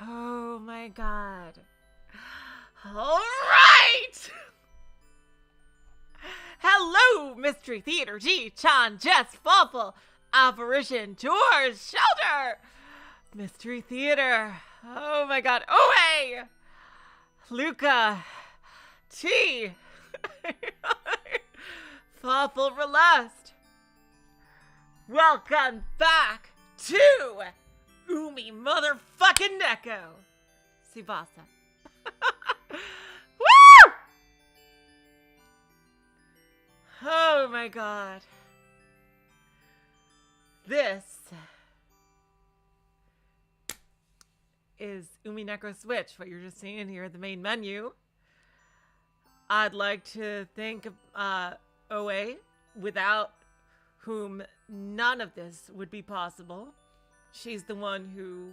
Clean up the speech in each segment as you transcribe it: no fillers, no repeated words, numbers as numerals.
Oh my god. All right! Hello, Mystery Theater, G-Chan, Jess, Fawful, Apparition, George, Shelter! Mystery Theater. Oh my god. Oe! Luca. T. Fawful Relast. Welcome back to Umi motherfucking Neko. Tsubasa. Woo! Oh my god. This is Umineko Switch, what you're just seeing here at the main menu. I'd like to thank OA, without whom none of this would be possible. She's the one who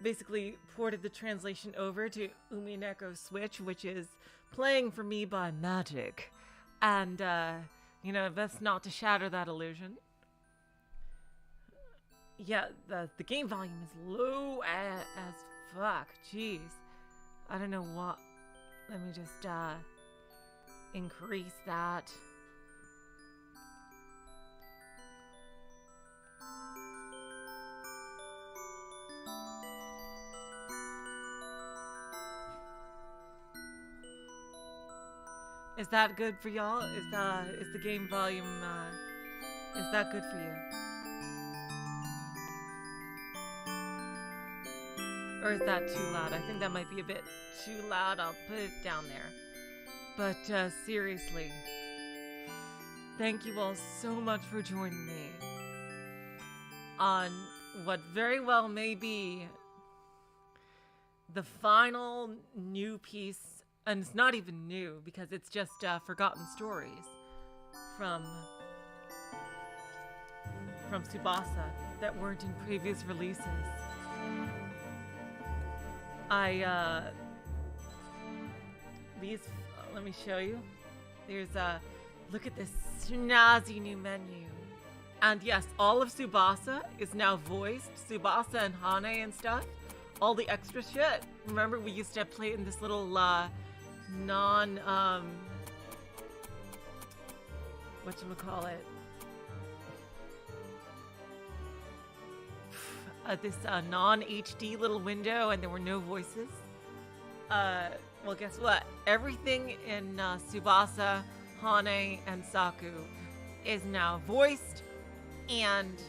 basically ported the translation over to Umineko Switch, which is playing for me by magic. And, you know, best not to shatter that illusion. Yeah, the game volume is low as fuck. Jeez. I don't know what. Let me just, increase that. Is that good for y'all? Is the game volume, is that good for you? Or is that too loud? I think that might be a bit too loud. I'll put it down there. But, seriously, thank you all so much for joining me on what very well may be the final new piece. And it's not even new, because it's just forgotten stories from Tsubasa that weren't in previous releases. Let me show you. There's look at this snazzy new menu. And yes, all of Tsubasa is now voiced. Tsubasa and Hane and stuff. All the extra shit. Remember, we used to play it in this little, whatchamacallit? This non-HD little window, and there were no voices. Well, guess what? Everything in Tsubasa, Hane, and Saku is now voiced, and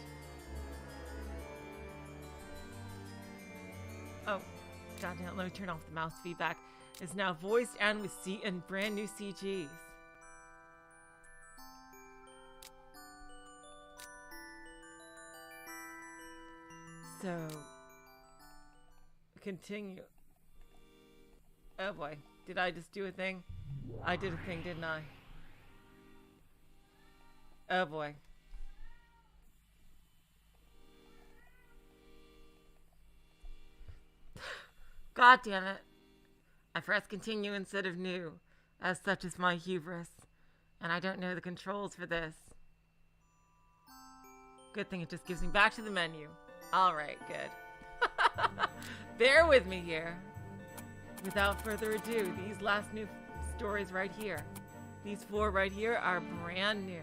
oh, goddamn! Let me turn off the mouse feedback. Is now voiced and with and brand new CGs. So, continue. Oh boy, did I just do a thing? I did a thing, didn't I? Oh boy. God damn it. I press continue instead of new, as such is my hubris, and I don't know the controls for this. Good thing it just gives me back to the menu. Alright, good. Bear with me here. Without further ado, these last new stories right here, these 4 right here are brand new.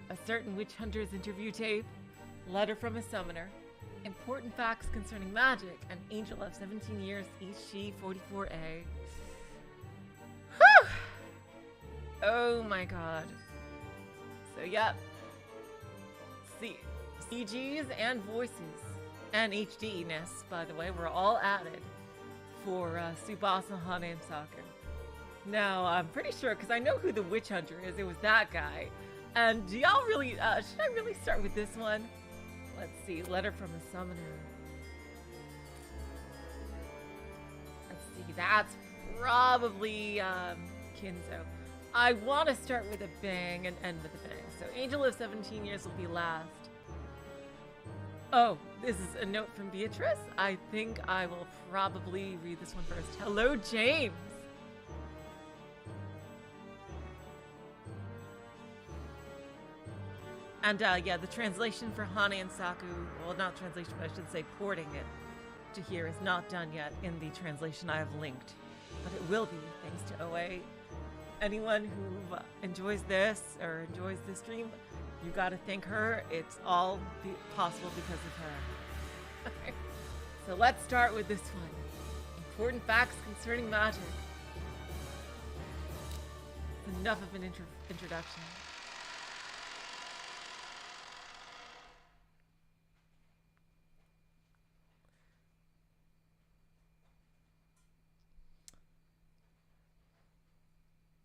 A certain witch hunter's interview tape, letter from a summoner, important facts concerning magic, an angel of 17 years, Ishi 44A. Whew! Oh my god. So yep. CGs and voices, and HD-ness, by the way, were all added for Tsubasa, Hane, and Saku. Now, I'm pretty sure, because I know who the witch hunter is, it was that guy. And do y'all really, should I really start with this one? Let's see, letter from a summoner. Let's see, that's probably Kinzo. I want to start with a bang and end with a bang. So Angel of 17 Years will be last. Oh, this is a note from Beatrice. I think I will probably read this one first. Hello, James. And yeah, the translation for Hane and Saku, well, not translation, but I should say porting it, to hear is not done yet in the translation I have linked, but it will be thanks to OA. Anyone who enjoys this or enjoys this stream, you gotta thank her. It's all possible because of her. So let's start with this one. Important facts concerning magic. Enough of an introduction.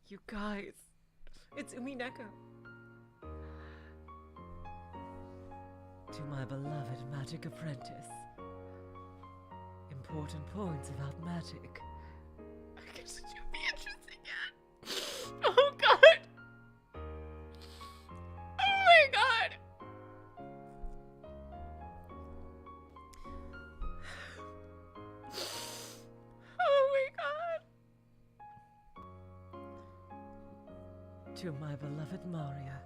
You guys, it's Umineko. To my beloved magic apprentice. Important points about magic. I guess it should be interesting yet. Oh god! Oh my god! Oh my god! To my beloved Maria.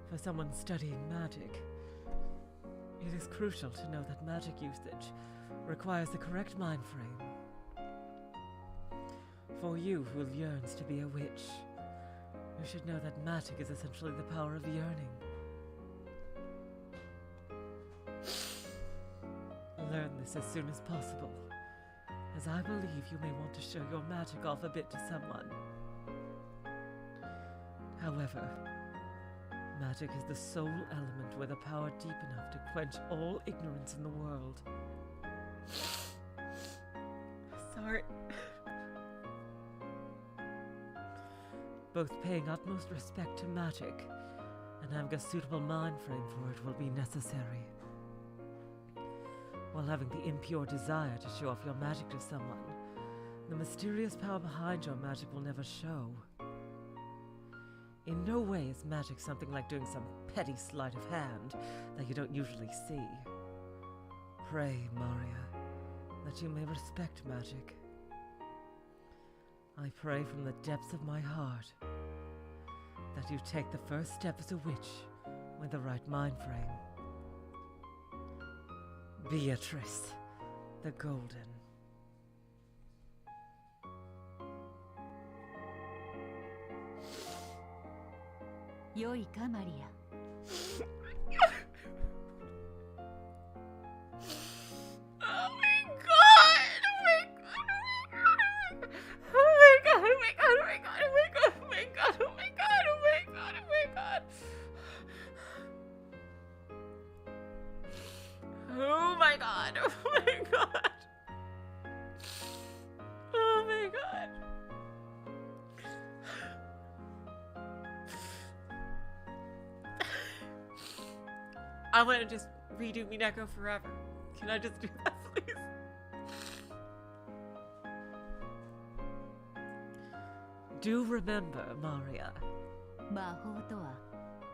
For someone studying magic, it is crucial to know that magic usage requires the correct mind frame. For you who yearns to be a witch, you should know that magic is essentially the power of yearning. Learn this as soon as possible, as I believe you may want to show your magic off a bit to someone. However, magic is the sole element with a power deep enough to quench all ignorance in the world. Sorry. Both paying utmost respect to magic and having a suitable mind frame for it will be necessary. While having the impure desire to show off your magic to someone, the mysterious power behind your magic will never show. In no way is magic something like doing some petty sleight of hand that you don't usually see. Pray, Maria, that you may respect magic. I pray from the depths of my heart that you take the first step as a witch with the right mind frame. Beatrice the Golden. Yoi ka, Maria? Oh my god! Oh my god! Oh my god! Oh my god! Oh my god! Oh my god! Oh my god! Oh my god! Oh my god! Oh my god! Oh my god! Oh my god! Oh my god! I want to just redo Umineko forever. Can I just do that, please? Do remember, Maria. 魔法とは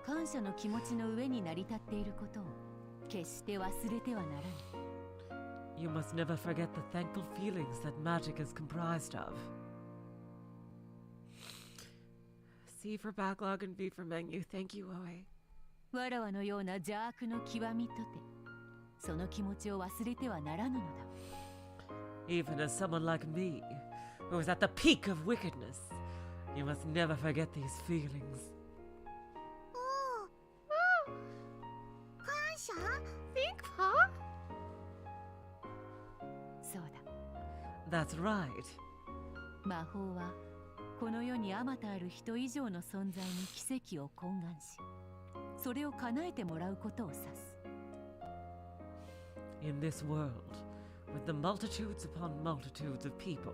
感謝の気持ちの上に成り立っていることを決して忘れてはならぬ。 You must never forget the thankful feelings that magic is comprised of. C for backlog and B for menu. Thank you, Oe. わらわのような邪悪の極みとて、その気持ちを忘れてはならぬのだ。 Even as someone like me, who is at the peak of wickedness, you must never forget these feelings. Oh. 感謝 Think, huh? そうだ。 That's right. 魔法はこの世にあまたある人以上の存在に奇跡を懇願し、それを叶えてもらうことを指す。 In this world, with the multitudes upon multitudes of people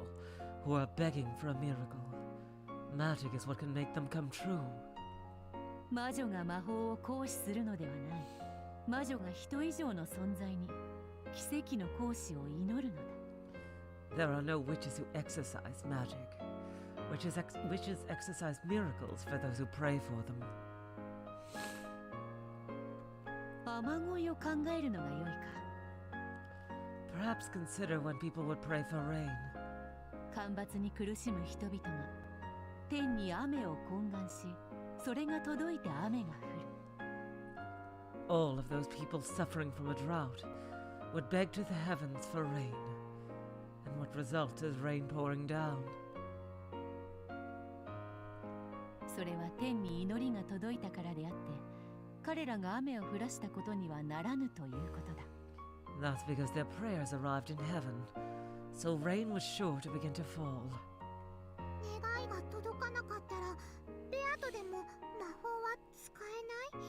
who are begging for a miracle, magic is what can make them come true. 魔女が魔法を行使するのではない。魔女が人以上の存在に奇跡の行使を祈るのだ。 There are no witches who exercise magic. Witches exercise miracles for those who pray for them. 雨乞いを考えるのが良いか。 Perhaps consider when people would pray for rain. 干ばつに苦しむ人々が天に雨を懇願し、それが届いて雨が降る。 All of those people suffering from a drought would beg to the heavens for rain, and would result is rain pouring down. それは天に祈りが届いたからであって、彼らが雨を降らしたことにはならぬということだ。That's because their prayers arrived in heaven, so rain was sure to begin to fall. 願いが届かなかったらベアとでも魔法は使えない？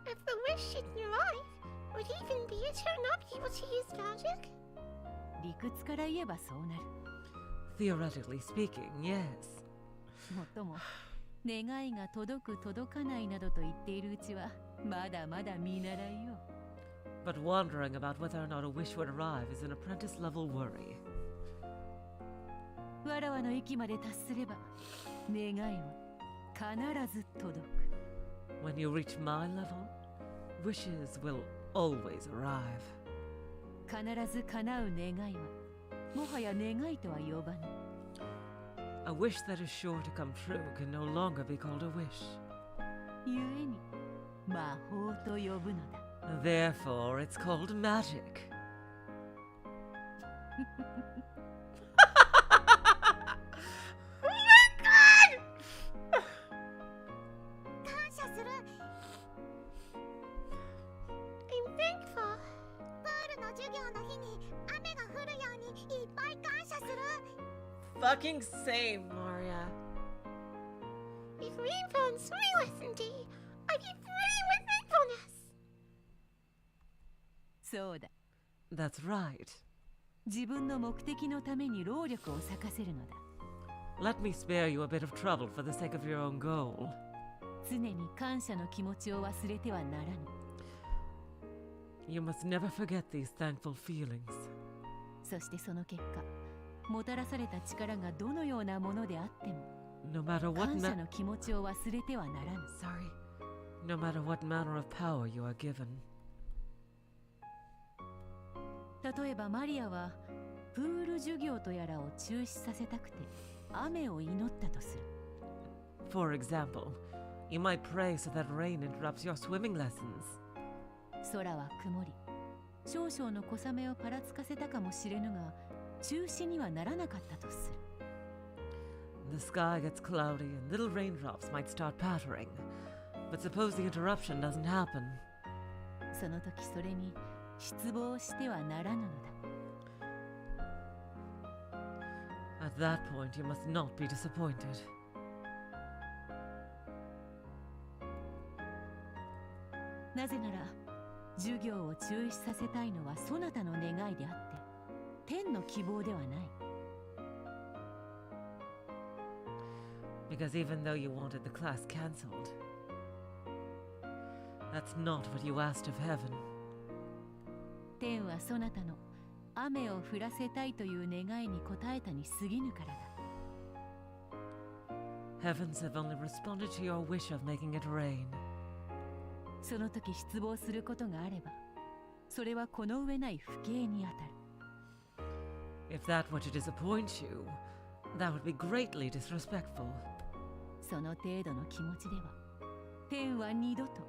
If the wish shouldn't arrive, would even Beato not be able to use magic? 理屈から言えばそうなる。 Theoretically speaking, yes. もっとも、願いが届く届かないなどと言っているうちはまだまだ見習いよ。But wondering about whether or not a wish would arrive is an apprentice-level worry. わらわの域まで達すれば願いは必ず届く。 When you reach my level, wishes will always arrive. 必ず叶う願いはもはや願いとは呼ばぬ。 A wish that is sure to come true can no longer be called a wish. 故に魔法と呼ぶのだ。 Therefore, it's called magic. 感謝する。 I'm thankful. プールの授業の日に雨が降るようにいっぱい感謝する。 Fucking same, Maria. If rain fell on swimming lesson day, I'd be brimming with thankfulness. そうだ。 That's right. 自分の目的のために労力を割かせるのだ。 Let me spare you a bit of trouble for the sake of your own goal. 常に感謝の気持ちを忘れてはならぬ。 You must never forget these thankful feelings. そしてその結果、もたらされた力がどのようなものであっても、 No matter what 感謝の気持ちを忘れてはならぬ。 Sorry. No matter what manner of power you are given. 例えばマリアはプール授業とやらを中止させたくて雨を祈ったとする。 For example, you might pray so that rain interrupts your swimming lessons. 空は曇り、少々の小雨をぱらつかせたかもしれぬが、中止にはならなかったとする。 The sky gets cloudy and little raindrops might start pattering. But suppose the interruption doesn't happen. その時それに失望してはならぬのだ。 At that point, you must not be disappointed. なぜなら授業を中止させたいのはそなたの願いであって天の希望ではない。 Because even though you wanted the class cancelled, that's not what you asked of heaven. 天はそなたの雨を降らせたいという願いに応えたに過ぎぬからだ。 Heavens have only responded to your wish of making it rain. その時失望することがあれば、それはこの上ない不敬にあたる。 If that were to disappoint you, that would be greatly disrespectful. その程度の気持ちでは、天は二度と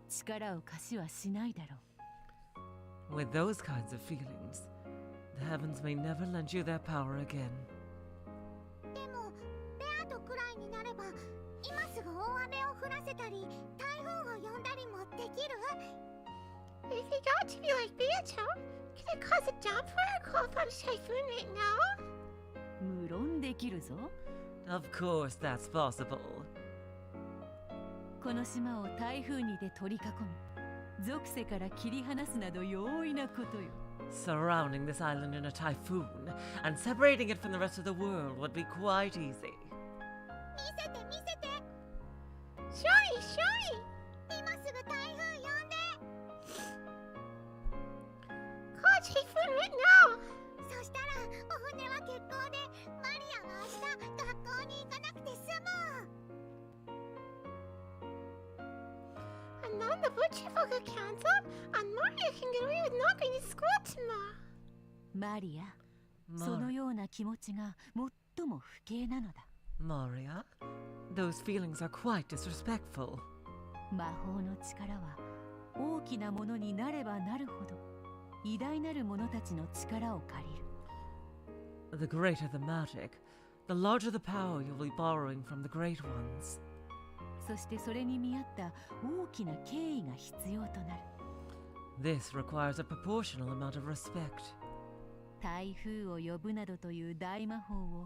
力を貸しはしないだろう。 With those kinds of feelings, the heavens may never lend you their power again. でもベアとくらいになれば今すぐ大雨を降らせたり台風を呼んだりもできる？ If you got to be like Beato, can it cause a downpour or call upon a typhoon right now? 無論できるぞ。 Of course, that's possible. この島を台風にて取り囲み、属性から切り離すなど容易なことよ。 Surrounding this island in a typhoon and separating it from the rest of the world would be quite easy. 見せて見せて。 Show me, show me! 今すぐ台風呼んで。 Call a typhoon right now! そしたらお船は欠航でマリアは明日学校に行かなくて済む。 And then the boat trip will get cancelled, and Maria can get away with not going to school tomorrow. マリア、そのような気持ちが最も不敬なのだ。 Maria, those feelings are quite disrespectful. 魔法の力は大きなものになればなるほど偉大なる者たちの力を借りる。 The greater the magic, the larger the power you'll be borrowing from the great ones. そしてそれに見合った大きな敬意が必要となる。 This requires a proportional amount of respect. 台風を呼ぶなどという大魔法を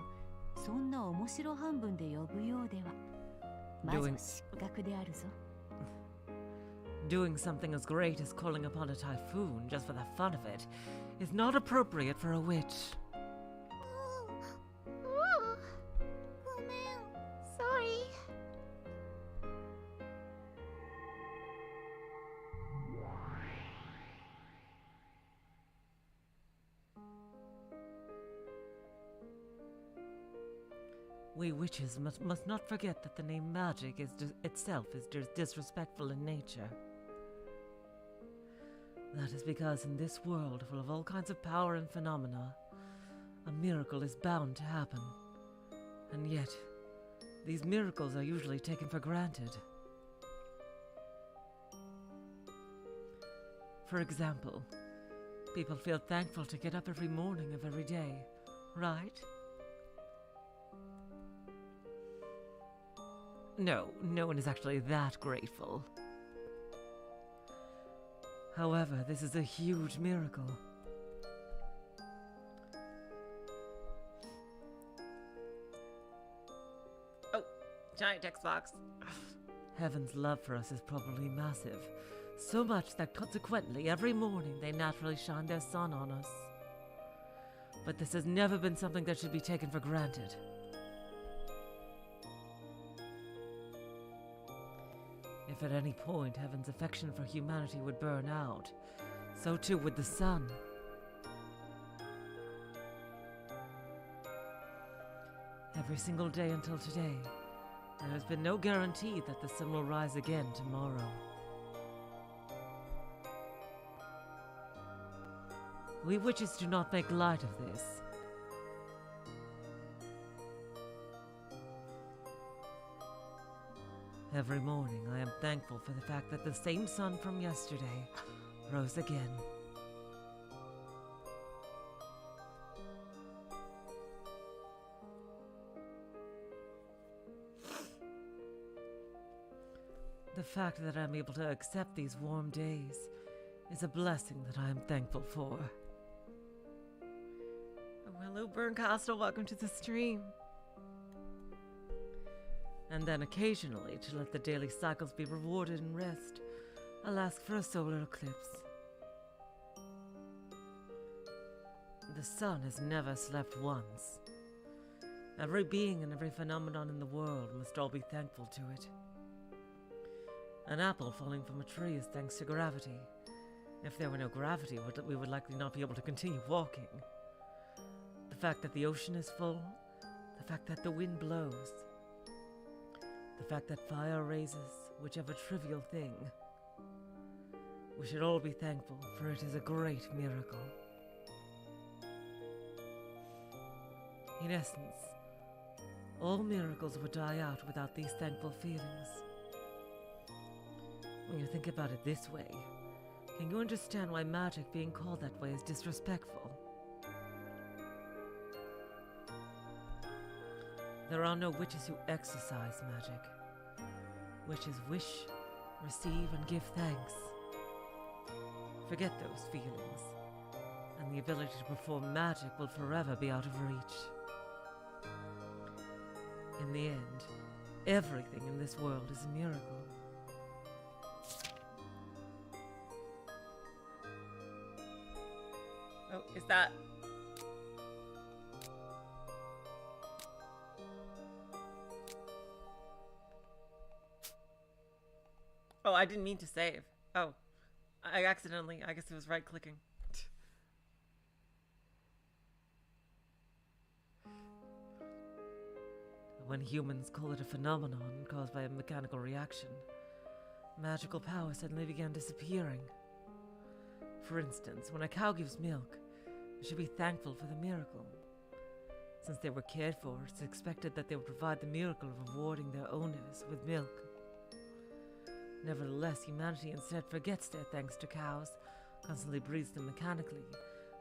そんな面白半分で呼ぶようでは魔女失格であるぞ。 Doing something as great as calling upon a typhoon just for the fun of it is not appropriate for a witch. Oh, ごめん。 sorry. We witches must not forget that the name magic itself is disrespectful in nature. That is because in this world full of all kinds of power and phenomena, a miracle is bound to happen. And yet, these miracles are usually taken for granted. For example, people feel thankful to get up every morning of every day, right? No, no one is actually that grateful. However, this is a huge miracle. Oh, giant text box. Heaven's love for us is probably massive. So much that consequently every morning they naturally shine their sun on us. But this has never been something that should be taken for granted. If at any point Heaven's affection for humanity would burn out, so too would the sun. Every single day until today, there has been no guarantee that the sun will rise again tomorrow. We witches do not make light of this. Every morning I am thankful for the fact that the same sun from yesterday rose again. The fact that I'm able to accept these warm days is a blessing that I am thankful for. Oh, hello, Burncastle. Welcome to the stream. And then occasionally, to let the daily cycles be rewarded and rest, I'll ask for a solar eclipse. The sun has never slept once. Every being and every phenomenon in the world must all be thankful to it. An apple falling from a tree is thanks to gravity. If there were no gravity, we would likely not be able to continue walking. The fact that the ocean is full, the fact that the wind blows, the fact that fire raises whichever trivial thing. We should all be thankful, for it is a great miracle. In essence, all miracles would die out without these thankful feelings. When you think about it this way, can you understand why magic being called that way is disrespectful? There are no witches who exercise magic. Witches wish, receive, and give thanks. Forget those feelings, and the ability to perform magic will forever be out of reach. In the end, everything in this world is a miracle. Oh, is that... Oh, I didn't mean to save. Oh, I accidentally, I guess it was right-clicking. When humans call it a phenomenon caused by a mechanical reaction, magical power suddenly began disappearing. For instance, when a cow gives milk, we should be thankful for the miracle. Since they were cared for, it's expected that they would provide the miracle of rewarding their owners with milk. Nevertheless, humanity instead forgets their thanks to cows, constantly breeds them mechanically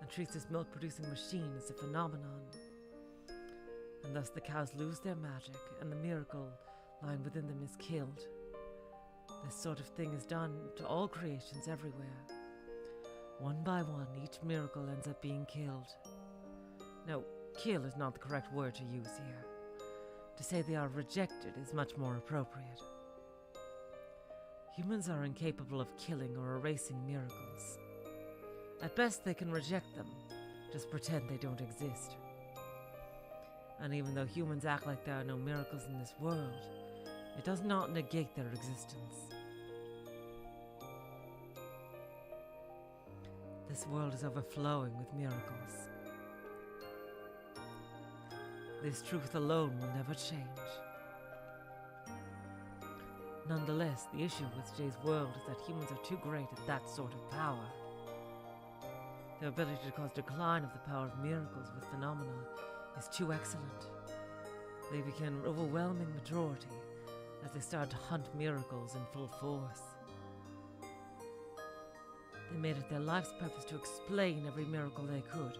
and treats this milk-producing machine as a phenomenon. And thus the cows lose their magic, and the miracle lying within them is killed. This sort of thing is done to all creations everywhere. One by one, each miracle ends up being killed. No, kill is not the correct word to use here. To say they are rejected is much more appropriate. Humans are incapable of killing or erasing miracles. At best, they can reject them, just pretend they don't exist. And even though humans act like there are no miracles in this world, it does not negate their existence. This world is overflowing with miracles. This truth alone will never change. Nonetheless, the issue with today's world is that humans are too great at that sort of power. Their ability to cause decline of the power of miracles with phenomena is too excellent. They became an overwhelming majority as they started to hunt miracles in full force. They made it their life's purpose to explain every miracle they could,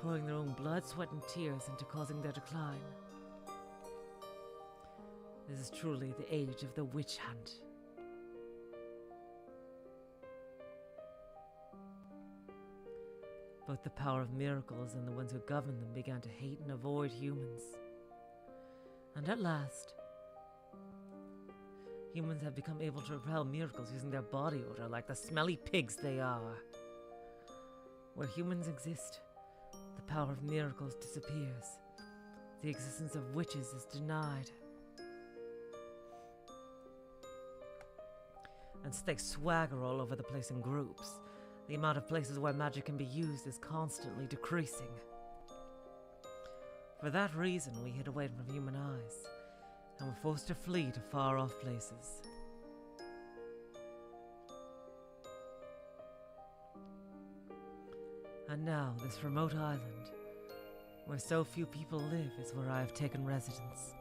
pouring their own blood, sweat, and tears into causing their decline. This is truly the age of the witch hunt. Both the power of miracles and the ones who govern them began to hate and avoid humans. And at last, humans have become able to repel miracles using their body odor like the smelly pigs they are. Where humans exist, the power of miracles disappears. The existence of witches is denied. And so they swagger all over the place in groups. The amount of places where magic can be used is constantly decreasing. For that reason, we hid away from human eyes, and were forced to flee to far-off places. And now, this remote island, where so few people live, is where I have taken residence.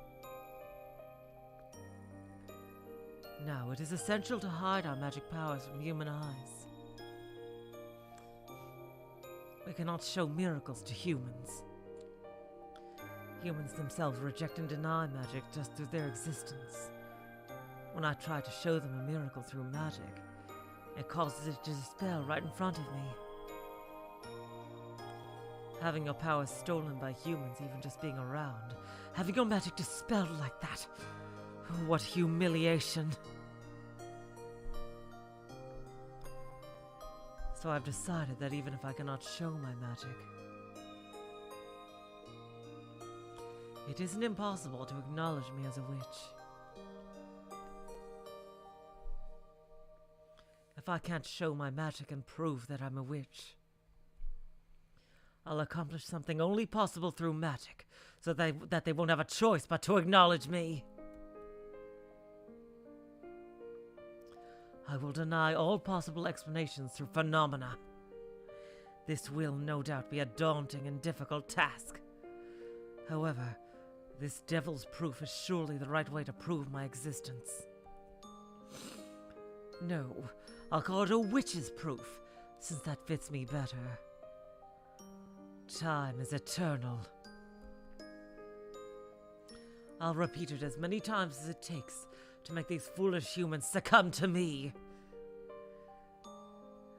Now, it is essential to hide our magic powers from human eyes. We cannot show miracles to humans. Humans themselves reject and deny magic just through their existence. When I try to show them a miracle through magic, it causes it to dispel right in front of me. Having your powers stolen by humans, even just being around, having your magic dispelled like that. Oh, what humiliation. So I've decided that even if I cannot show my magic, it isn't impossible to acknowledge me as a witch. If I can't show my magic and prove that I'm a witch, I'll accomplish something only possible through magic, so that they won't have a choice but to acknowledge me. I will deny all possible explanations through phenomena. This will no doubt be a daunting and difficult task. However, this devil's proof is surely the right way to prove my existence. No, I'll call it a witch's proof, since that fits me better. Time is eternal. I'll repeat it as many times as it takes to make these foolish humans succumb to me.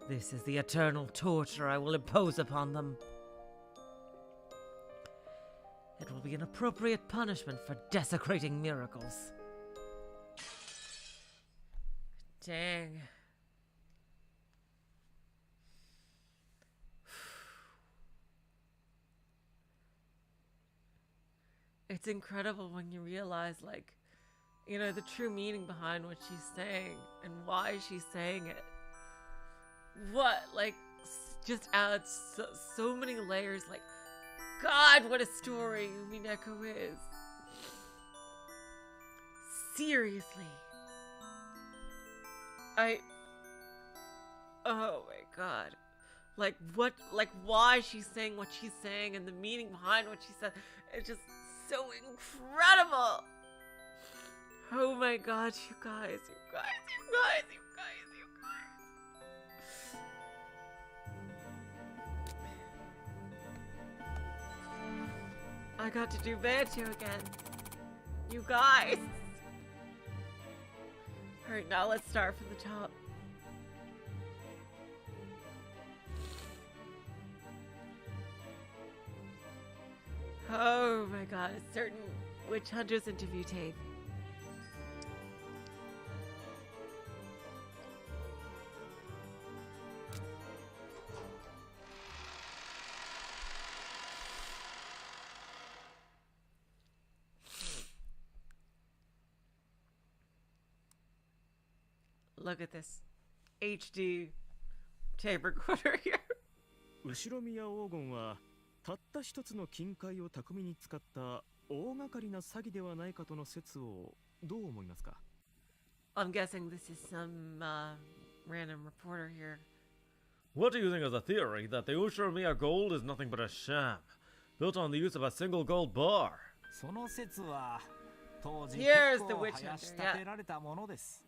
This is the eternal torture I will impose upon them. It will be an appropriate punishment for desecrating miracles. Dang. It's incredible when you realize, like, you know, the true meaning behind what she's saying and why she's saying it. What, like, just adds so many layers. Like, God, what a story Umineko is. Seriously. Oh my God. Like, what, like, why she's saying what she's saying and the meaning behind what she said. It's just so incredible. Oh my God, you guys. I got to do banjo again. You guys. Alright, now let's start from the top. Oh my god, a certain witch hunter's interview tape. Look at this HD tape recorder here. 後ろ宮黄金はたった一つの金塊を巧みに使った大掛かりな詐欺ではないかとの説をどう思いますか？ I'm guessing this is some random reporter here. What do you think of the theory that the Ushiromiya gold is nothing but a sham, built on the use of a single gold bar? その説は当時 Here's 結 the 構 witch はやし hunter, 立てられたものです。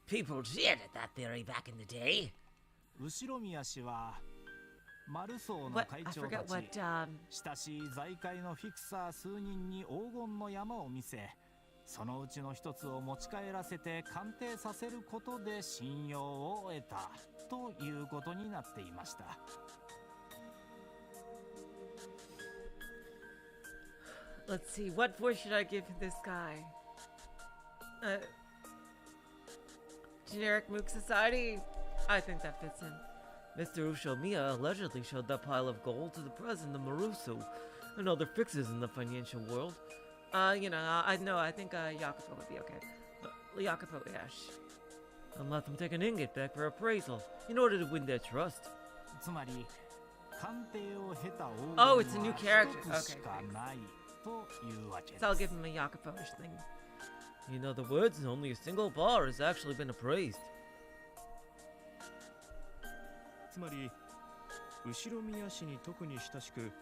People jeered at that theory back in the day. 後ろ宮氏はマルソーの What? 会 I 長 forget たち what 親しい財界のフィクサー数人に黄金の山を見せ、そのうちの一つを持ち帰らせて鑑定させることで信用を得たということになっていました。 Let's see, what voice should I give this guy? Generic Mook Society? I think that fits in. Mr. Ushiromiya allegedly showed that pile of gold to the president of Marusu and other fixers in the financial world. You know, I think Yakupo would be okay. Yakupo, yes. And let them take an ingot back for appraisal in order to win their trust. つまり鑑定を経た黄 Oh, 金 it's a new は character. 一つしかないというわけで So I'll す。 give him a Yakupo-ish thing. In other words, only a single bar has actually been appraised. つまり後ろ宮氏に特に親しく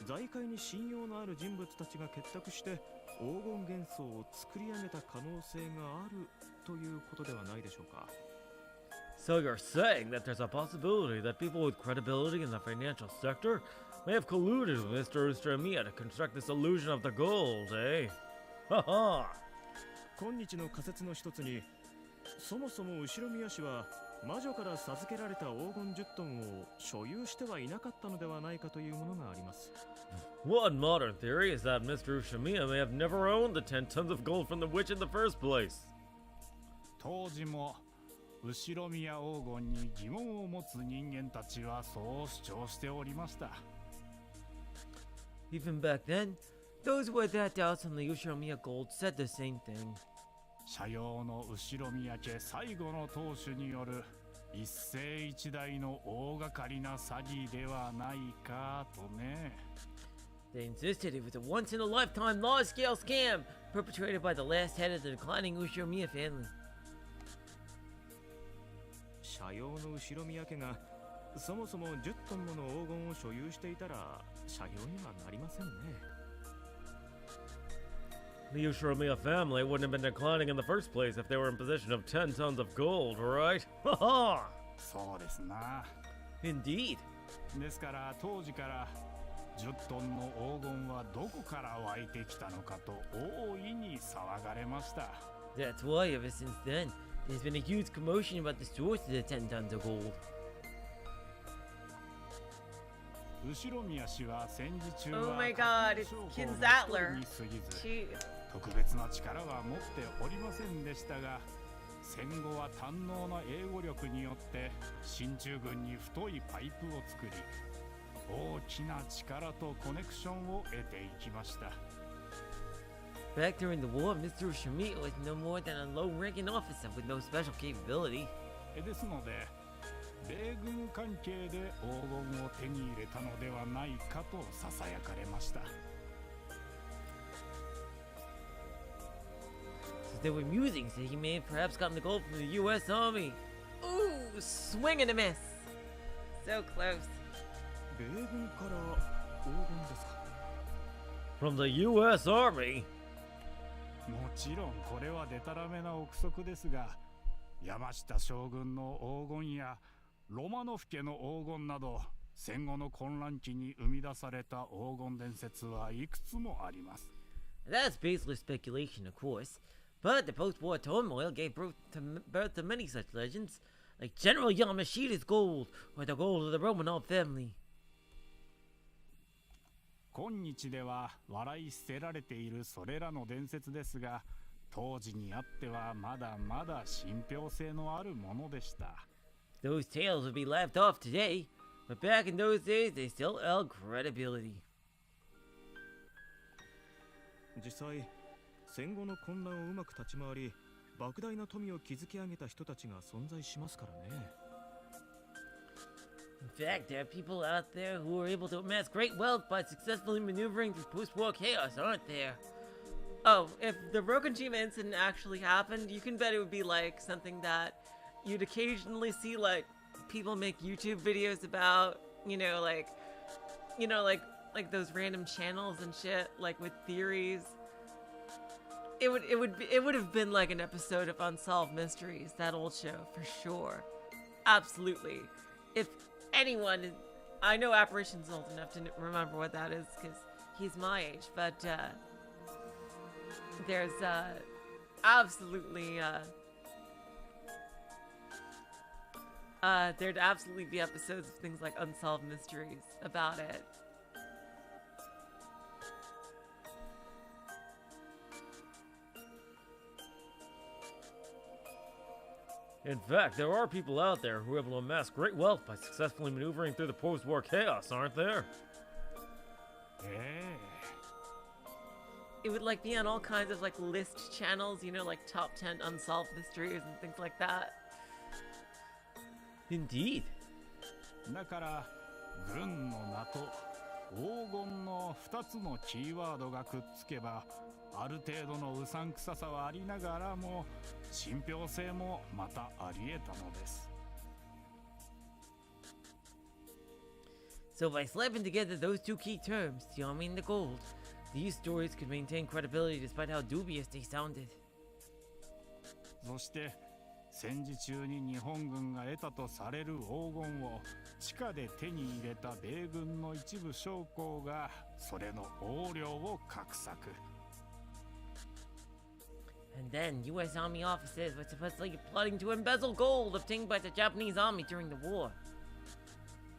財界に信用のある人物たちが結託して黄金元素を作り上げた可能性があるということではないでしょうか。 So you're saying that there's a possibility that people with credibility in the financial sector may have colluded with Mr. Ushiromiya to construct this illusion of the gold, eh? Ha ha! 今日の仮説の一つに、そもそも後ろ宮氏は魔女から授けられた黄金10トンを所有してはいなかったのではないかというものがあります。 One modern theory is that Mr. Ushiromiya may have never owned the 10 tons of gold from the witch in the first place. 当時も後ろ宮黄金に疑問を持つ人間たちはそう主張しておりました。 Even back then, those who had that doubts on the Ushiromiya gold said the same thing. 社用の後ろ宮家最後の当主による一世一代の大掛かりな詐欺ではないかとね。 They insisted it was a once-in-a-lifetime large-scale scam perpetrated by the last head of the declining Ushiromiya family. 社用の後ろ宮家がそもそも10トンもの黄金を所有していたら社用にはなりませんね。 The Ushiromiya family wouldn't have been declining in the first place if they were in possession of 10 tons of gold, right? Ha ha! そうですな。 Indeed. ですから当時から10トンの黄金はどこから湧いてきたのかと大いに騒がれました。 That's why ever since then, there's been a huge commotion about the source of the 10 tons of gold. 後ろ宮氏は戦時中 Oh は my god, it's 家 Kin 庭将校の Zattler. 一人に過ぎず She... 特別な力は持っておりませんでしたが、戦後は堪能な英語力によって進駐軍に太いパイプを作り、大きな力とコネクションを得ていきました。 Back during the war, Mr. Ushiromiya was no more than a low-ranking officer with no special capability. ですので、米軍関係で黄金を手に入れたのではないかとささやかれました。 So there were musings that he may have perhaps gotten the gold from the U.S. Army. Ooh, swing and a miss. So close. 米軍から黄金ですか。 From the U.S. Army? もちろんこれはデタラメな憶測ですが、山下将軍の黄金やロマノフ家の黄金など戦後の混乱期に生み出された黄金伝説はいくつもあります。 That's baseless speculation, of course, but the post-war turmoil gave birth to many such legends, like General Yamashita's gold, or the gold of the Romanov family. 今日では笑い捨てられているそれらの伝説ですが、当時にあってはまだまだ信憑性のあるものでした。 Those tales would be laughed off today, but back in those days they still held credibility. 実際戦後の混乱をうまく立ち回り莫大な富を築き上げた人たちが存在しますからね。 In fact, there are people out there who are able to amass great wealth by successfully maneuvering through post-war chaos, aren't there? Oh, if the Rokonjima incident actually happened, you can bet it would be like something that you'd occasionally see like people make YouTube videos about, like those random channels and shit, like with theories. It would have been like an episode of Unsolved Mysteries, that old show, for sure. Absolutely. If anyone, I know Apparition's old enough to remember what that is because he's my age, but there's absolutely there'd absolutely be episodes of things like Unsolved Mysteries about it. In fact, there are people out there who are able to amass great wealth by successfully maneuvering through the post-war chaos, aren't there? It would like be on all kinds of like list channels, like top 10 unsolved mysteries and things like that. Indeed. だから軍の名と黄金の2つのキーワードがくっつけばある程度のうさんくささはありながらも信憑性もまたあり得たのです。 So by slapping together those two key terms, Yami and the gold, these stories could maintain credibility despite how dubious they sounded. そして戦時中に日本軍が得たとされる黄金を地下で手に入れた米軍の一部将校がそれの横領を画策。 And then, U.S. Army officers were supposedly plotting to embezzle gold obtained by the Japanese army during the war.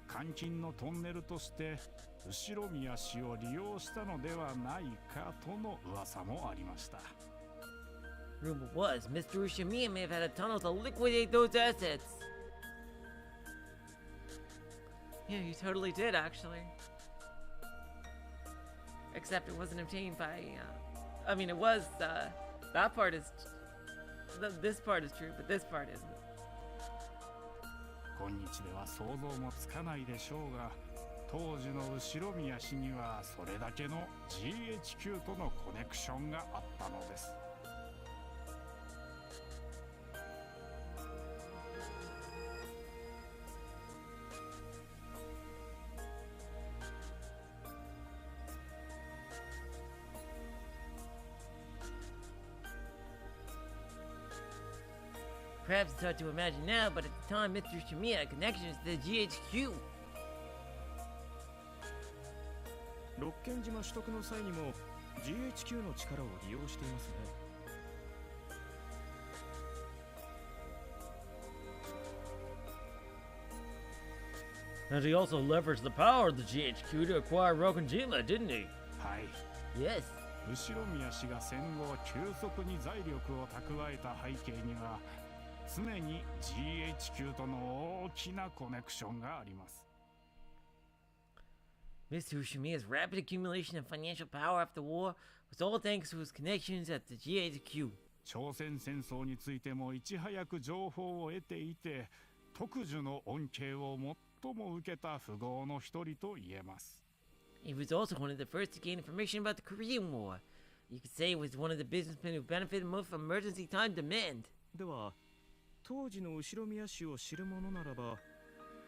監禁のトンネルとして後ろ宮氏を利用したのではないかとの噂もありました。 Rumor was, Mr. Ushimiya may have had a tunnel to liquidate those assets. Yeah, you totally did, actually. Except it wasn't obtained by, I mean, it was, that part is, this part is true, but this part isn't. 今日では想像もつかないでしょうが、当時の後ろ宮氏にはそれだけの GHQ とのコネクションがあったのです。 Perhaps it's hard to imagine now, but at the time, Mr. Ushimiya had connections to the GHQ. 六軒島取得の際にも GHQ の力を利用していますね。 And he also leveraged the power of the GHQ to acquire Rokonjima, didn't he? はい。 Yes. 後ろ宮氏が戦後急速に財力を蓄えた背景には常に GHQ との大きなコネクションがあります。 Mr. Ushimiya's rapid accumulation of financial power after the war was all thanks to his connections at the GHQ. 朝鮮戦争についてもいち早く情報を得ていて特需の恩恵を最も受けた富豪の一人と言えます。 He was also one of the first to gain information about the Korean War. You could say he was one of the businessmen who benefited most from emergency time demand. では当時の後ろ宮氏を知る者ならば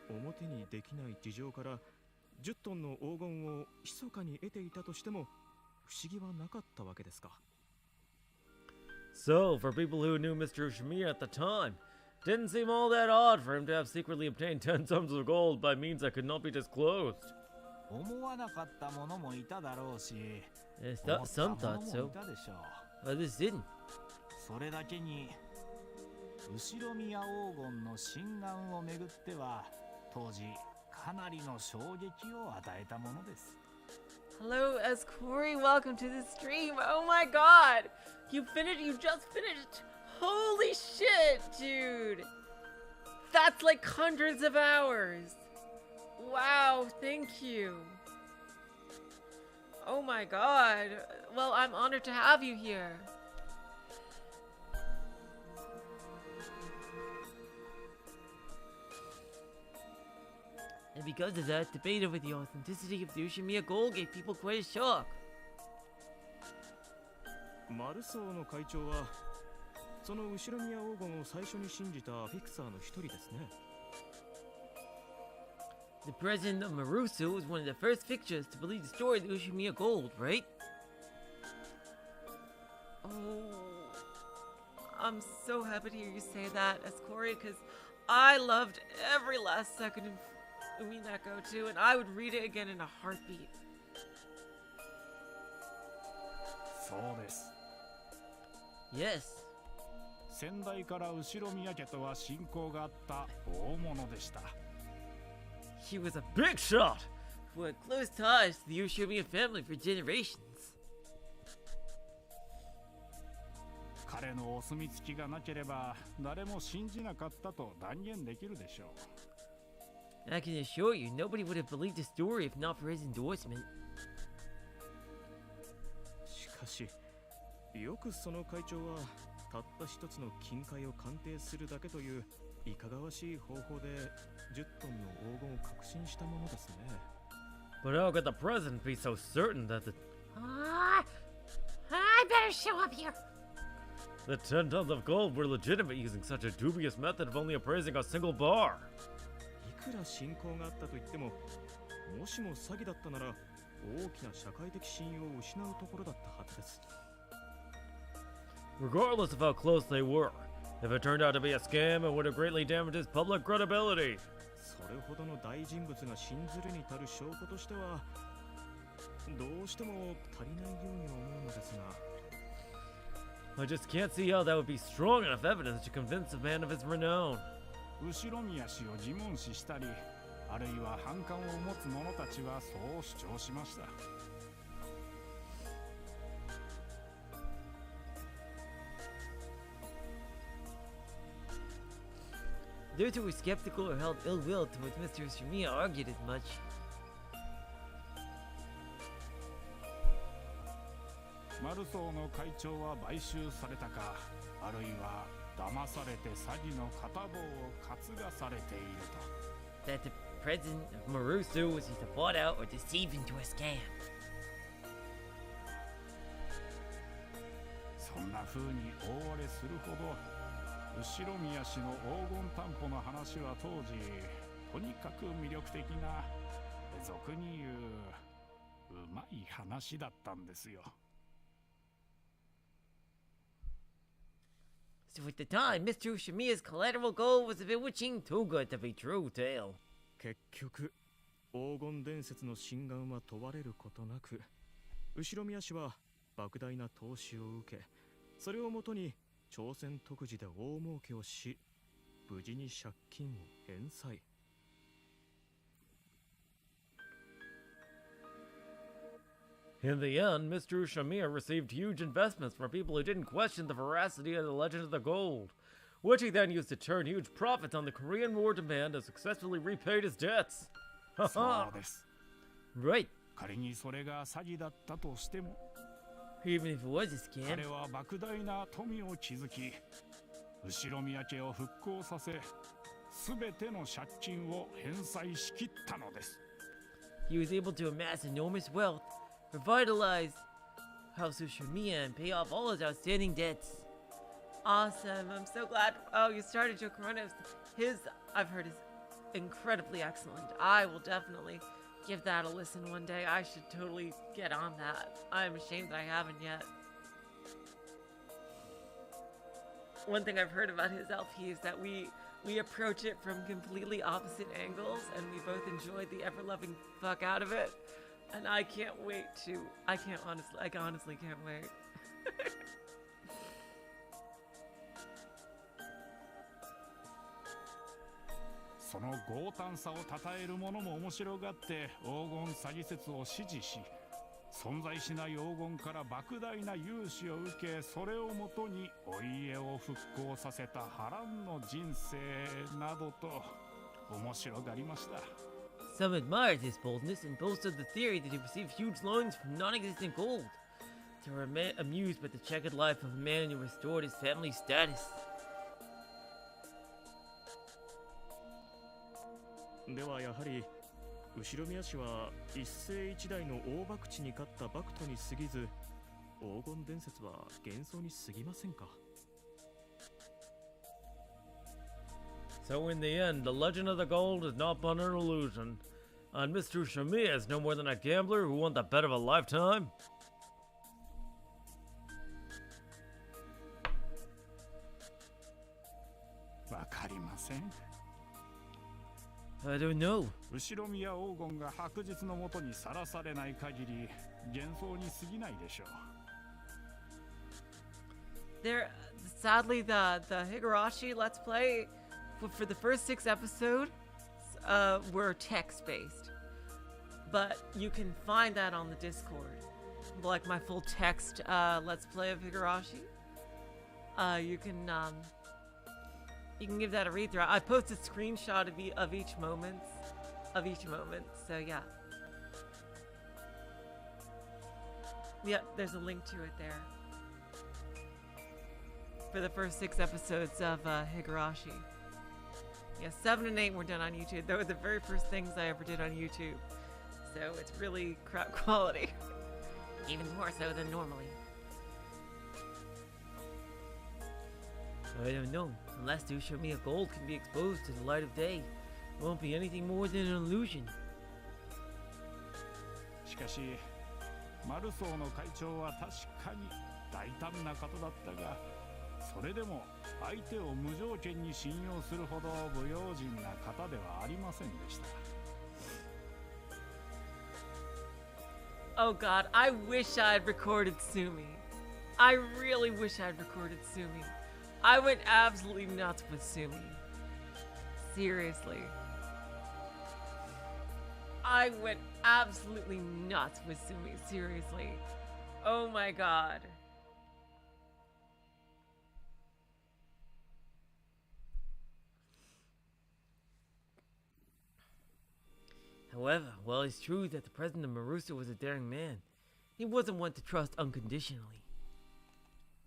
表にできない事情から10トンの黄金を密かに得ていたとしても不思議はなかったわけですか。 So, for people who knew Mr. Ushimiya at the time, Didn't seem all that odd for him to have secretly obtained 10 tons of gold by means that could not be disclosed. 思わなかった者もいただろうし、 Some 思った thought 者 so, もいたでしょう。 others didn't. それだけに後宮黄金の真贋をめぐっては当時かなりの衝撃を与えたものです。 Hello, Corey. Welcome to the stream. Oh my god! You just finished! Holy shit, dude! That's like hundreds of hours! Wow, thank you. Oh my god. Well, I'm honored to have you here. And because of that, debate over the authenticity of the Ushimiya gold gave people quite a shock. マルソーの会長はその後宮黄金を最初に信じたフィクサーの一人ですね。 The president of Marusu was one of the first fixtures to believe the story of the Ushimiya gold, right? Oh, I'm so happy to hear you say that, Escori, because I loved every last second of Umineko too, and I would read it again in a heartbeat. そうです。 Yes. 先代から後宮家とは親交があった大物でした。 He was a big shot who had close ties to the Ushimiya family for generations. 彼のお墨付きがなければ誰も信じなかったと断言できるでしょう。 I can assure you, nobody would have believed the story if not for his endorsement. しかしよくその会長はたった一つの金塊を鑑定するだけといういかがわしい方法で10トンの黄金を確信したものですね。 But how could the president be so certain that I better show up here. the 10 tons of gold were legitimate using such a dubious method of only appraising a single bar? いくら信仰があったと言っても、もしも詐欺だったなら大きな社会的信用を失うところだったはずです。 Regardless of how close they were, if it turned out to be a scam, it would have greatly damaged his public credibility. それほどの大人物が信ずるに足る証拠としてはどうしても足りないように思うのですが。 I just can't see how that would be strong enough evidence to convince a man of his renown. 後宮氏を自問視したり、あるいは反感を持つ者たちはそう主張しました。 Those who were skeptical or held ill will towards Mr. Ushimiya argued as much. マルソーの会長は買収されたか、あるいは騙されて詐欺の片棒を担がされていると。 That the president of Marusu was either bought out or deceived into a scam. そんな風に大荒れするほど後宮氏の黄金担保の話は当時とにかく魅力的な俗に言ううまい話だったんですよ。 So at the time, Mr. Ushimiya's collateral gold was a bewitching too good to be true tale. 結局黄金伝説の真贋は問われることなく、後宮氏は莫大な投資を受け、それをもとに朝鮮特需で大儲けをし、無事に借金を返済。 In the end, Mr. Ushimiya received huge investments from people who didn't question the veracity of the legend of the gold, which he then used to turn huge profits on the Korean War demand and successfully repaid his debts. そうです。 Right. 仮にそれが詐欺だったとしても、 Even if it was a scam. 彼は莫大な富を築き、後宮家を復興させ、すべての借金を返済しきったのです。 He was able to amass enormous wealth, revitalize House Ushimiya, and pay off all his outstanding debts. Awesome. I'm so glad. Oh, you started Joe Corona's. His, I've heard, is incredibly excellent. I will definitely give that a listen one day. I should totally get on that. I'm ashamed that I haven't yet. one thing I've heard about his LP is that we approach it from completely opposite angles, and we both enjoy the ever-loving fuck out of it. And I can't wait to. I honestly can't wait. その強胆さを称える者も面白がって黄金詐欺説を支持し、存在しない黄金から莫大な融資を受け、それをもとにお家を復興させた波乱の人生などと面白がりました。 Some admired his boldness and boasted the theory that he received huge loans from non-existent gold. They were amused by the checkered life of a man who restored his family status. ではやはり後宮氏は一世一代の大博打に勝った博徒に過ぎず、黄金伝説は幻想に過ぎませんか。 So in the end, the legend of the gold is not but an illusion, and Mr. Shamiya is no more than a gambler who won the bet of a lifetime. わかりません。 I don't know. 後宮黄金が白日のもとにさらされない限り幻想に過ぎないでしょう。 There, sadly, the Higurashi Let's Play for the first 6 episodes were text-based, but you can find that on the Discord, like my full text Let's Play of Higurashi. You can give that a read through. I posted a screenshot of each moment, so yeah. Yep, there's a link to it there. For the first 6 episodes of Higurashi. Yeah, 7 and 8 were done on YouTube. They were the very first things I ever did on YouTube. So it's really crap quality. Even more so than normally. I don't know. Unless the Shamiya gold can be exposed to the light of day, it won't be anything more than an illusion. しかしマルソーの会長は確かに大胆な方だったが、それでも相手を無条件に信用するほど不用心な方ではありませんでした。 Oh god, I wish I'd recorded Sumi. I really wish I'd recorded Sumi. I went absolutely nuts with Sumi. Seriously. I went absolutely nuts with Sumi, seriously. Oh my god. However, while it's true that the president of Marusa was a daring man, he wasn't one to trust unconditionally.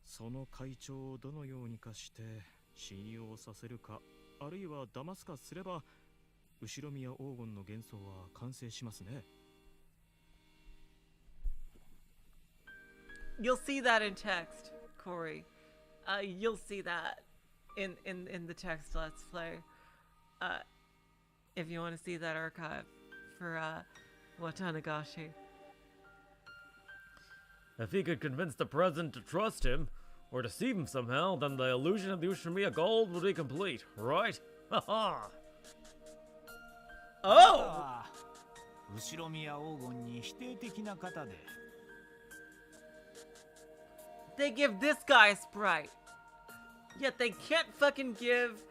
その会長をどのようにかして信用させるか、あるいは騙すかすれば、後宮黄金の幻想は完成しますね。 You'll see that in text, Corey. You'll see that in the text Let's Play. If you want to see that archive for Watanagashi. If he could convince the president to trust him, or deceive him somehow, then the illusion of the Ushimiya gold would be complete, right? Haha! Oh! 後宮黄金に否定的な方で。 They give this guy a sprite. Yet they can't fucking give,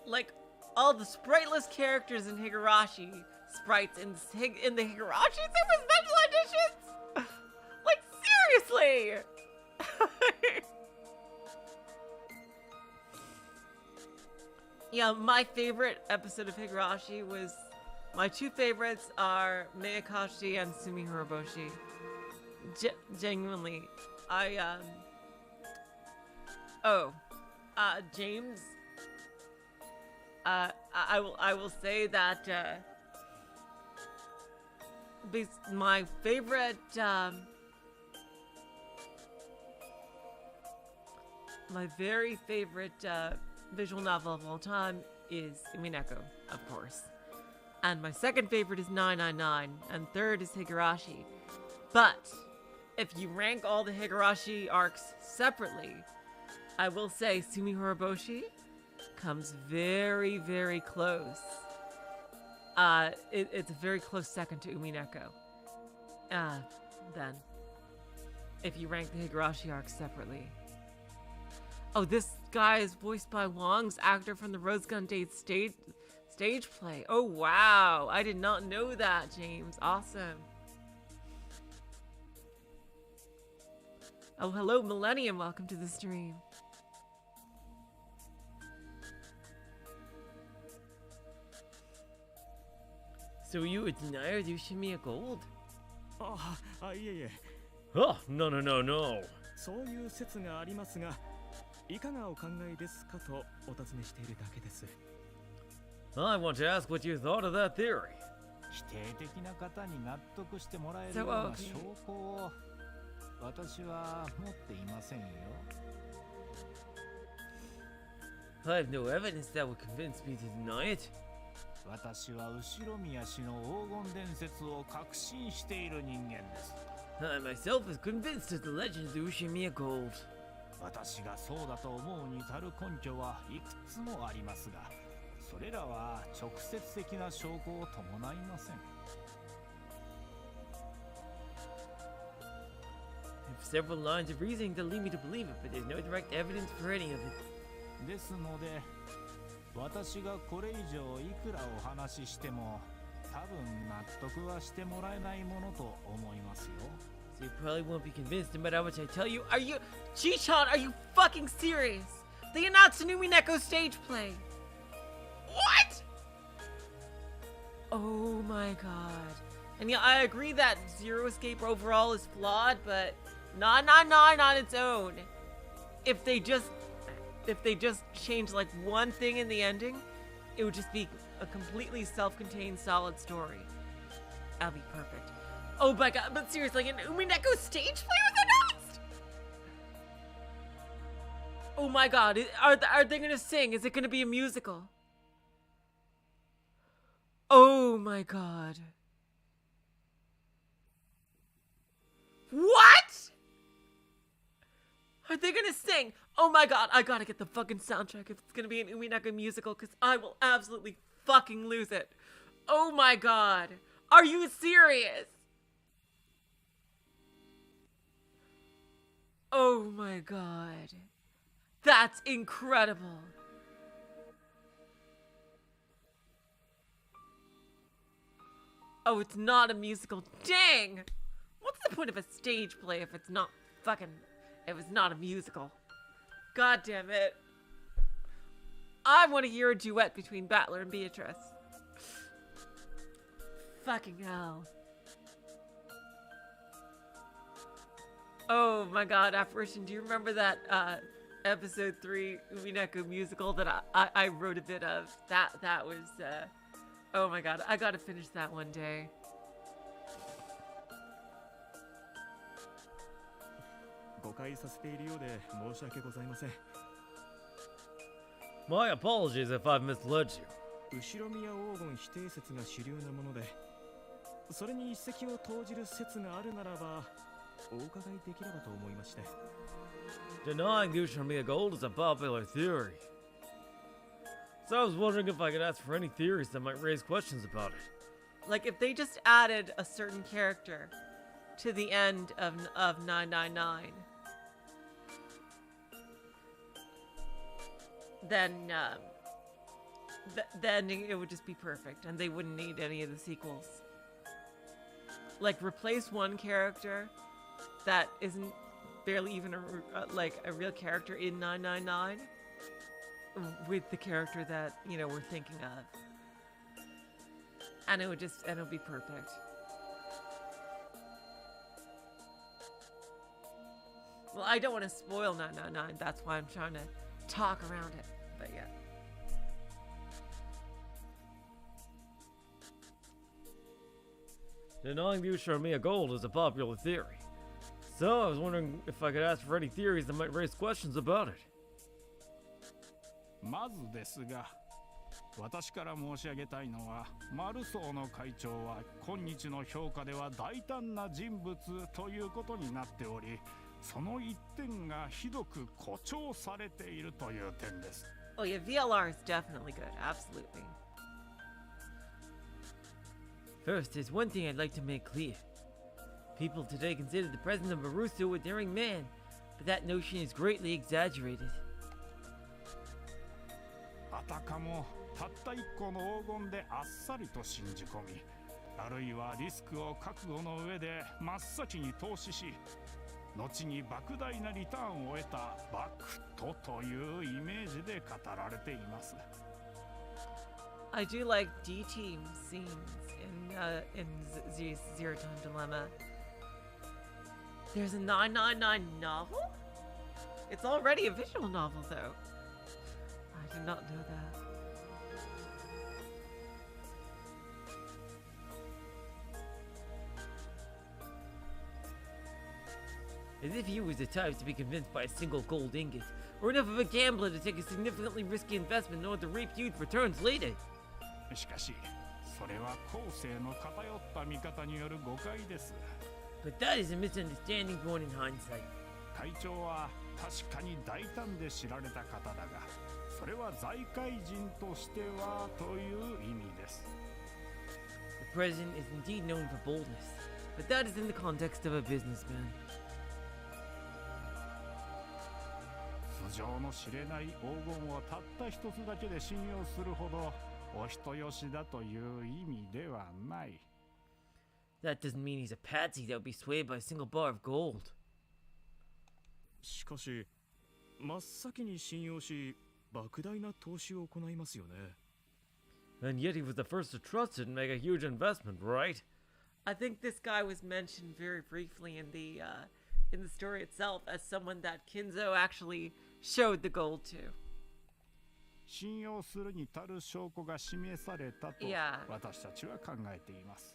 like, all the spriteless characters in Higurashi sprites in the Higurashi Super Special Editions? Like, seriously! Yeah, my favorite episode of Higurashi was... My 2 favorites are Meikashi and Sumi Hiroboshi. Genuinely. James. I will say that my favorite my very favorite visual novel of all time is Umineko, of course. And my second favorite is 999, and third is Higurashi. But if you rank all the Higurashi arcs separately, I will say Sumi Horoboshi comes very, very close. It's a very close second to Umineko. Then, if you rank the Higurashi arcs separately. Oh, this guy is voiced by Wong's actor from the Rose Gun Date stage play. Oh, wow. I did not know that, James. Awesome. Oh, hello, Millennium. Welcome to the stream. So you admired Ushimiya Gold? いえいえ Oh, no, no, no, no. そういう説がありますがいかがお考えですかとお尋ねしているだけです I want to ask what you thought of that theory. 否定的な方に納得してもらえるような証拠を私は持っていませんよ I have no evidence that would convince me to deny it. 私は後ろ宮氏の黄金伝説を確信している人間です I myself is convinced of the legend of the Ushimiya Gold. 私がそうだと思うに至る根拠はいくつもありますがそれらは直接的な証拠を伴いません I have several lines of reasoning that lead me to believe it, but there's no direct evidence for any of it. ですので私がこれ以上いくらお話ししても多分納得はしてもらえないものと思いますよ So you probably won't be convinced no matter how much I tell you. Are you... Chi-chan, are you fucking serious? They announced a Umineko stage play. What? Oh my god. And yeah, I agree that Zero Escape overall is flawed, but not on its own. If they just change like one thing in the ending, it would just be a completely self-contained solid story. That'd be perfect. Oh my god, but seriously, an Umineko stage play was announced! Oh my god, are they gonna sing? Is it gonna be a musical? Oh my god. What? Are they gonna sing? Oh my god, I gotta get the fucking soundtrack if it's gonna be an Umineko musical, because I will absolutely fucking lose it. Oh my god. Are you serious? Oh my god. That's incredible. Oh, it's not a musical. Dang! What's the point of a stage play if it's not a musical? God damn it. I want to hear a duet between Battler and Beatrice. Fucking hell. Oh my god, Apparition, do you remember that episode 3 Umineko musical that I wrote a bit of? That was oh my god, I gotta finish that one day. My apologies if I've misled you. 後ろ宮黄金否定説が主流なものでそれに一石を投じる説があるならばお伺いできればと思いまして Denying the Ushimiya Gold is a popular theory. So I was wondering if I could ask for any theories that might raise questions about it. Like if they just added a certain character to the end of 999, then it would just be perfect and they wouldn't need any of the sequels. Like replace one character that isn't barely even a real character in 999 with the character that, you know, we're thinking of. And it'll be perfect. Well, I don't want to spoil 999, that's why I'm trying to talk around it, but yeah. Denying the Ushimiya Gold is a popular theory. So I was wondering if I could ask for any theories that might raise questions about it. まずですが私から申し上げたいのはマルソーの会長は今日の評価では大胆な人物ということになっておりその一点がひどく誇張されているという点です。 Oh yeah, VLR is definitely good. Absolutely. First, there's one thing I'd like to make clear. People today consider the President of Marusu a daring man, but that notion is greatly exaggerated. あたかもたった一個の黄金であっさりと信じ込み、あるいはリスクを覚悟の上で真っ先に投資し、後に莫大なリターンを得たバクトというイメージで語られています。 I do like D-Team scenes in Zero Time Dilemma. There's a 999 novel? It's already a visual novel, though. I did not know that. As if he was the type to be convinced by a single gold ingot, or enough of a gambler to take a significantly risky investment in order to reap huge returns later. しかし、それは後世の偏った見方による誤解です。 But that is a misunderstanding born in hindsight. 会長は確かに大胆で知られた方だが、それは財界人としてはという意味です。 The president is indeed known for boldness, but that is in the context of a businessman. 素性の知れない黄金をたった一つだけで信用するほどお人よしだという意味ではない。 That doesn't mean he's a patsy that would be swayed by a single bar of gold. しかし真っ先に信用し莫大な投資を行いますよね。 And yet he was the first to trust it and make a huge investment, right? I think this guy was mentioned very briefly in the story itself as someone that Kinzo actually showed the gold to. 信用するに足る証拠が示されたと Yeah. 私たちは考えています。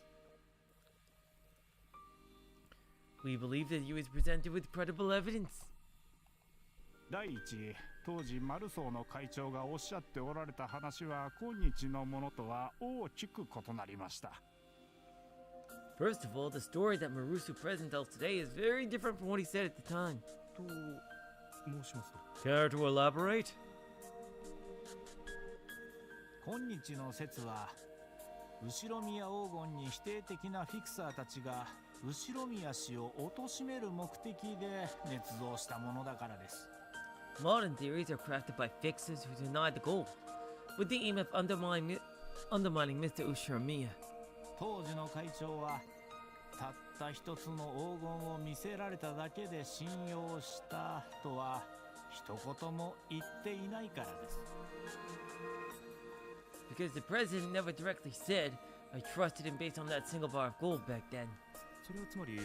We believe that he was presented with credible evidence. 第一、当時マルソーの会長がおっしゃっておられた話は今日のものとは大きく異なりました。 First of all, the story that Marusu present tells today is very different from what he said at the time. と申しますと。 Care to elaborate? 今日の説は後ろ宮黄金に否定的なフィクサーたちが後ろ宮氏を貶める目的で捏造したものだからです。 Modern theories are crafted by fixers who deny the gold, with the aim of undermining Mr. Ushiramiya. 当時の会長はたった一つの黄金を見せられただけで信用したとは一言も言っていないからです。 Because the president never directly said, I trusted him based on that single bar of gold back then. それはつまり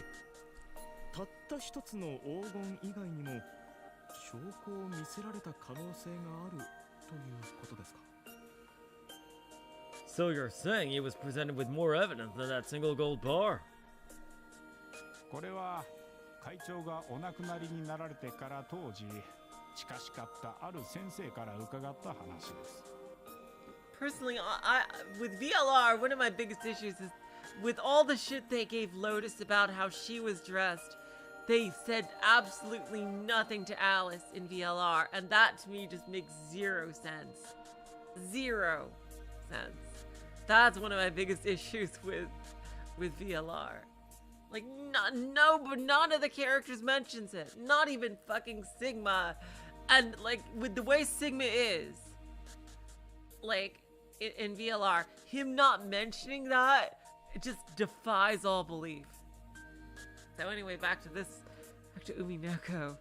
たった一つの黄金以外にも証拠を見せられた可能性があるということですか。 So you're saying he was presented with more evidence than that single gold bar? これは会長がお亡くなりになられてから当時近しかったある先生から伺った話です。 Personally, with VLR, one of my biggest issues is with all the shit they gave Lotus about how she was dressed, they said absolutely nothing to Alice in VLR, and that to me just makes zero sense. Zero sense. That's one of my biggest issues with VLR. Like, but none of the characters mentions it. Not even fucking Sigma. And, like, with the way Sigma is, like, in VLR, him not mentioning that, it just defies all belief. So anyway, back to Umineko.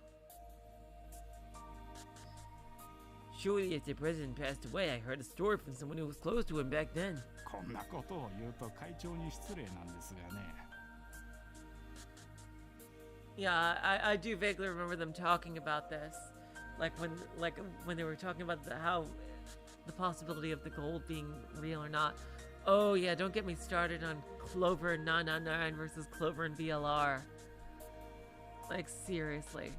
Surely if the president passed away, I heard a story from someone who was close to him back then. こんなことを言うと会長に失礼なんですがね。 Yeah, I do vaguely remember them talking about this. Like when they were talking about how the possibility of the gold being real or not. Oh yeah, don't get me started on Clover 999 versus Clover and VLR. Like seriously.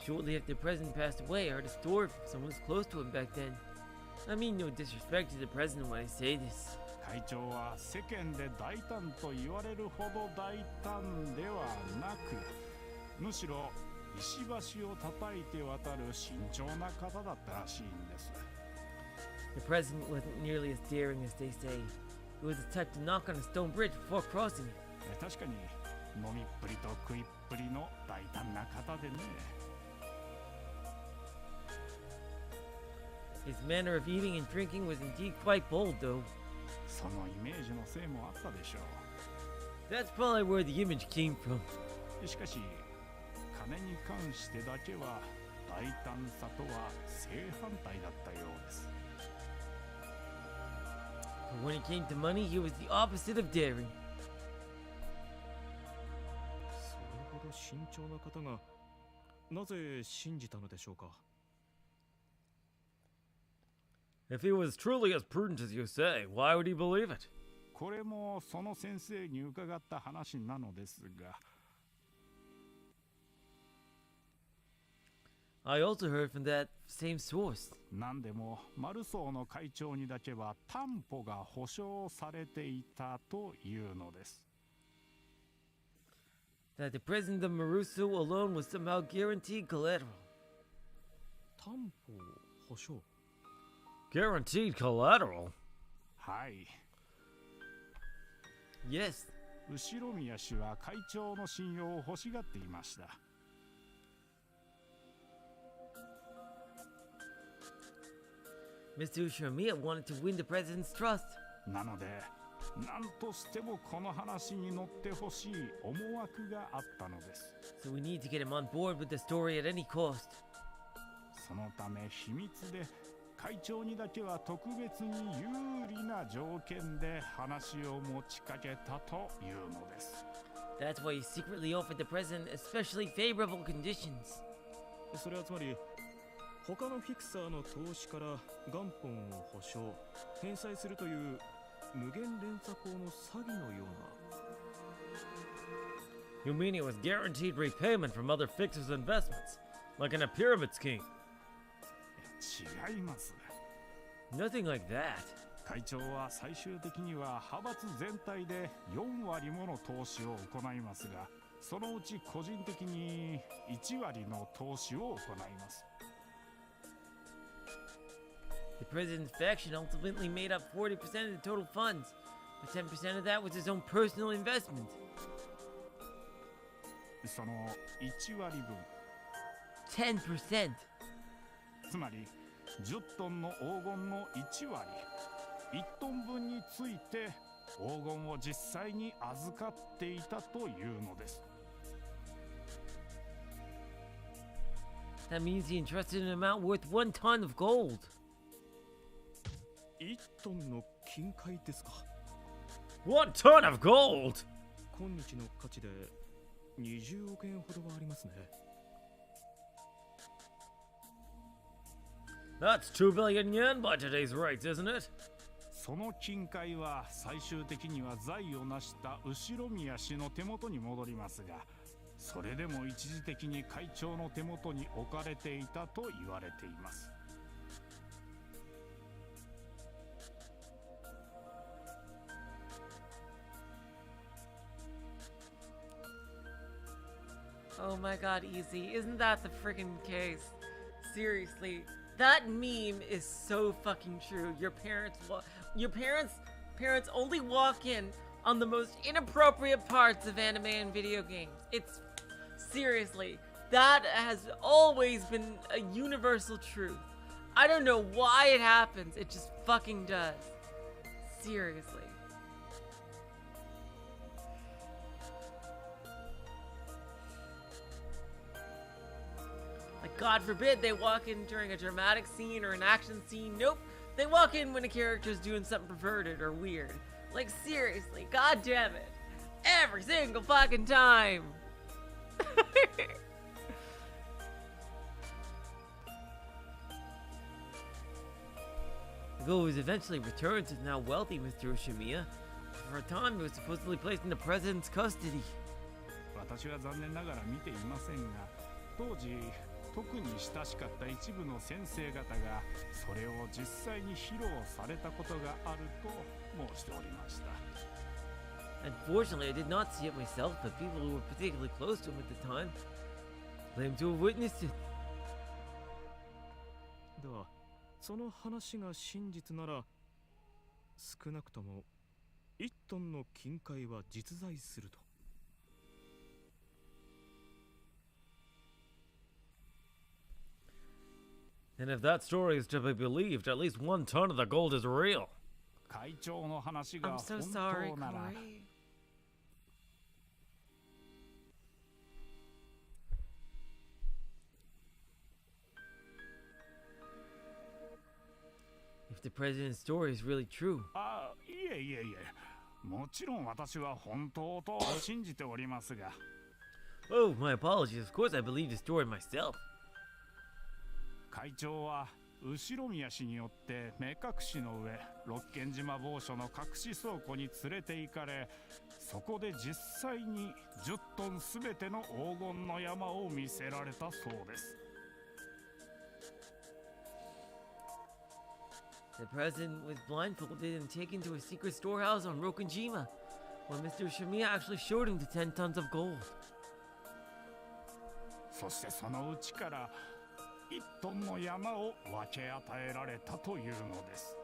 Shortly after the president passed away, I heard a story from someone who was close to him back then. I mean no disrespect to the president when I say this. 会長は世間で大胆と言われるほど大胆ではなく、むしろ石橋を叩いて渡る慎重な方だったらしいんです。The president wasn't nearly as daring as they say. He was the type to knock on a stone bridge before crossing it. 確かに飲みっぷりと食いっぷりの大胆な方でね。His manner of eating and drinking was indeed quite bold, though. そのイメージのせいもあったでしょう。 That's probably where the image came from. しかし金に関してだけは大胆さとは正反対だったようです。 But when it came to money, he was the opposite of daring. それほど慎重な方がなぜ信じたのでしょうか。 If he was truly as prudent as you say, why would he believe it? これもその先生に伺った話なのですが。 I also heard from that same source. 何でもマルソーの会長にだけは担保が保証されていたというのです。 That the president of Marusu alone was somehow guaranteed collateral. 担保保証 Guaranteed collateral? はい。 Yes. 後宮氏は会長の信用を欲しがっていました。 Mr. Ushimiya wanted to win the president's trust. なので何としてもこの話に乗ってほしい思惑があったのです。 So we need to get him on board with the story at any cost. そのため秘密で会長にだけは特別に有利な条件で話を持ちかけたというのです。 That's why he secretly offered the president especially favorable conditions. それはつまり他のフィクサーの投資から元本を保証返済するという無限連鎖法の詐欺のような。 You mean he was guaranteed repayment from other fixers' investments, like in a pyramid scheme? 違います。 Nothing like that. 会長は最終的には派閥全体で4割もの投資を行いますが、そのうち個人的に1割の投資を行います。 The president's faction ultimately made up 40% of the total funds, but 10% of that was his own personal investment. その1割分、 10%. つまり10トンの黄金の1割、1トン分について黄金を実際に預かっていたというのです。 That means he entrusted an amount worth 1 ton of gold. 1トンの金塊ですか。 1 ton of gold! 今日の価値で20億円ほどはありますね。 That's 2 billion yen by today's rates, isn't it? その金塊は最終的には財を成した後宮氏の手元に戻りますが、それでも一時的に会長の手元に置かれていたと言われています。 Oh my god, Easy. Isn't that the freaking case? Seriously. That meme is so fucking true. Your parents only walk in on the most inappropriate parts of anime and video games. It's seriously, that has always been a universal truth. I don't know why it happens. It just fucking does. Seriously. Like, God forbid they walk in during a dramatic scene or an action scene. Nope. They walk in when a character's doing something perverted or weird. Like, seriously. God damn it. Every single fucking time. The gold was eventually returned to the now wealthy Mr. Ushimiya. For a time, it was supposedly placed in the president's custody. 私は残念ながら見ていませんが、当時特に親しかった一部の先生方がそれを実際に披露されたことがあると申しておりました。 Unfortunately, I did not see it myself, but people who were particularly close to him at the time claimed to have witnessed it. ではその話が真実なら少なくとも1トンの金塊は実在すると。 And if that story is to be believed, at least 1 ton of the gold is real. 会長の話が I'm 本 so 当 sorry, なら Corey. If the president's story is really true. あ、いえいえいえ、もちろん私は本当と信じておりますが。 Oh, my apologies. Of course, I believe the story myself. 会長は後宮氏によって目隠しの上、六軒島某所の隠し倉庫に連れて行かれ、そこで実際に10トンすべての黄金の山を見せられたそうです。 The president was blindfolded and taken to a secret storehouse on Rokunjima, where Mr. Shimiya actually showed him the 10 tons of gold. そしてそのうちから1トンの山を分け与えられたというのです。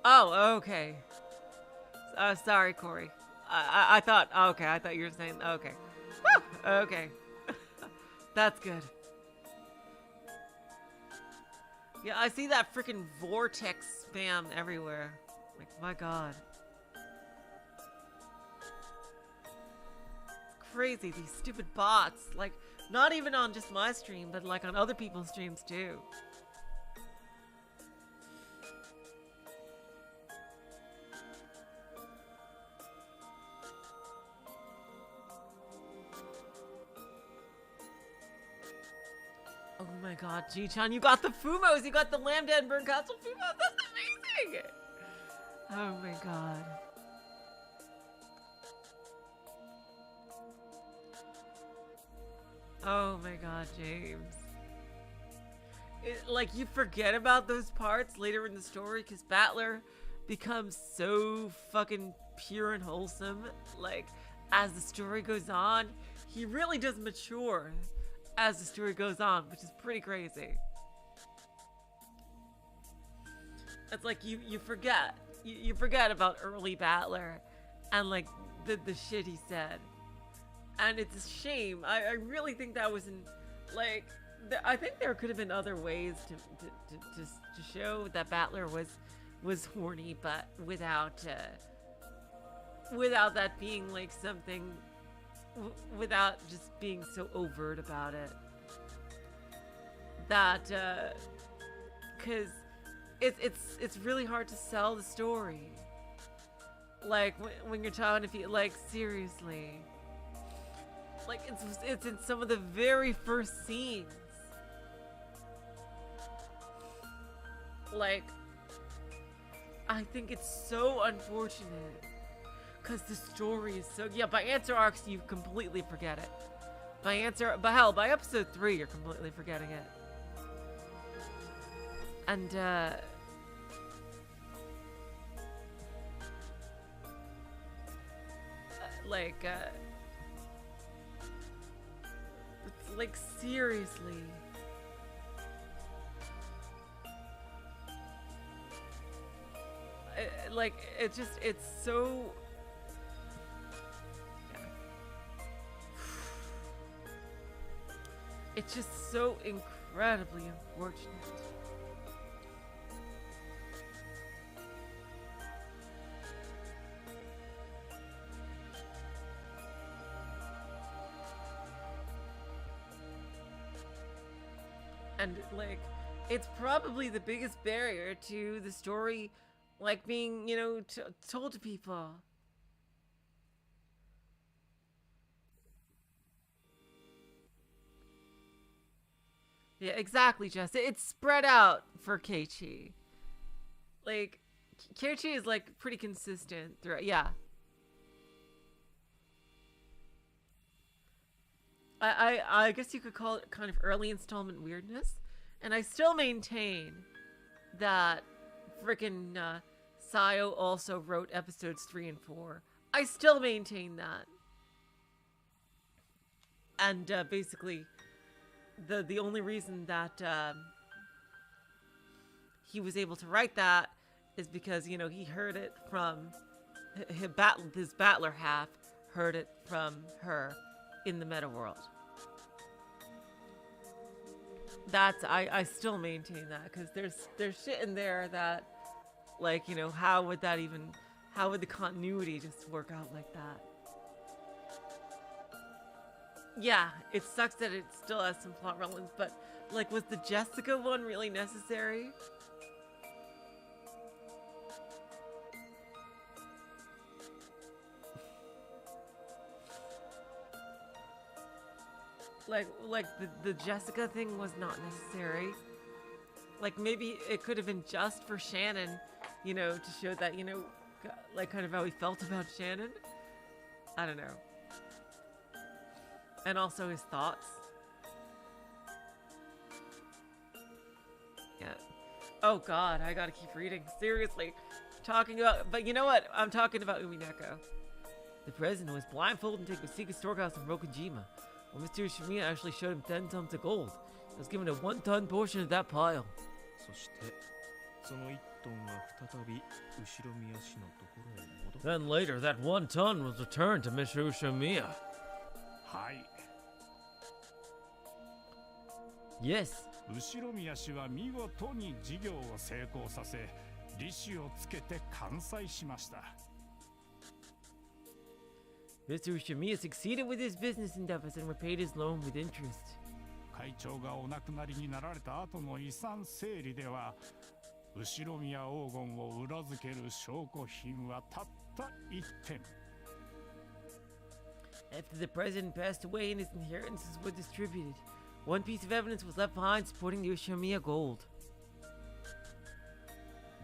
Oh, okay. Sorry, Corey. I thought. Okay, I thought you were saying. Okay. Woo! Okay. That's good. Yeah, I see that freaking vortex spam everywhere. Like, my god. It's crazy, these stupid bots. Like, not even on just my stream, but like on other people's streams too. Oh my god, G-chan, you got the Fumos! You got the Lambda and Burn Castle Fumos! That's amazing! Oh my god. Oh my god, James. Like, you forget about those parts later in the story because Battler becomes so fucking pure and wholesome. Like, as the story goes on, he really does mature as the story goes on, which is pretty crazy. It's like you forget. You forget about early Battler and like the shit he said. And it's a shame. I really think that was like I think there could have been other ways to show that Battler was horny, but without that being like something, without just being so overt about it. That because it's really hard to sell the story. Like when you're talking to people, like seriously. Like it's in some of the very first scenes. Like I think it's so unfortunate because the story is so by answer arcs you completely forget it. By episode 3 you're completely forgetting it. And it's like seriously. It's so. It's just so incredibly unfortunate. And like, it's probably the biggest barrier to the story, like being, told to people. Yeah, exactly, Jess. It's spread out for Keiichi. Like, Keiichi is like pretty consistent throughout. Yeah. I guess you could call it kind of early installment weirdness, and I still maintain that frickin' Sayo also wrote episodes 3 and 4. I still maintain that. And basically, the only reason that he was able to write that is because, you know, he heard it from his battler half heard it from her in the meta world. That's I still maintain that, because there's shit in there that, like, you know, how would the continuity just work out like that? Yeah, it sucks that it still has some plot relevance, but like, was the Jessica one really necessary? Like the Jessica thing was not necessary. Like, maybe it could have been just for Shannon, you know, to show that, you know, like, kind of how he felt about Shannon. I don't know. And also his thoughts. Yeah. Oh god, I gotta keep reading. Seriously. But you know what? I'm talking about Umineko. The president was blindfolded and taken to Sika storehouse in Rokujima. Well, Mr. Ushimiya actually showed him 10 tons of gold. He was given a 1-ton portion of that pile. そしてその1トンが再び後ろ宮氏のところへ戻る。 Then later, that 1 ton was returned to Mr. Ushimiya. はい。 Yes. 後ろ宮氏は見事に事業を成功させ、利子をつけて完済しました。 Mr. Ushimiya succeeded with his business endeavors and repaid his loan with interest. 会長がお亡くなりになられた後の遺産整理では、後ろ宮黄金を裏付ける証拠品はたった1点。 After the president passed away and his inheritances were distributed, one piece of evidence was left behind supporting the Ushimiya gold.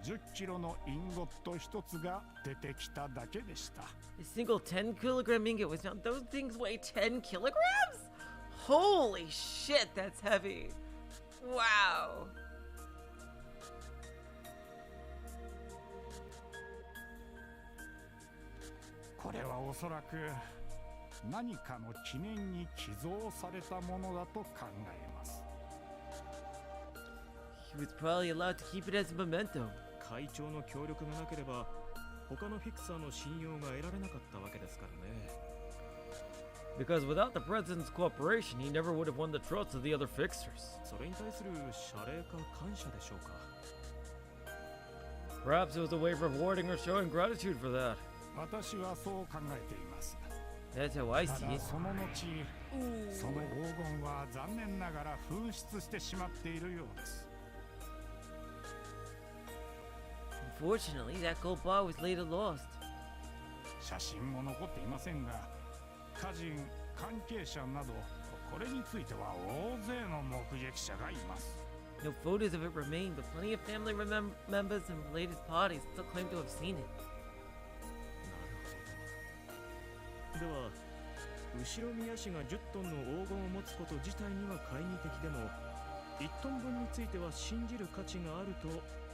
10キロのインゴット1つが出てきただけでした。 A single 10-kilogram ingot was found. Those things weigh 10 kilograms? Holy shit, that's heavy. Wow. これはおそらく何かの記念に寄贈されたものだと考えます。 He was probably allowed to keep it as a memento. 会長の協力がなければ他のフィクサーの信用が得られなかったわけですからね。 Because without the president's cooperation, he never would have won the trust of the other fixers. それに対する謝礼か感謝でしょうか。 Perhaps it was a way of rewarding or showing gratitude for that. 私はそう考えています。 That's how I た see だ it. その後、その黄金は残念ながら紛失してしまっているようです。 Unfortunately, that gold bar was later lost. 写真も残っていませんが、家人、関係者などこれについては大勢の目撃者がいます。 No photos of it remain, but plenty of family members and related parties still claim to have seen it. では後ろ宮氏が10トンの黄金を持つこと自体には懐疑的でも1トン分については信じる価値があると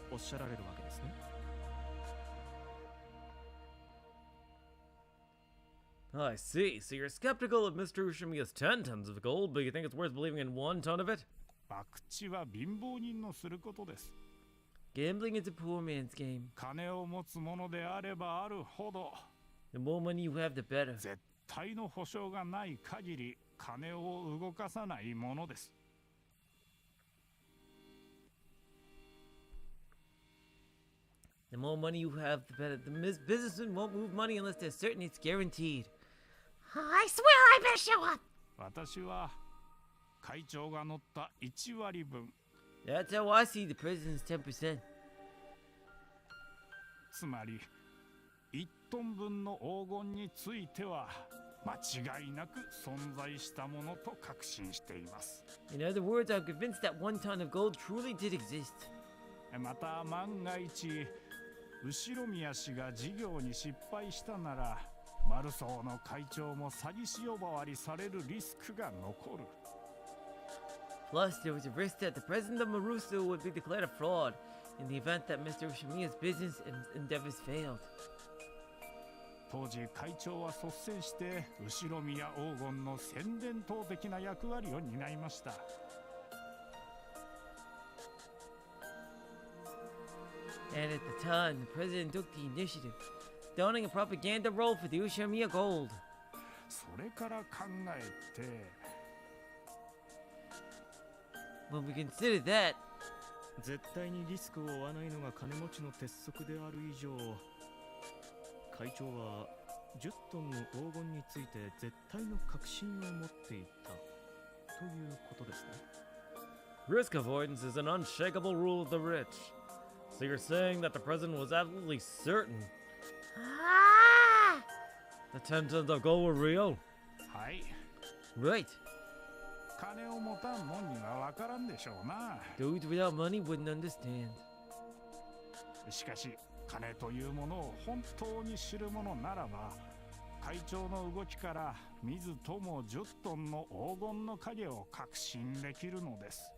おっしゃられるわけですね。 I see. So you're skeptical of Mr. Ushimiya's 10 tons of gold, but you think it's worth believing in 1 ton of it? 博打は貧乏人のすることです。 Gambling is a poor man's game. 金を持つものであればあるほど、 The more money you have, the better. 絶対の保証がない限り金を動かさないものです。 The more money you have, the better. The businessman won't move money unless they're certain it's guaranteed. I swear I better show up. 私は会長が乗った1割分、 That's how I see the president's 10%. つまり1トン分の黄金については間違いなく存在したものと確信しています。 In other words, I'm convinced that 1 ton of gold truly did exist. また万が一後宮氏が事業に失敗したならマルソーの会長も詐欺師呼ばわりされるリスクが残る。 Plus, there was a risk that the president of Marusu would be declared a fraud in the event that Mr. Ushimiya's business endeavors failed. 当時会長は率先して後ろ宮黄金の宣伝等的な役割を担いました。 And at the time, the president took the initiative, donning a propaganda role for the Ushimiya Gold. それから考えて When we consider that, 絶対にリスクを負わないのが金持ちの鉄則である以上、会長は10トンの黄金について絶対の確信を持っていたということですね。 risk avoidance is an unshakable rule of the rich. So you're saying that the president was absolutely certain the 10 tons of gold were real? はい。 Right. 金を持たんもんにはわからんでしょうな。 Those without money wouldn't understand. しかし金というものを本当に知るものならば、会長の動きから自とも10トンの黄金の影を確信できるのです。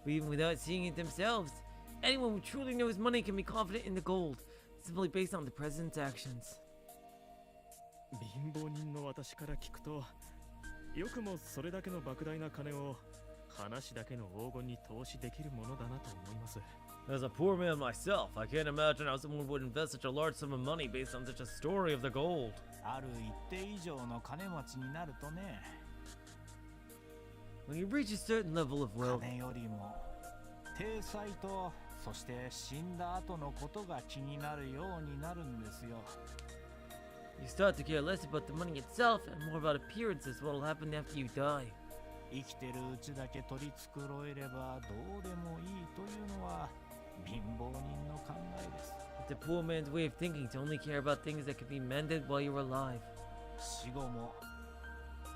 But even without seeing it themselves, anyone who truly knows money can be confident in the gold, simply based on the president's actions. 貧乏人の私から聞くと、よくもそれだけの莫大な金を話だけの黄金に投資できるものだなと思います。 As a poor man myself, I can't imagine how someone would invest such a large sum of money based on such a story of the gold. ある一定以上の金持ちになるとね、 When you reach a certain level of wealth, 金よりも体裁とそして死んだ後のことが気になるようになるんですよ。 you start to care less about the money itself and more about appearances, what will happen after you die. 生きてるうちだけ取り繕えればどうでもいいというのは貧乏人の考えです。 It's a poor man's way of thinking to only care about things that can be mended while you're alive. 死後も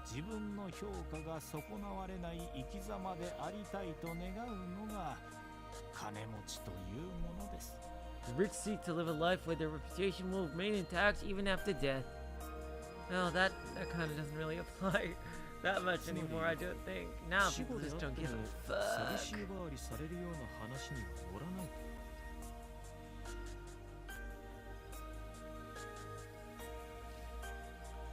自分の評価が損なわれない生き様でありたいと願うのが金持ちというものです。 The rich seek to live a life where their reputation will remain intact even after death. Well, that kind of doesn't really apply that much anymore, I don't think. Now 死 people 後で just あっ don't て give も a 詐欺師 fuck. 呼ばわりされるような話には乗らないと。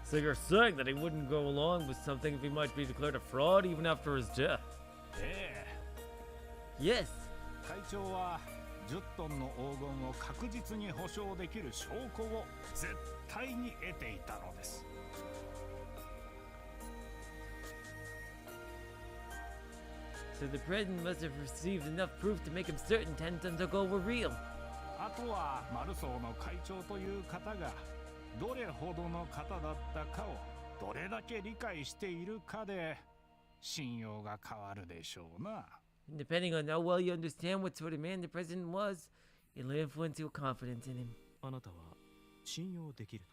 So you're saying that he wouldn't go along with something if he might be declared a fraud even after his death? ええ、 Yes. 会長は10トンの黄金を確実に保証できる証拠を絶対に得ていたのです。 So the president must have received enough proof to make him certain 10 tons of gold were real. あとはマルソーの会長という方がどれほどの方だったかをどれだけ理解しているかで信用が変わるでしょうな。 And depending on how well you understand what sort of man the president was, it'll influence your confidence in him. あなたは信用できる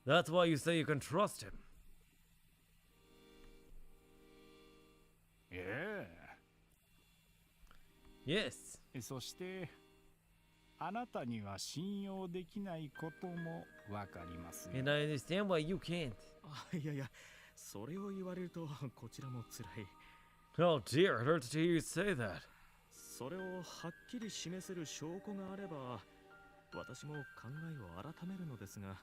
の？ That's why you say you can trust him. え Yes. え。そしてあなたには信用できないこともわかりますよ。 And I understand why you can't. あ、いやいや、それを言われるとこちらも辛い。 Oh dear, it hurts to hear you say that. それをはっきり示せる証拠があれば、私も考えを改めるのですが。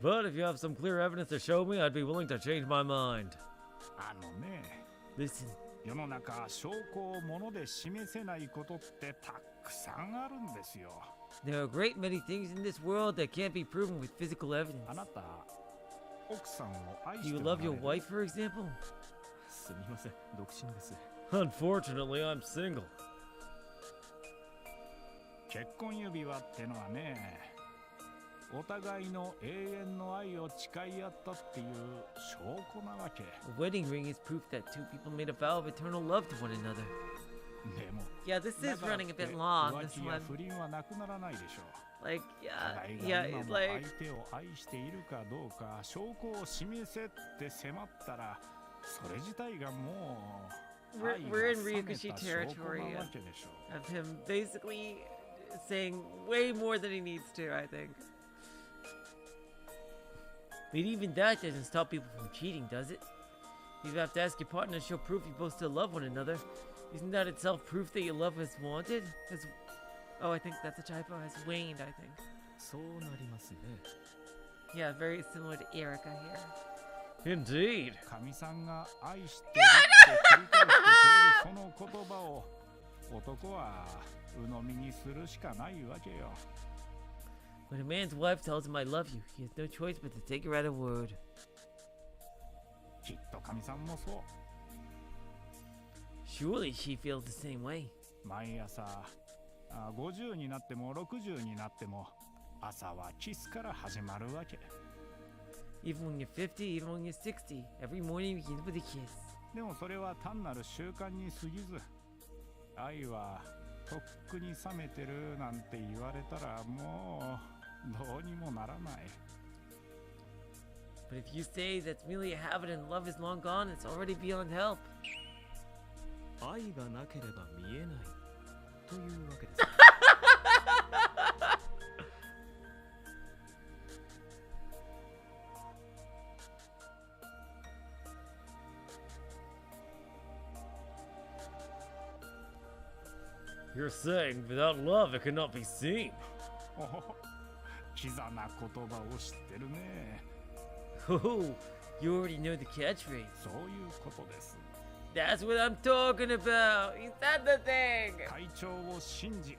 But if you have some clear evidence to show me, I'd be willing to change my mind. あのね、 Listen, 世の中証拠をもので示せないことってたくさんあるんですよ。 there are a great many things in this world that can't be proven with physical evidence. あなた、奥さんを愛 Do し you ておら love れ your る？ wife, for example? すみません、独身です。 Unfortunately, I'm single. 結婚指輪ってのはね、お互いの永遠の愛を誓い合ったっていう証拠なわけ。 A wedding ring is proof that two people made a vow of eternal love to one another. でも、 Yeah, this だ is からっ running て a bit long, 浮 this 気や one. 不倫はなくならないでしょう。 Like, 互い yeah, が今 it's も like, 相手を愛しているかどうか証拠を示せって迫ったら、それ自体がも we're in Ryukushi territory of him basically saying way more than he needs to, I think. But even that doesn't stop people from cheating, does it? You have to ask your partner to show proof you both still love one another. Isn't that itself proof that your love has wanted? Oh, I think that's a typo. Has waned, I think. Yeah, very similar to Erica here. Indeed. かみさんが愛してるって繰り返してくれるその言葉を男は鵜呑みにするしかないわけよ。 When a man's wife tells him I love you, he has no choice but to take her at her word. きっとかみさんもそう。 Surely she feels the same way. 毎朝50になっても60になっても朝はキスから始まるわけ。 Even when you're 50, even when you're 60, every morning begins with a kiss. でもそれは単なる習慣に過ぎず、愛はとっくに冷めてるなんて言われたらもうどうにもならない。 But if you say that's merely a habit and love is long gone, it's already beyond help. 愛がなければ見えないというわけです。 You're saying without love it cannot be seen. キザな言葉を知ってるね。 Oh, you already know the catchphrase. そういうことです。 That's what I'm talking about. He said the thing. 会長を信じ、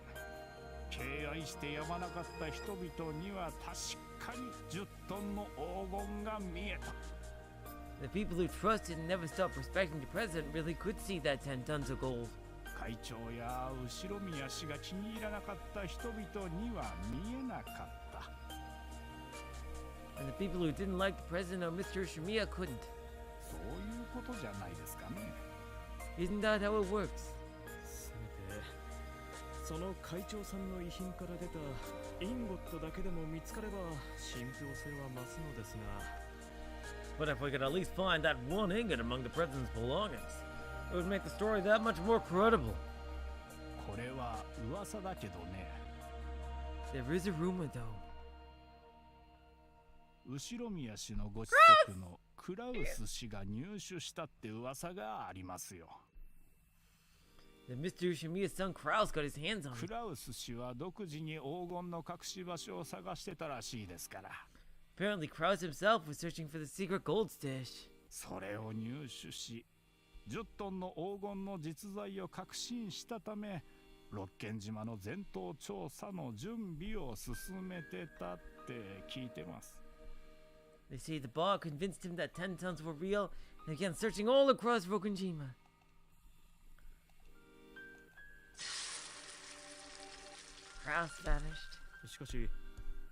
敬愛してやまなかった人々には確かに10トンの黄金が見えた。 The people who trusted and never stopped respecting the president really could see that 10 tons of gold. 会長や後ろ宮氏が気に入らなかった人々には見えなかった。 And the people who didn't like the president or Mr. Shimiya couldn't. そういうことじゃないですかね。 Isn't that how it works? せめてその会長さんの遺品から出たインゴットだけでも見つかれば信憑性は増すのですが。 But if we could at least find that one ingot among the president's belongings, it would make the story that much more credible. これは噂だけどね。 There is a rumor, though. 後ろ宮氏のご子息のクラウス氏が入手したって噂がありますよ。 That Mr. Shimiya's son Kraus got his hands on ク it. ラウス氏は独自に黄金の隠し場所を探してたらしいですから。 Apparently, Kraus himself was searching for the secret gold stash. それを入手し、10トンの黄金の実在を確信したため、六軒島の全島調査の準備を進めてたって聞いてます。 They say the bar convinced him that 10 tons were real and began searching all across Rokunjima. Kraus vanished. しかし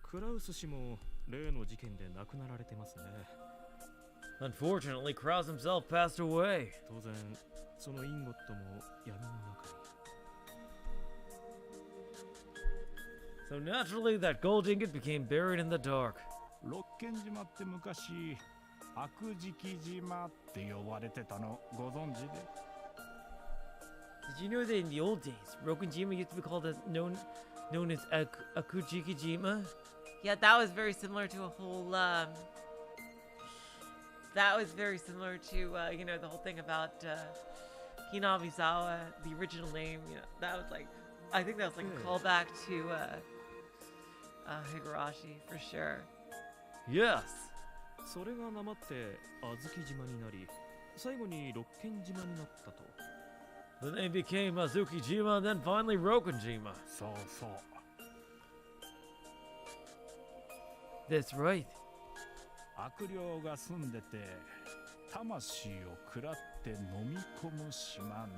クラウス氏も例の事件で亡くなられてますね。 Unfortunately, Kraus himself passed away. 当然そのインゴットも闇の中に。 So naturally, that gold ingot became buried in the dark. 六軒島って昔悪食島って呼ばれてたのご存知で？ Did you know that in the old days, Rokunjima used to be called known as Akujikijima? Yeah, that was very similar to a whole, that was very similar to, you know, the whole thing about Hinabizawa, the original name, you know, that was like, I think that was like a callback to Higurashi, for sure. Yes. それがなまって小豆島になり、最後に六軒島になったと。 The name became Azukijima and then finally Rokunjima. そうそう。 That's right. 悪霊が住んでて魂を食らって飲み込む島ね。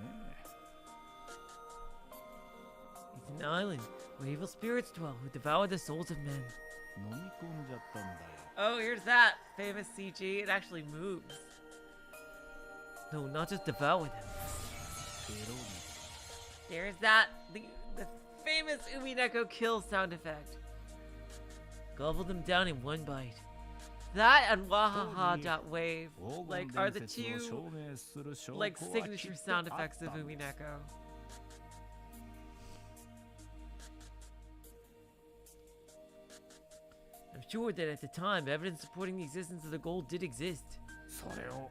It's an island where evil spirits dwell who devour the souls of men. 飲み込んじゃったんだよ。 Oh, here's that famous CG. It actually moves. No, not just devour them. ペロリ。 There's that, the famous Umineko kill sound effect. Gobble them down in one bite. That and wahaha.wave like are the two like signature sound effects of Umineko. I'm sure that at the time, evidence supporting the existence of the gold did exist. それを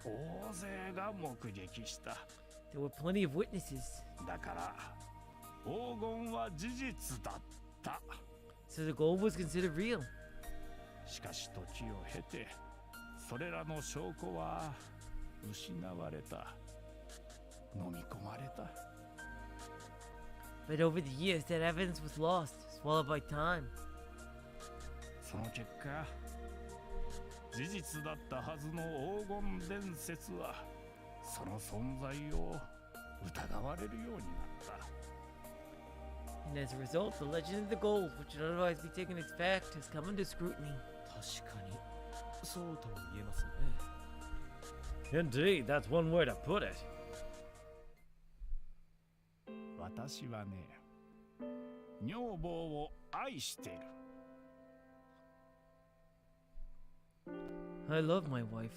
大勢が目撃した。 There were plenty of witnesses. だから黄金は事実だった。 So the gold was considered real. しかし時を経てそれらの証拠は失われた。飲み込まれた。 But over the years, that evidence was lost, swallowed by time. その結果事実だったはずの黄金伝説はその存在を疑われるようになった。 And as a result, the legend of the gold, which would otherwise be taken as fact, has come under scrutiny. 確かにそうとも言えますね。 Indeed, that's one way to put it. 私はね、女房を愛している。 I love my wife.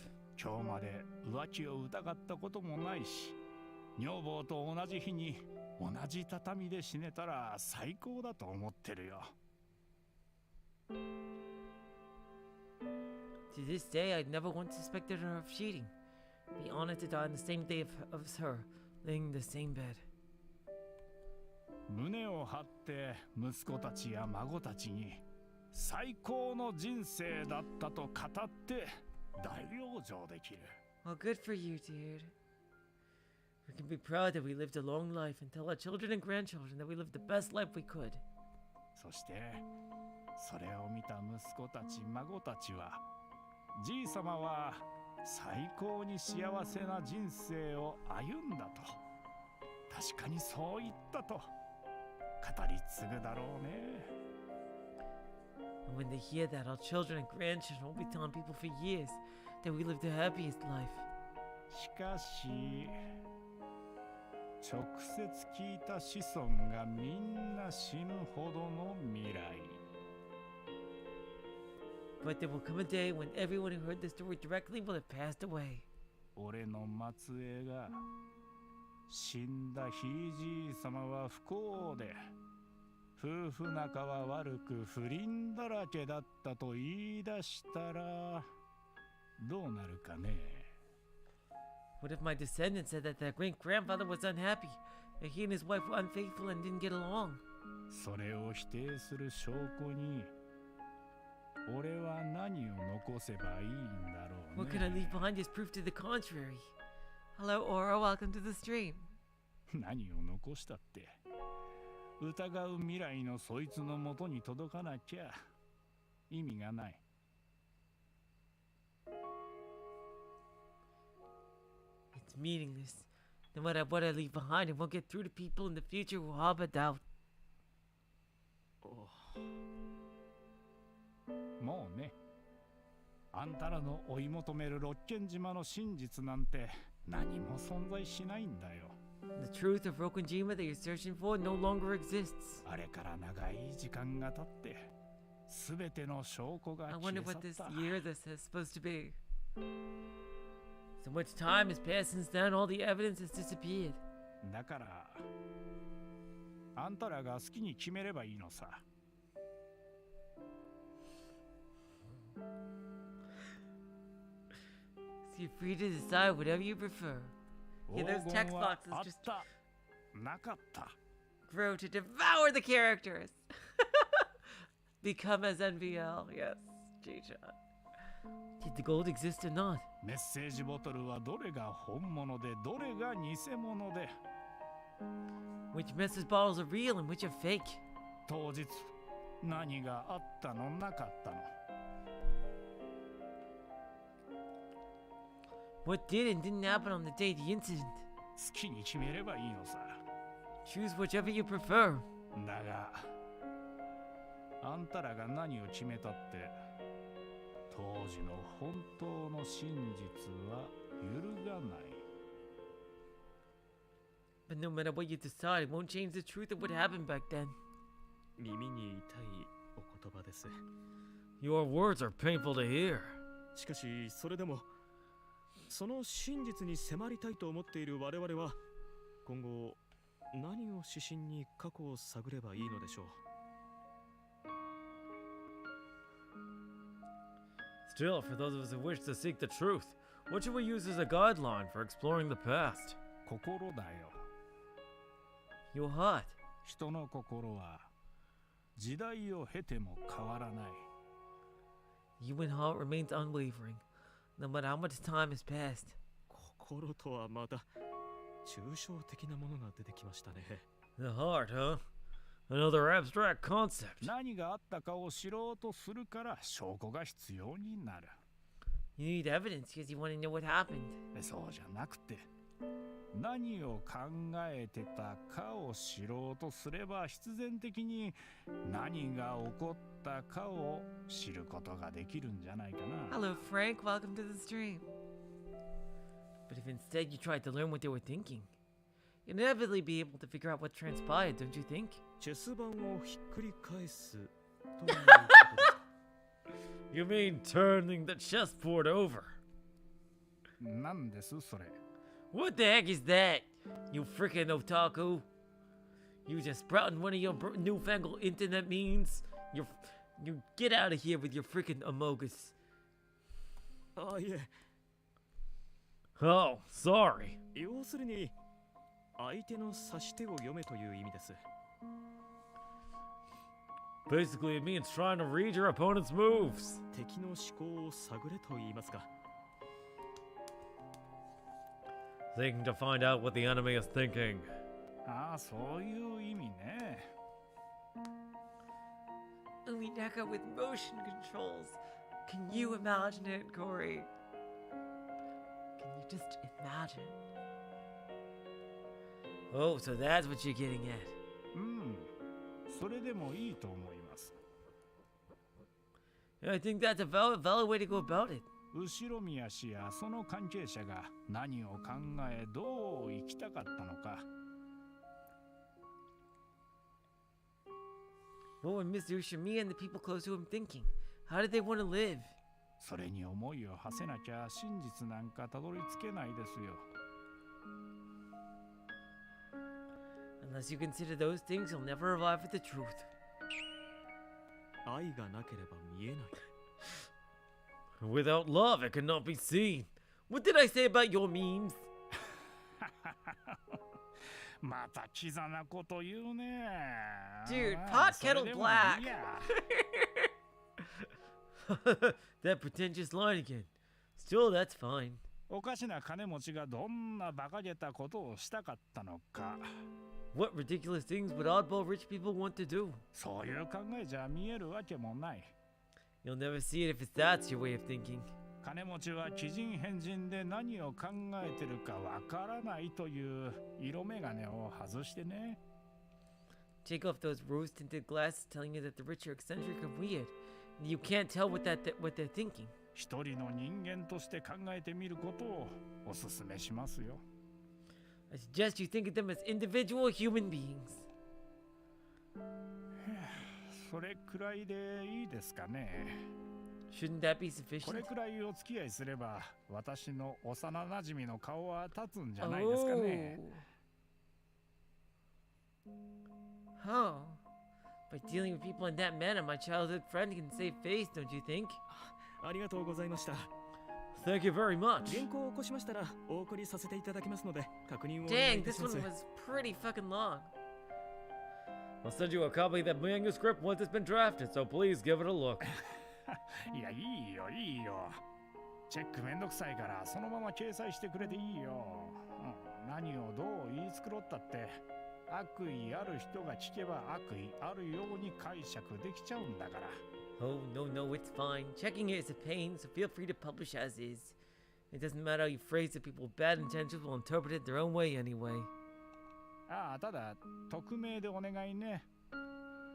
今日まで浮気を疑ったこともないし、女房と同じ日に同じ畳で死ねたら最高だと思ってるよ。 To this day, I'd never once suspected her of cheating. Be honored to die on the same day as her, laying in the same bed. 胸を張って息子たちや孫たちに最高の人生だったと語って大養生できる。 Well, good for you, dude. We can be proud that we lived a long life and tell our children and grandchildren that we lived the best life we could. そしてそれを見た息子たち孫たちはじいさまは最高に幸せな人生を歩んだと確かにそう言ったと語り継ぐだろうね。 And when they hear that, our children and grandchildren will be telling people for years that we lived the happiest life. しかし直接聞いた子孫がみんな死ぬほどの未来。 But there will come a day when everyone who heard the story directly will have passed away. 俺の末裔が死んだひいじいさまは不幸で夫婦仲は悪く不倫だらけだったと言い出したらどうなるかね。 What if my descendants said that their great-grandfather was unhappy, that he and his wife were unfaithful and didn't get along? それを否定する証拠に俺は何を残せばいいんだろう What can I ね。 leave behind as proof to the contrary? Hello, Aura. Welcome to the stream. 何を残したって疑う未来のそいつの元に届かなきゃ意味がない。 It's meaningless. No matter what I leave behind, it won't get through to people in the future who harbor doubt. もうね、あんたらの追い求める六軒島の真実なんて何も存在しないんだよ。 The truth of Rokunjima that you're searching for no longer exists. あれから長い時間が経って、すべての証拠が I 消 wonder え去 what っ this た。 year this is supposed to be. So much time has passed since then, all the evidence has disappeared. だから、あんたらが好きに決めればいいのさ。 So you're free to decide whatever you prefer. Yeah, those 黄 text 金は boxes あっ just た、なかった。 grow to devour the characters. Become as NVL. Yes, G-Chan. Did the gold exist or not? メッセージボトルはどれが本物でどれが偽物で Which message bottles are real and which are fake? 当日何があったのなかったの What did and didn't happen on the day of the incident? 好きに決めればいいのさ Choose whichever you prefer. だがあんたらが何を決めたって当時の本当の真実は揺るがない But no matter what you decide, it won't change the truth of what happened back then. 耳に痛いお言葉です。 Your words are painful to hear. しかしそれでもその真実に迫りたいと思っている我々は今後何を指針に過去を探ればいいのでしょう。 Still, for those of us who wish to seek the truth, what should we use as a guideline for exploring the past? 心だよ。 Your heart. 人の心は時代を経ても変わらない。 Human heart remains unwavering, no matter how much time has passed. 心とはまた抽象的なものが出てきましたね。 The heart, huh? Another abstract concept. 何があったかを知ろうとするから証拠が必要になる。 You need evidence because you want to know what happened. そうじゃなくて、何を考えてたかを知ろうとすれば必然的に何が起こったかを知ることができるんじゃないかな。 Hello, Frank. Welcome to the stream. But if instead you tried to learn what they were thinking, you'd inevitably be able to figure out what transpired, don't you think? チェス盤をひっくり返すということですか。 You mean turning the chessboard over? なんですそれ。 What the heck is that, you freaking otaku? You just sprouting one of your newfangled internet memes? You get out of here with your freaking amogus. ああ、いえ。 Oh, sorry. 要するに相手の指し手を読めという意味です。 Basically, it means trying to read your opponent's moves. 敵の思考を探れと言いますか。 Thinking to find out what the enemy is thinking. ああ、そういう意味ね。 Umineko with motion controls. Can you imagine it, Corey? Can you just imagine? Oh, so that's what you're getting at. うん、それでもいいと思います。 I think that's a valid way to go about it. 後ろ宮氏やその関係者が何を考えどう生きたかったのか。 What were Mr. Ushimi and the people close to him thinking? How did they want to live? それに思いを馳せなきゃ真実なんかたどり着けないですよ。 Unless you consider those things, you'll never arrive at the truth. 愛がなければ見えない。 Without love, it cannot be seen. What did I say about your memes? またキザなこと言うね。 Dude, ああ pot それ kettle でも black. いいや。 That pretentious line again. Still, that's fine. おかしな金持ちがどんな馬鹿げたことをしたかったのか。 What ridiculous things would oddball rich people want to do? そういう考えじゃ見えるわけもない。 You'll never see it if that's your way of thinking. 金持ちは奇人変人で何を考えてるかわからないという色眼鏡を外してね。 Take off those rose-tinted glasses telling you that the rich are eccentric and weird. You can't tell what they're thinking. 一人の人間として考えてみることをおすすめしますよ。 I suggest you think of them as individual human beings. それくらいでいいですかね。 Shouldn't that be こ sufficient? れくらいお付き合いすれば私の幼馴染の顔は立つんじゃないですかね。 Oh. By dealing with people in that manner, my childhood friend can save face, don't you think? ありがとうございました。 Thank you very much. 原稿を起こしましたらお送りさせていただきますので確認をお願い Dang, いた this しま one す。 was pretty fucking long. I'll send you a copy of that manuscript once it's been drafted, so please give it a look. いや、いいよ、いいよ。チェックめんどくさいからそのまま掲載してくれていいよ。うん、何をどう言い繕ったって悪意ある人が聞けば悪意あるように解釈できちゃうんだから。 Oh, no, it's fine. Checking it is a pain, so feel free to publish as is. It doesn't matter how you phrase it, people with bad intentions will interpret it their own way anyway. ああ、ただ匿名でお願いね。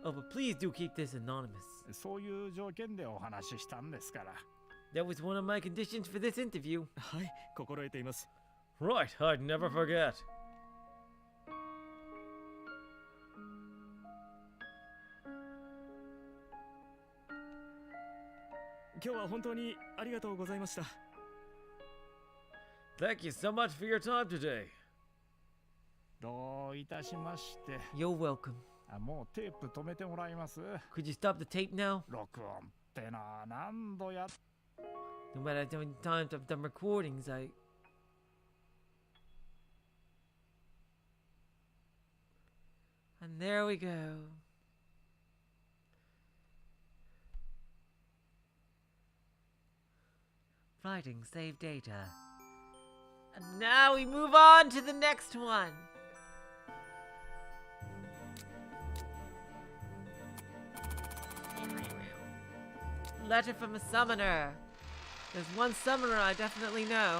Oh, but please do keep this anonymous. そういう条件でお話ししたんですから。 That was one of my conditions for this interview. はい、心得ています。 Right, I'd never forget. 今日は本当にありがとうございました。 Thank you so much for your time today. どういたしまして。 You're welcome. もうテープ止めてもらいます。 Could you stop the tape now? 録音ってな、何度やっ No matter how many times I've done recordings, And there we go. Writing save data. And now we move on to the next one. Letter from a summoner. There's one summoner I definitely know.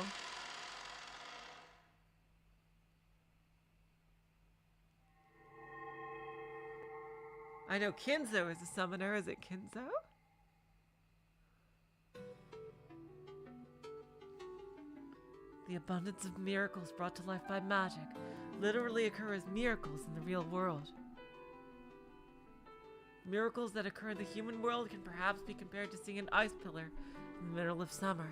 I know Kinzo is a summoner. Is it Kinzo? The abundance of miracles brought to life by magic literally occur as miracles in the real world. Miracles that occur in the human world can perhaps be compared to seeing an ice pillar in the middle of summer.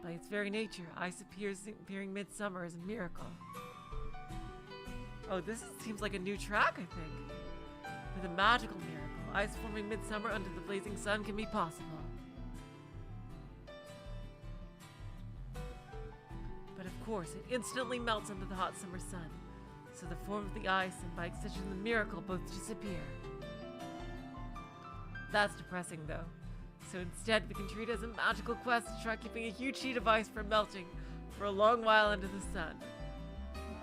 By its very nature, ice appearing midsummer is a miracle. Oh, this seems like a new track, I think. With a magical miracle, ice forming midsummer under the blazing sun can be possible. But of course, it instantly melts under the hot summer sun, so the form of the ice and by extension the miracle both disappear. That's depressing though, so instead we can treat it as a magical quest to try keeping a huge sheet of ice from melting for a long while under the sun.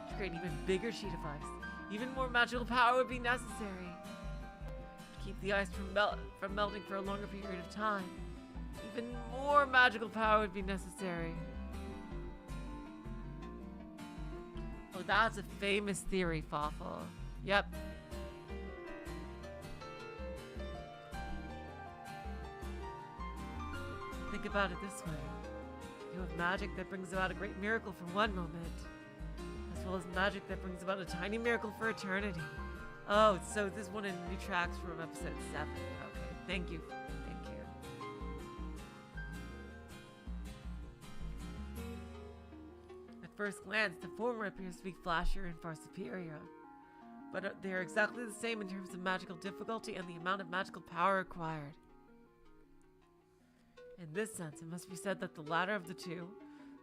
To create an even bigger sheet of ice, even more magical power would be necessary. To keep the ice from melting for a longer period of time, even more magical power would be necessary. Oh, that's a famous theory, Fawful. Yep. Think about it this way. You have magic that brings about a great miracle for one moment, as well as magic that brings about a tiny miracle for eternity. Oh, so this is one of the new tracks from episode 7. Okay, thank you. Thank you. At first glance, the former appears to be flashier and far superior, but they are exactly the same in terms of magical difficulty and the amount of magical power required. In this sense, it must be said that the latter of the two,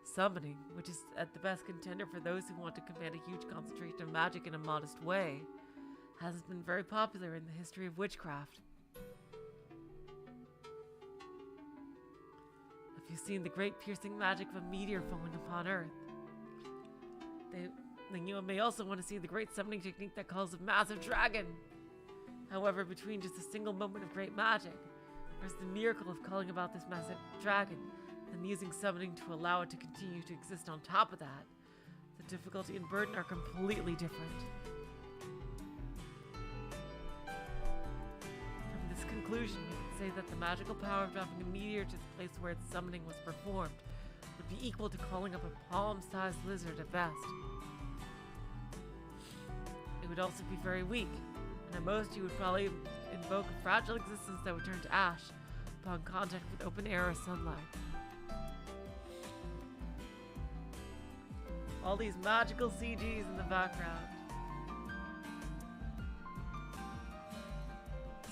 summoning, which is at the best contender for those who want to command a huge concentration of magic in a modest way, has been very popular in the history of witchcraft. Have you seen the great piercing magic of a meteor falling upon Earth? Then you may also want to see the great summoning technique that calls a massive dragon. However, between just a single moment of great magic, versus the miracle of calling about this massive dragon, and using summoning to allow it to continue to exist on top of that, the difficulty and burden are completely different. From this conclusion, you can say that the magical power of dropping a meteor to the place where its summoning was performed would be equal to calling up a palm-sized lizard at best. It would also be very weak, and at most you would probably invoke a fragile existence that would turn to ash upon contact with open air or sunlight. All these magical CGs in the background.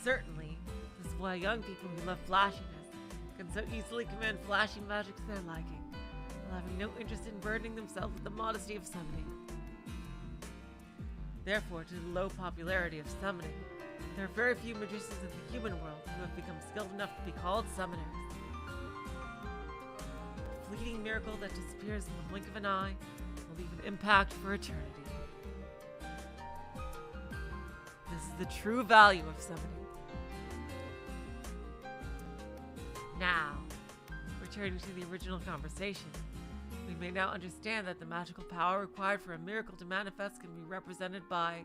Certainly, this is why young people who love flashiness can so easily command flashy magic to their liking, while having no interest in burdening themselves with the modesty of summoning. Therefore, to the low popularity of summoning, there are very few magicians in the human world who have become skilled enough to be called summoners. A fleeting miracle that disappears in the blink of an eye will leave an impact for eternity. This is the true value of summoning. Now, returning to the original conversation, we may now understand that the magical power required for a miracle to manifest can be represented by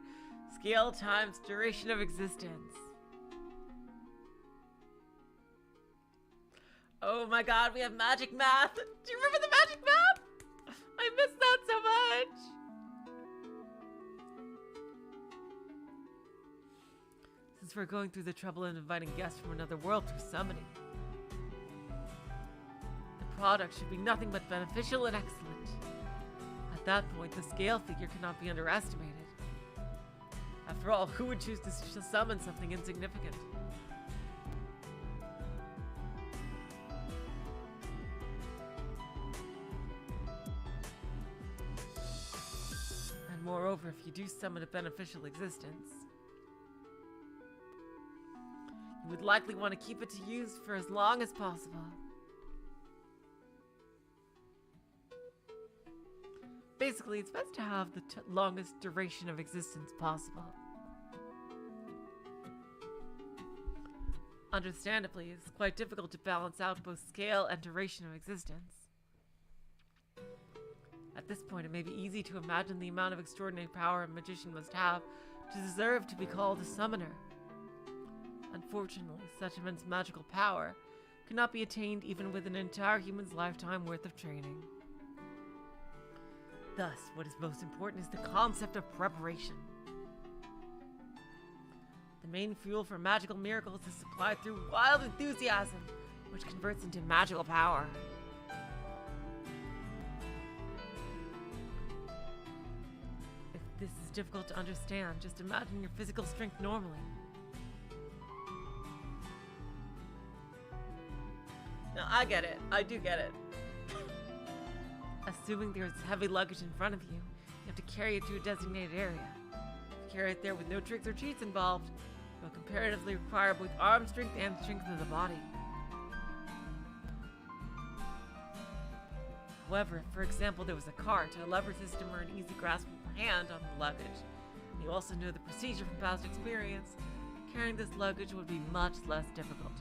scale times duration of existence. Oh my god, we have magic math! Do you remember the magic math? I miss that so much! since we're going through the trouble of inviting guests from another world through summoning. The product should be nothing but beneficial and excellent. At that point, the scale figure cannot be underestimated. After all, who would choose to summon something insignificant? And moreover, if you do summon a beneficial existence, you would likely want to keep it to use for as long as possible. Basically, it's best to have the longest duration of existence possible. Understandably, it's quite difficult to balance out both scale and duration of existence. At this point, it may be easy to imagine the amount of extraordinary power a magician must have to deserve to be called a summoner. Unfortunately, such immense magical power cannot be attained even with an entire human's lifetime worth of training. Thus, what is most important is the concept of preparation. The main fuel for magical miracles is supplied through wild enthusiasm, which converts into magical power. If this is difficult to understand, just imagine your physical strength normally. No, I get it. I do get it. Assuming there's heavy luggage in front of you, you have to carry it to a designated area. If you carry it there with no tricks or cheats involved, it will comparatively require both arm strength and strength of the body. However, if, for example, there was a cart, a lever system, or an easy graspable hand on the luggage, and you also know the procedure from past experience, carrying this luggage would be much less difficult.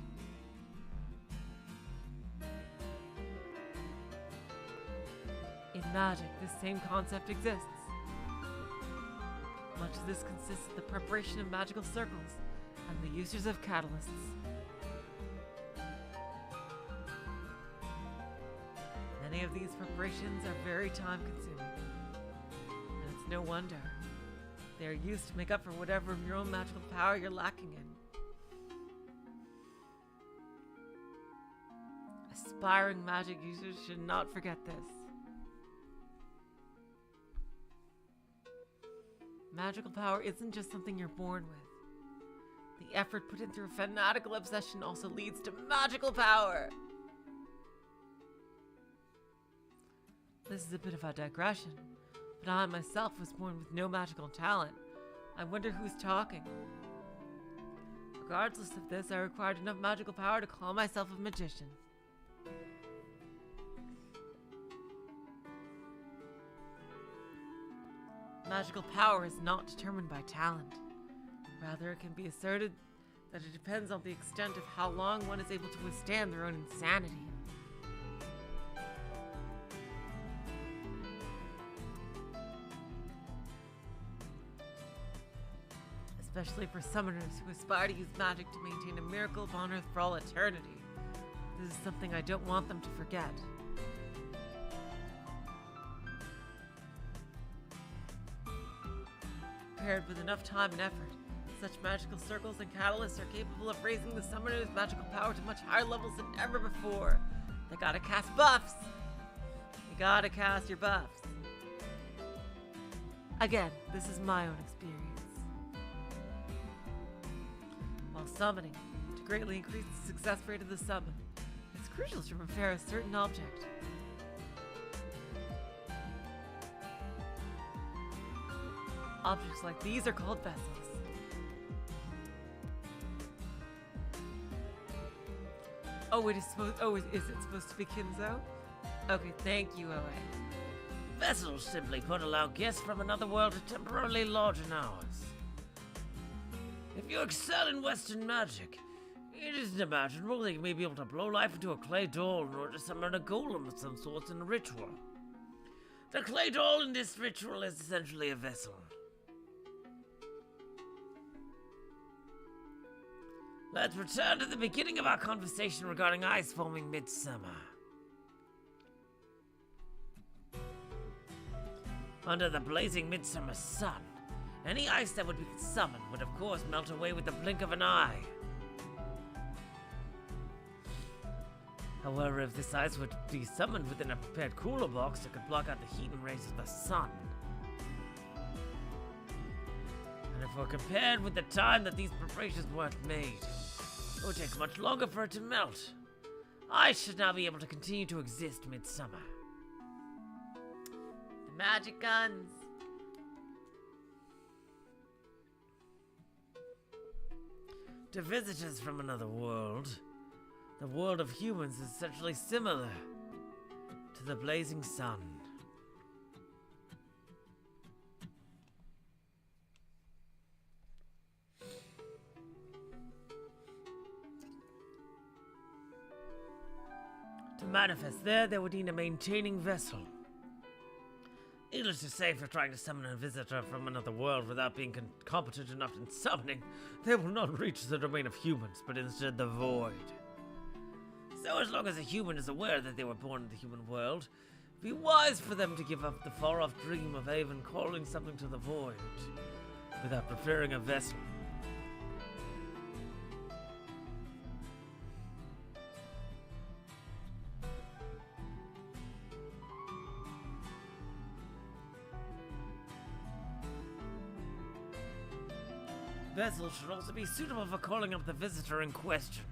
In magic, this same concept exists. Much of this consists of the preparation of magical circles and the usage of catalysts. Many of these preparations are very time-consuming, and it's no wonder. They are used to make up for whatever of your own magical power you're lacking in. Aspiring magic users should not forget this. Magical power isn't just something you're born with. The effort put in through a fanatical obsession also leads to magical power. This is a bit of a digression, but I myself was born with no magical talent. I wonder who's talking. Regardless of this, I required enough magical power to call myself a magician. Magical power is not determined by talent. Rather, it can be asserted that it depends on the extent of how long one is able to withstand their own insanity. Especially for summoners who aspire to use magic to maintain a miracle upon Earth for all eternity. This is something I don't want them to forget. Paired with enough time and effort, such magical circles and catalysts are capable of raising the summoner's magical power to much higher levels than ever before. They gotta cast buffs! You gotta cast your buffs. Again, this is my own experience. While summoning, to greatly increase the success rate of the summon, it's crucial to prepare a certain object. Objects like these are called vessels. Oh, is it supposed to be Kinzo? Okay, thank you, Oe. Vessels, simply put, allow guests from another world to temporarily lodge in ours. If you excel in Western magic, it isn't imaginable that you may be able to blow life into a clay doll in order to summon a golem of some sort in a ritual. The clay doll in this ritual is essentially a vessel. Let's return to the beginning of our conversation regarding ice forming midsummer. Under the blazing midsummer sun, Any ice that would be summoned would of course melt away with the blink of an eye. However, if this ice would be summoned within a prepared cooler box, it could block out the heat and rays of the sun. And if we're compared with the time that these preparations weren't made, it would take much longer for it to melt. Ice should now be able to continue to exist midsummer. The magic guns. To visitors from another world, the world of humans is essentially similar to the blazing sun. To manifest there, they would need a maintaining vessel. Needless to say, if you're trying to summon a visitor from another world without being competent enough in summoning, they will not reach the domain of humans, but instead the void. So as long as a human is aware that they were born in the human world, it'd be wise for them to give up the far-off dream of even calling something to the void, without preparing a vessel. Vessel should also be suitable for calling up the visitor in question.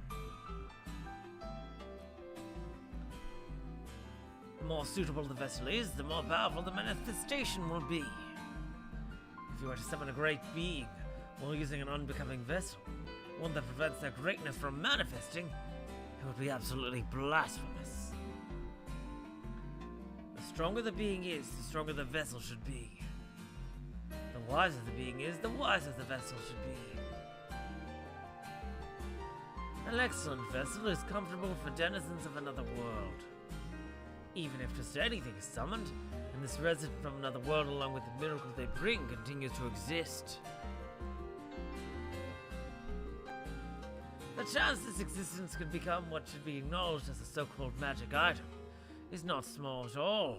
The more suitable the vessel is, the more powerful the manifestation will be. If you were to summon a great being while using an unbecoming vessel, one that prevents their greatness from manifesting, it would be absolutely blasphemous. The stronger the being is, the stronger the vessel should be. The wiser the being is, the wiser the vessel should be. An excellent vessel is comfortable for denizens of another world. Even if just anything is summoned, and this resident from another world along with the miracle they bring continues to exist. The chance this existence could become what should be acknowledged as a so-called magic item is not small at all.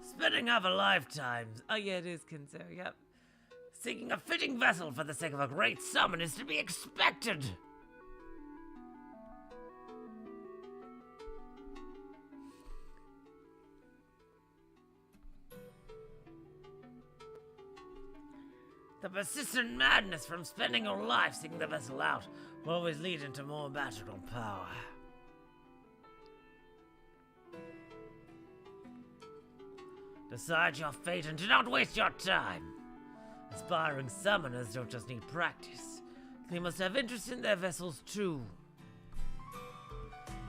Spending half a lifetime, Oh yeah, it is Kinzo, yep. seeking a fitting vessel for the sake of a great summon is to be expected. The persistent madness from spending your life seeking the vessel out will always lead into more magical power. Decide your fate and do not waste your time. Aspiring summoners don't just need practice. They must have interest in their vessels too.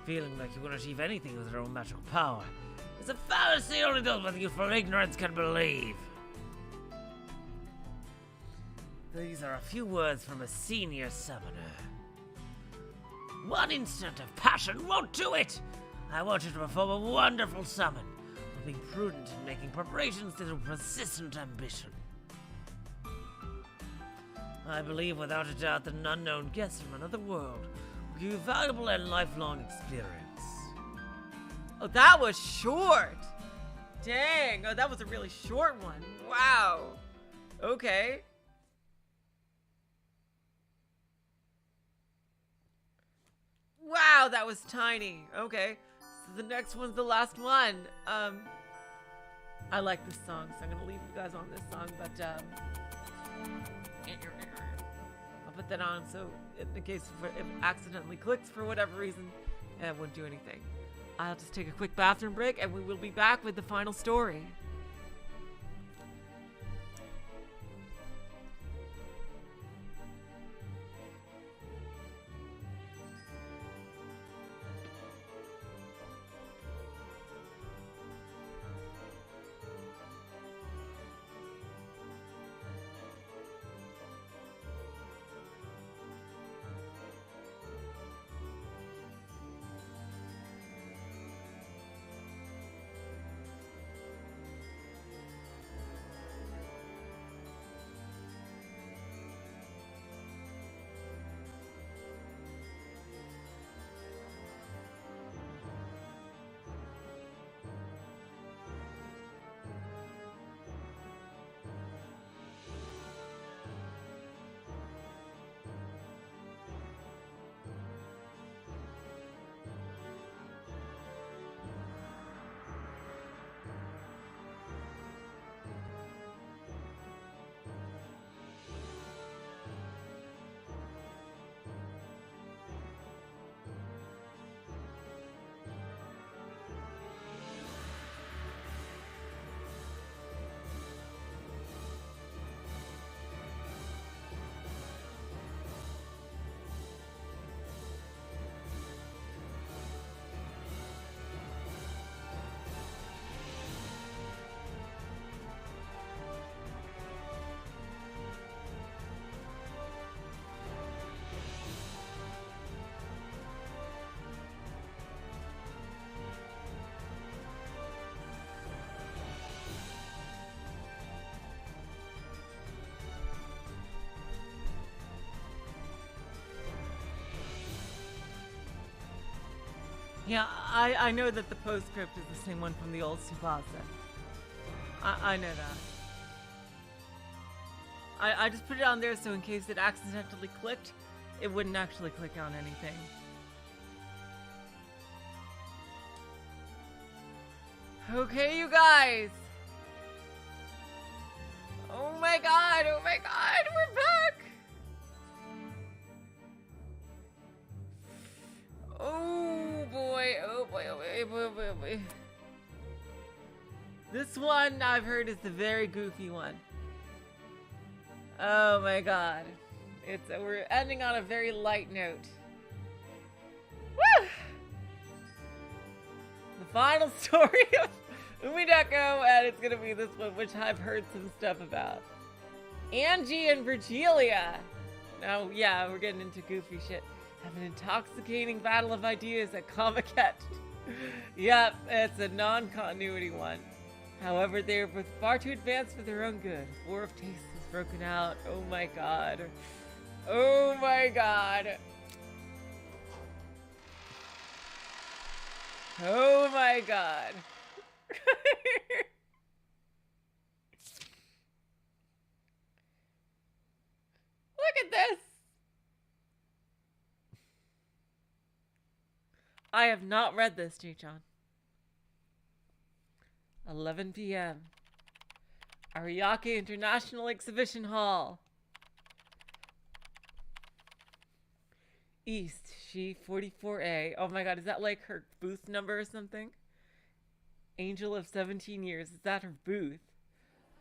Feeling like you can achieve anything with your own magical power is a fallacy only those with youthful ignorance can believe. These are a few words from a senior summoner. One instant of passion won't do it! I want you to perform a wonderful summon, while being prudent in making preparations through persistent ambition. I believe without a doubt that an unknown guest from another world will give you valuable and lifelong experience. Oh, that was short! Dang, oh, that was a really short one. Wow. Okay. Wow, that was tiny. Okay, so the next one's the last one. I like this song, so I'm gonna leave you guys on this song, but I'll put that on so in case if it accidentally clicks for whatever reason, it wouldn't do anything. I'll just take a quick bathroom break and we will be back with the final story. Yeah, I know that the postscript is the same one from the old Tsubasa. I know that. I just put it on there so in case it accidentally clicked, it wouldn't actually click on anything. Okay, you guys. Oh my god, we're back. Oh boy, oh boy, oh boy, oh boy, oh boy, oh boy. This one I've heard is the very goofy one. Oh my god. We're ending on a very light note. Woo! The final story of Umineko, and it's gonna be this one, which I've heard some stuff about. Angie and Virgilia. Now, yeah, we're getting into goofy shit. Have an intoxicating battle of ideas at Comiket. Yep, it's a non-continuity one. However, they are both far too advanced for their own good. War of Tastes has broken out. Oh my god. Oh my god. Oh my god. Look at this. I have not read this, G-Chan. 11 p.m. Ariake International Exhibition Hall. East, she 44A. Oh my god, is that like her booth number or something? Angel of 17 years. Is that her booth?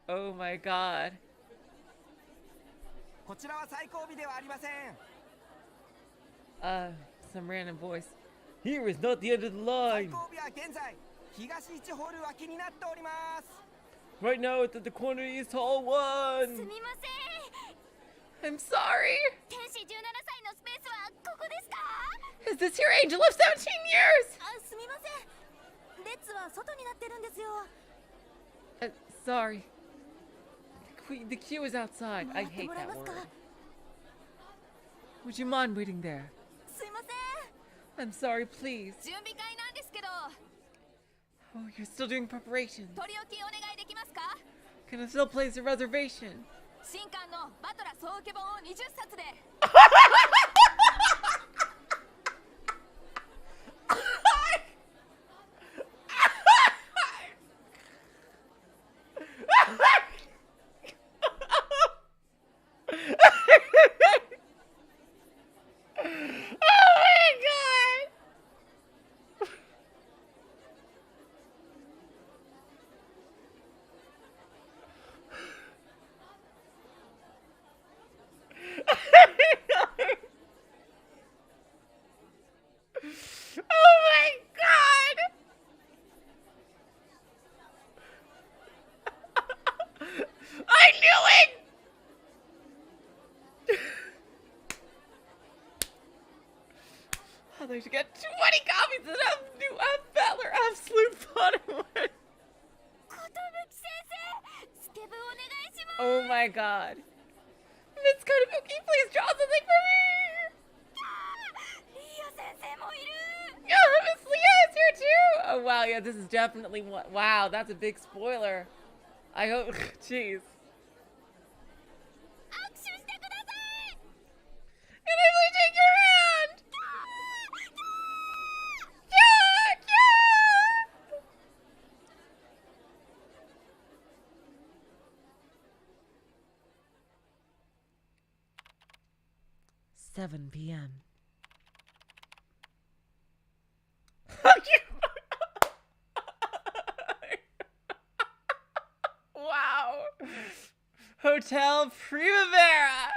Oh my god. Some random voice. Here is not the end of the line. Right now it's at the corner of East Hall 1. I'm sorry. Is this your Angel of 17 years? Sorry. The queue is outside. I hate that word. Would you mind waiting there? I'm sorry, please. Oh, you're still doing preparations. Can I still place a reservation? They should get 20 copies of that new Feller absolute fun one. Oh my god. Miss Kotobuki, please draw something for me! Yeah, Miss Leah is here too! Oh wow, yeah, this is definitely one. Wow, that's a big spoiler. I hope, jeez. Can I please take your hand? Yeah! 7 p.m. Wow. Hotel Primavera.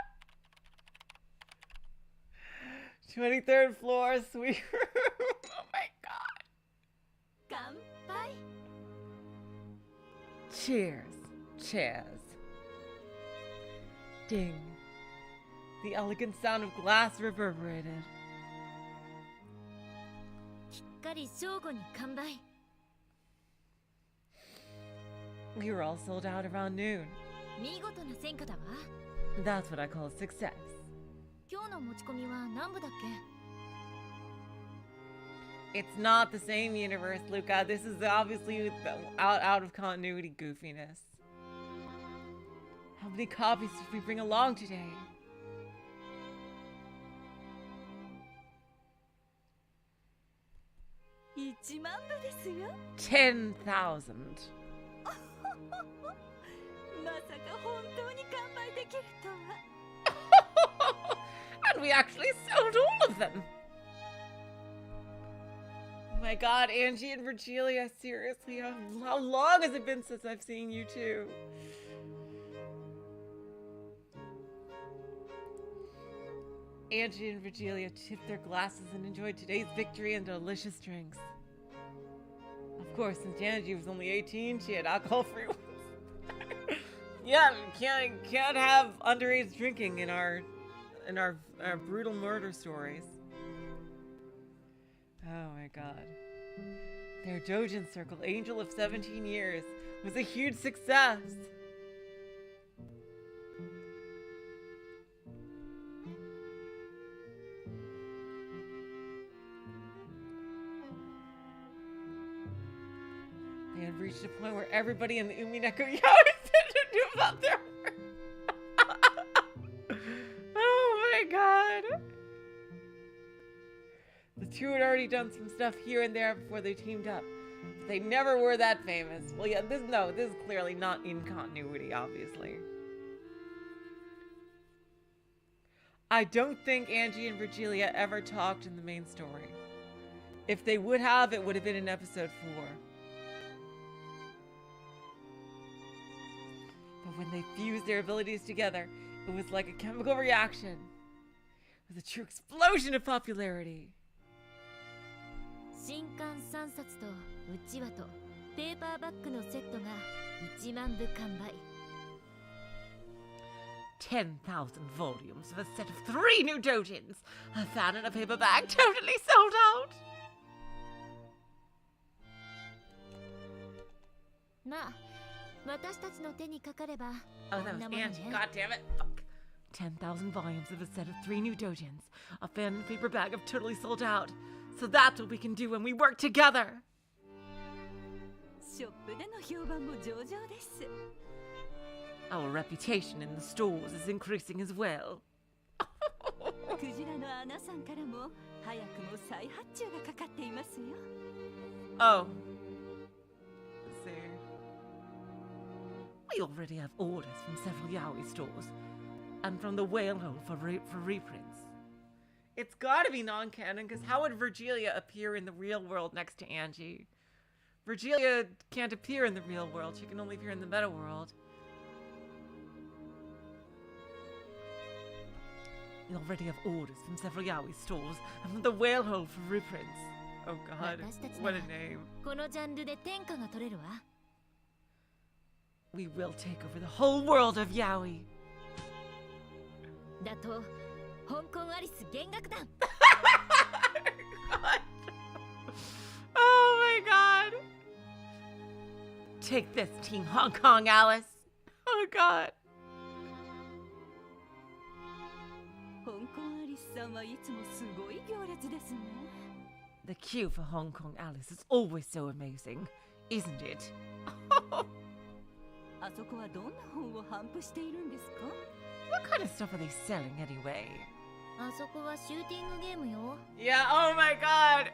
23rd floor, suite room. Oh my god. Cheers. Cheers. Ding. The elegant sound of glass reverberated. We were all sold out around noon. That's what I call a success. It's not the same universe, Luca. This is obviously out of continuity goofiness. How many copies did we bring along today? $10,000. And we actually sold all of them. Oh my god, Angie and Virgilia, seriously, how long has it been since I've seen you two? Angie and Virgilia tipped their glasses and enjoyed today's victory and delicious drinks. Of course, since Angie was only 18, she had alcohol-free ones. Yeah, can't have underage drinking in our brutal murder stories. Oh my god. Their Dojin Circle, Angel of 17 Years, was a huge success. They had reached a point where everybody in the Umineko Yaoi Center knew about their work. Oh my god. The two had already done some stuff here and there before they teamed up. But they never were that famous. Well, yeah, this is clearly not in continuity, obviously. I don't think Angie and Virgilia ever talked in the main story. If they would have, it would have been in episode 4. But when they fused their abilities together, it was like a chemical reaction. It was a true explosion of popularity. 新刊3冊とうちわとペーパーバッグのセットが1万部完売。 10,000 volumes of a set of 3 new dojins. A fan and a paper bag totally sold out. まあ、私たちの手にかかれば Oh, こ that ん was なもの Angie. ね。 God damn it. Fuck. 10,000 volumes of a set of 3 new dojins. A fan and paper bag have totally sold out. So that's what we can do when we work together. ショップでの評判も上々です。 Our reputation in the stores is increasing as well. クジラのアナさんからも早くも再発注がかかっていますよ。 Oh. Let's see. We already have orders from several yaoi stores. And from the whale hole for reprints. It's gotta be non-canon, because how would Virgilia appear in the real world next to Angie? Virgilia can't appear in the real world. She can only appear in the meta world. We already have orders from several yaoi stores and from the whale hole for reprints. Oh god, what a name. このジャンルで天下が取れるわ。 We will take over the whole world of yaoi. だと香港アリス弦楽団。 God. Oh my god. Take this, Team Hong Kong Alice. Oh god. 香港アリスさんはいつもすごい行列ですね。 The queue for Hong Kong Alice is always so amazing, isn't it? あそこはどんな本を頒布しているんですか？ What kind of stuff are they selling anyway? あそこはシューティングゲームよ。 Yeah, oh my god.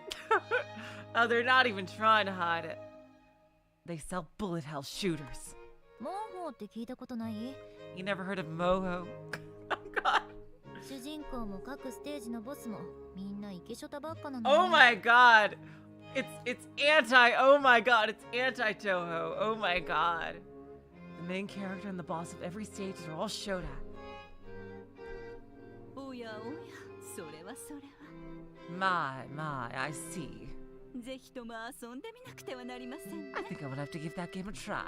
Oh, they're not even trying to hide it. They sell bullet hell shooters. モンホーって聞いたことない？ You never heard of Moho? Oh god. 主人公も各ステージのボスもみんなイケショタばっかなの。 Oh my god. It's oh my god, it's anti-Toho. Oh my god. The main character and the boss of every stage are all Shota. おやおや、それはそれは。 My, I see. ぜひとも遊んでみなくてはなりませんね。 I think I will have to give that game a try.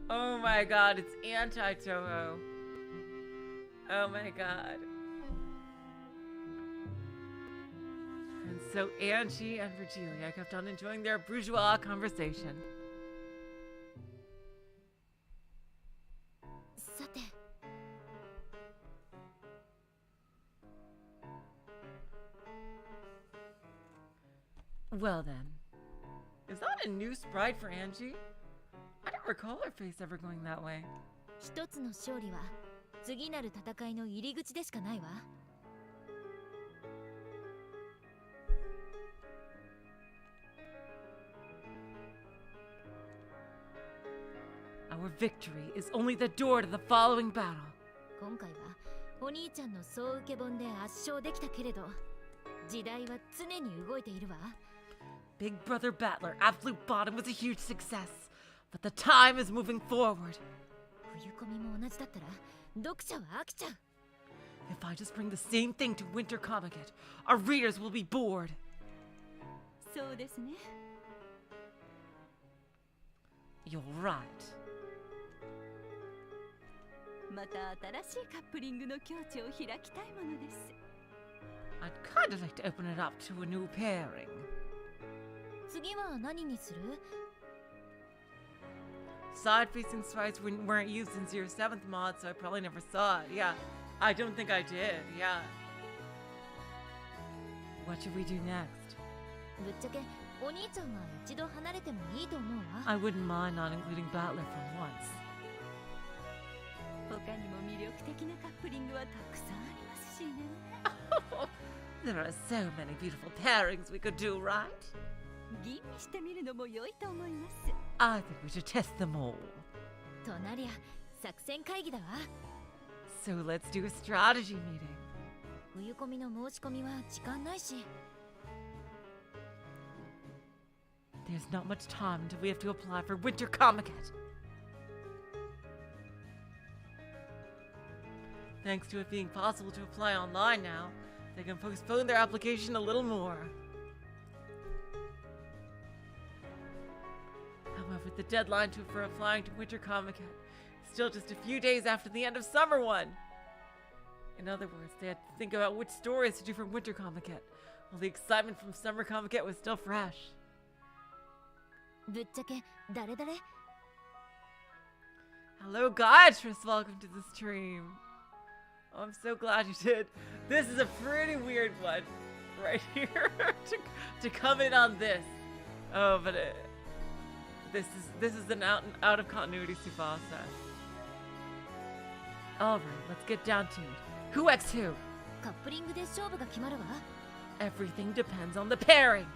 Oh my god, it's anti-Toho. Oh my god. And so Angie and Virgilia kept on enjoying their bourgeois conversation. さて、Well then, is that a new sprite for Angie? I don't recall her face ever going that way. 一つの勝利は次なる戦いの入り口でしかないわ。Our victory is only the door to the following battle. 今回はお兄ちゃんの総受け本で圧勝できたけれど、時代は常に動いているわ。Big Brother Battler Absolute Bottom was a huge success, but the time is moving forward. 冬コミも同じだったら読者は飽きちゃう。If I just bring the same thing to Winter Comiket, our readers will be bored. そうですね。You're right. また新しいカップリングの境地を開きたいものです。I'd kind of like to open it up to a new pairing. 次は何にする？ Side-facing sprites weren't used since your 7th mod, so I probably never saw it. Yeah, I don't think I did. Yeah. What should we do next? ぶっちゃけお兄ちゃんは一度離れてもいいと思うわ。 I wouldn't mind not including Battler for once. 他にも魅力的なカップリングはたくさんありますしね。There are so many beautiful pairings we could do, right? 吟味してみるのも良いと思います。I think we should test them all. となりゃ作戦会議だわ。 So let's do a strategy meeting. 冬コミの申し込みは時間ないし。 There's not much time until we have to apply for Winter Comiket. Thanks to it being possible to apply online now, they can postpone their application a little more. However, the deadline for applying to Winter Comiket is still just a few days after the end of Summer One. In other words, they had to think about which stories to do for Winter Comiket, while the excitement from Summer Comiket was still fresh. ぶっちゃけ誰々？ Hello, Gayatris. Welcome to the stream. Oh, I'm so glad you did. This is a pretty weird one right here to come in on this. Oh, but this is an out of continuity Tsubasa. All right, let's get down to it. Who X who? カップリングで勝負が決まるわ。 Everything depends on the pairing.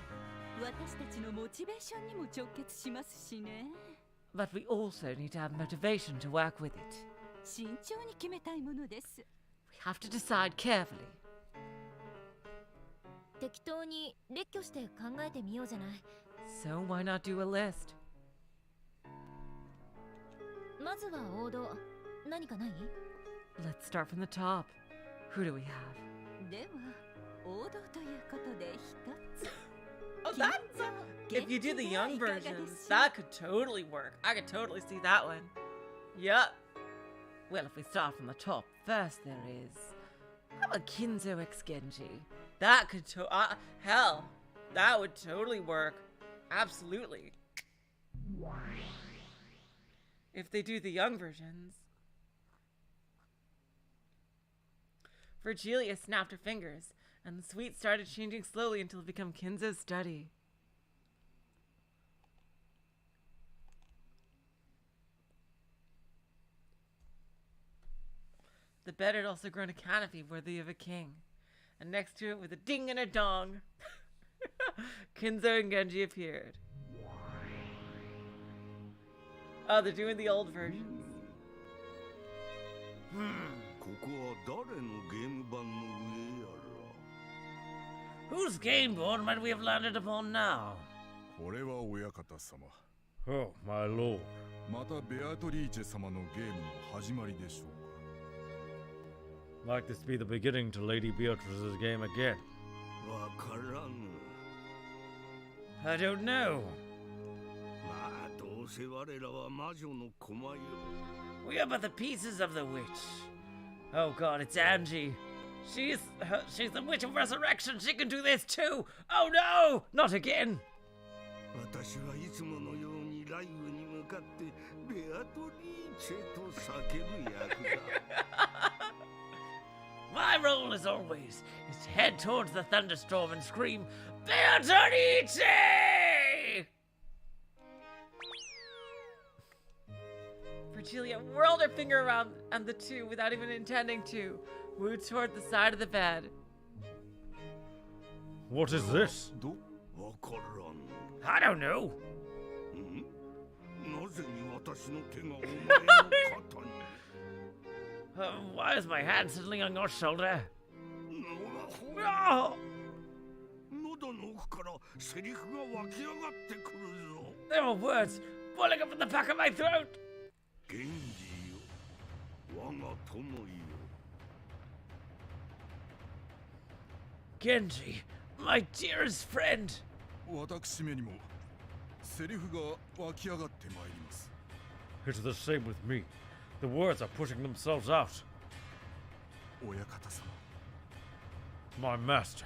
私たちのモチベーションにも直結しますしね。 But we also need to have motivation to work with it. 慎重に決めたいものです。 We have to decide carefully. 適当に列挙して考えてみようじゃない。 So why not do a list? まずは王道。何かない？ Let's start from the top. Who do we have? では王道ということで一つ。 Oh, that's if you do the young versions, that could totally work. I could totally see that one. Yep. Well, if we start from the top, first there is how about Kinzo X Genji? That could hell, that would totally work. Absolutely. If they do the young versions. Virgilia snapped her fingers, and the suite started changing slowly until it became Kinzo's study. The bed had also grown a canopy worthy of a king, and next to it, with a ding and a dong, Kinzo and Genji appeared. Oh, they're doing the old versions. ここは誰のゲーム版の上やら。 Whose game board might we have landed upon now? これは親方様。 Oh, my lord. またベアトリーチェ様のゲームの始まりでしょうか。 Like this to be the beginning to Lady Beatrice's game again. わからん。 I don't know. まあどうせ我らは魔女の駒よ。 We are but the pieces of the witch. Oh god, it's Angie. She's the witch of resurrection. She can do this too. Oh no, not again. 私はいつものようにライブに向かってベアトリーチェと叫ぶ役だ。 My role, as always, is to head towards the thunderstorm and scream, Beatrice! Virgilia whirled her finger around and the two, without even intending to, moved toward the side of the bed. What is this? わからん。 I don't know. なぜに私の手がお前の肩に Why is my hand suddenly on your shoulder? 喉の奥からセリフが湧き上がってくるぞ。 There are words boiling up in the back of my throat. 源氏よ、我が友よ。 Genji, my dearest friend. 私めにもセリフが湧き上がってまいります。 It's the same with me. The words are pushing themselves out. 親方様、 My master.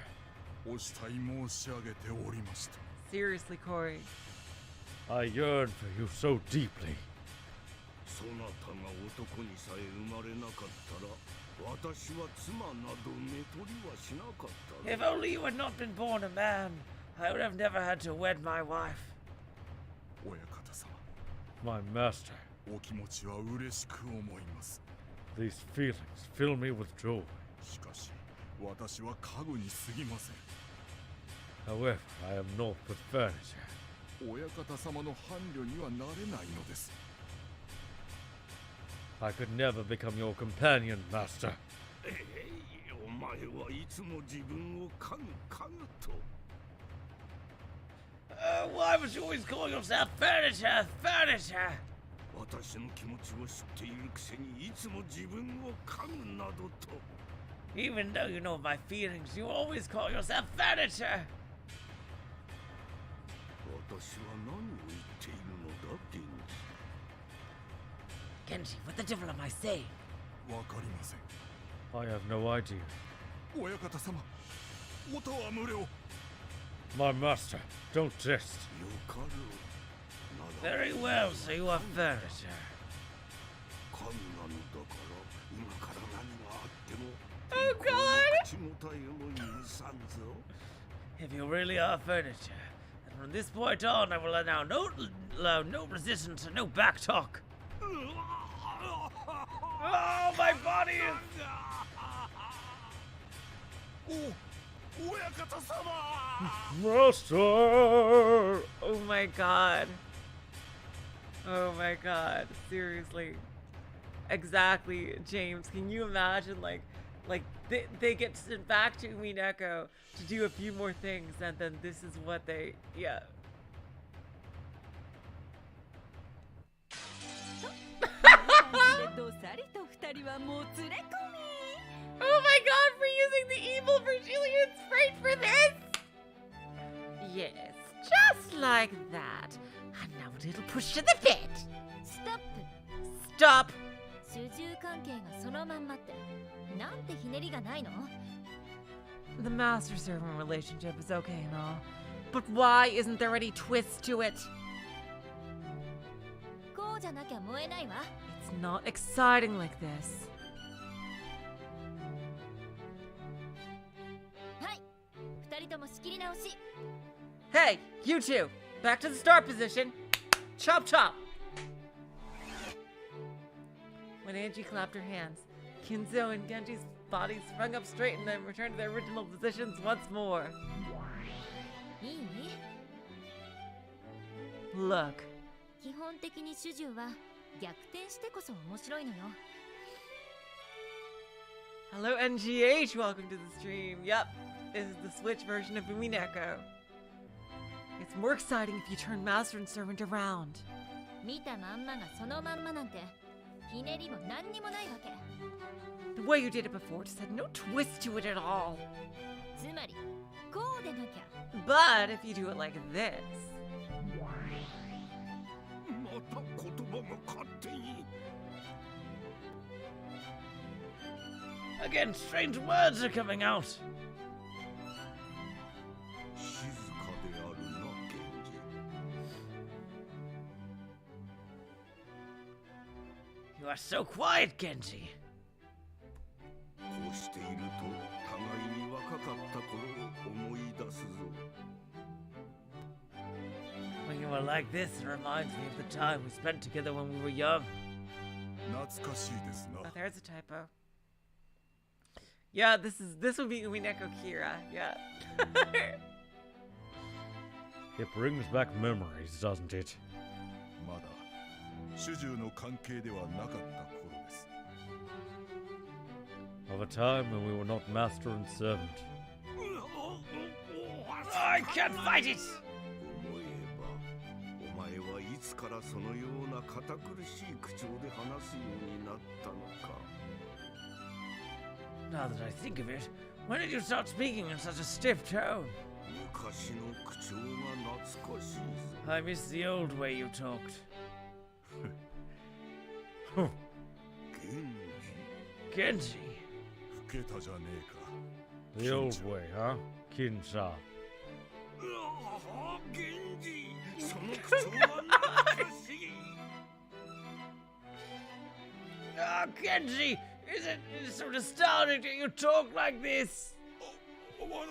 お慕い申し上げておりました。 Seriously, Corey. I yearn for you so deeply. そなたが男にさえ生まれなかったら、私は妻など寝取りはしなかった。 If only you had not been born a man, I would have never had to wed my wife. 親方様、 My master. お気持ちは嬉しく思います。 These feelings fill me with joy. しかし、私は家具に過ぎません。 However, I am naught but furniture. 親方様の伴侶にはなれないのです。 I could never become your companion, master. お前はいつも自分を家具と。 Why would you always call yourself furniture, furniture? 私の気持ちを知っているくせにいつも自分を家具などと。 Even though you know my feelings, you always call yourself furniture. 私は何を言っているのだ、源氏。 Genji, what the devil am I saying? わかりません。 I have no idea. 親方様、おたわむれを。 My master, don't jest. よかろう。 Very well, so you are furniture. 神なのだから、今から何があっても。 Oh God! 口答えも許さんぞ。 If you really are furniture, then from this point on, I will allow no resistance and no back talk. Oh, my body is... お、親方様。 Master! Oh my god. Oh my god. Seriously. Exactly, James. Can you imagine, like they get sent back to Umineko to do a few more things, and then this is what they, yeah. Oh my god, we're using the evil Brazilian sprite for this! Yes, just like that. And now a little push to the pit. Stop! 主従関係がそのまんまってなんてひねりがないの The master-servant relationship is okay and all, but why isn't there any twist to it? こうじゃなきゃ燃えないわ It's not exciting like this. はい二人とも仕切り直し Hey, you two! Back to the start position! Chop chop! When Angie clapped her hands, Kinzo and Genji's bodies sprung up straight and then returned to their original positions once more. いい Look, 基本的に主従は逆転してこそ面白いのよ hello NGH, welcome to the stream. Yep, this is the Switch version of Umineko. It's more exciting if you turn master and servant around. 見たまんまがそのまんまなんてひねりも何にもないわけ The way you did it before just had no twist to it at all. つまりこうでなきゃ But if you do it like this... また言葉が勝手に。 Again, strange words are coming out. 静かであるな、源氏。 You are so quiet, Genji. こうしていると互いに若かった頃を思い出すぞ。somewhere like this, it reminds me of the time we spent together when we were young. Oh, there's a typo. Yeah, this would be Umineko Kira. Yeah. It brings back memories, doesn't it? Of a time when we were not master and servant. I can't fight it! 思えばお前はいつからそのような堅苦しい口調で話すようになったのか。 Now that I think of it, when did you start speaking in such a stiff tone? 昔の口調が懐かしいぞ。 I miss the old way you talked. 源氏。 Genji? 老けたじゃねえか。 The old way, huh? Kinsa. 源氏、その口調は懐かしい。 Ah, Genji! Is it sort of astounding that you talk like this?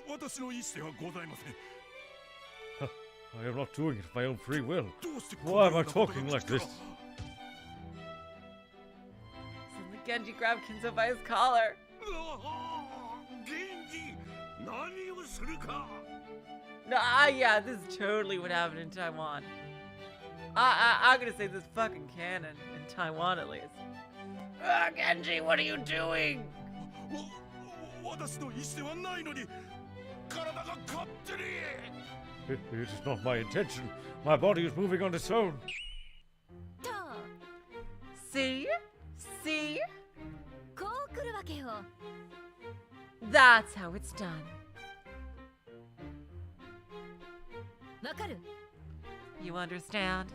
私の意思ではございません。 I am not doing it of my own free will. どうして Why am I talking like this? Suddenly Genji grabbed Kinzo by his collar. 源氏、何をするか。 Yeah, this is totally what happened in Taiwan. I'm gonna say this fucking canon in Taiwan at least. Ah, Genji, what are you doing? 私の意思ではないのに、体が勝手に。 It is not my intention. My body is moving on its own. See? See? こう来るわけよ。 That's how it's done. わかる？ You understand?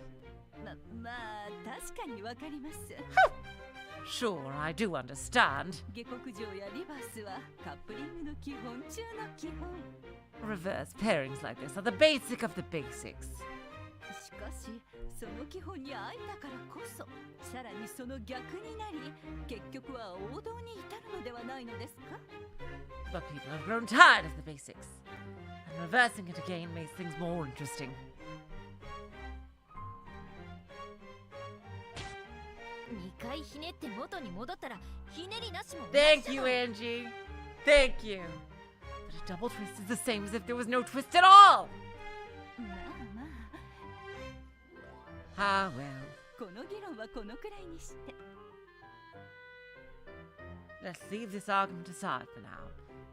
まあ確かにわかります。 Sure, I do understand. 下克上やリバースはカップリングの基本中の基本。 Reverse pairings like this are the basic of the basics. しかしその基本に愛だからこそさらにその逆になり結局は王道に至るのではないのですか？ But people have grown tired of the basics. And reversing it again makes things more interesting. 2回ひねって元に戻ったらひねりなしも同じ Thank you, Angie. Thank you. But a double twist is the same as if there was no twist at all. まあまあ Ah, well. この議論はこのくらいにして Let's leave this argument aside for now.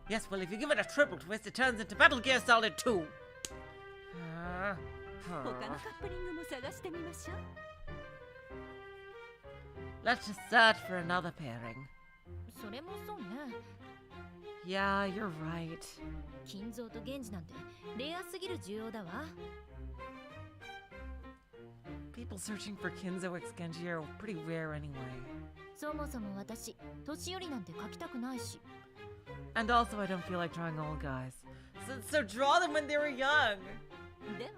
Yes, well, if you give it a triple twist, it turns into Metal Gear Solid 2. 他のカップリングも探してみましょう Let's just search for another pairing. それもそうね Yeah, you're right. 金蔵と源氏なんてレアすぎる需要だわ People searching for Kinzo X Genji are pretty rare anyway. そもそも私年寄りなんて書きたくないし And also, I don't feel like drawing old guys. So draw them when they were young. では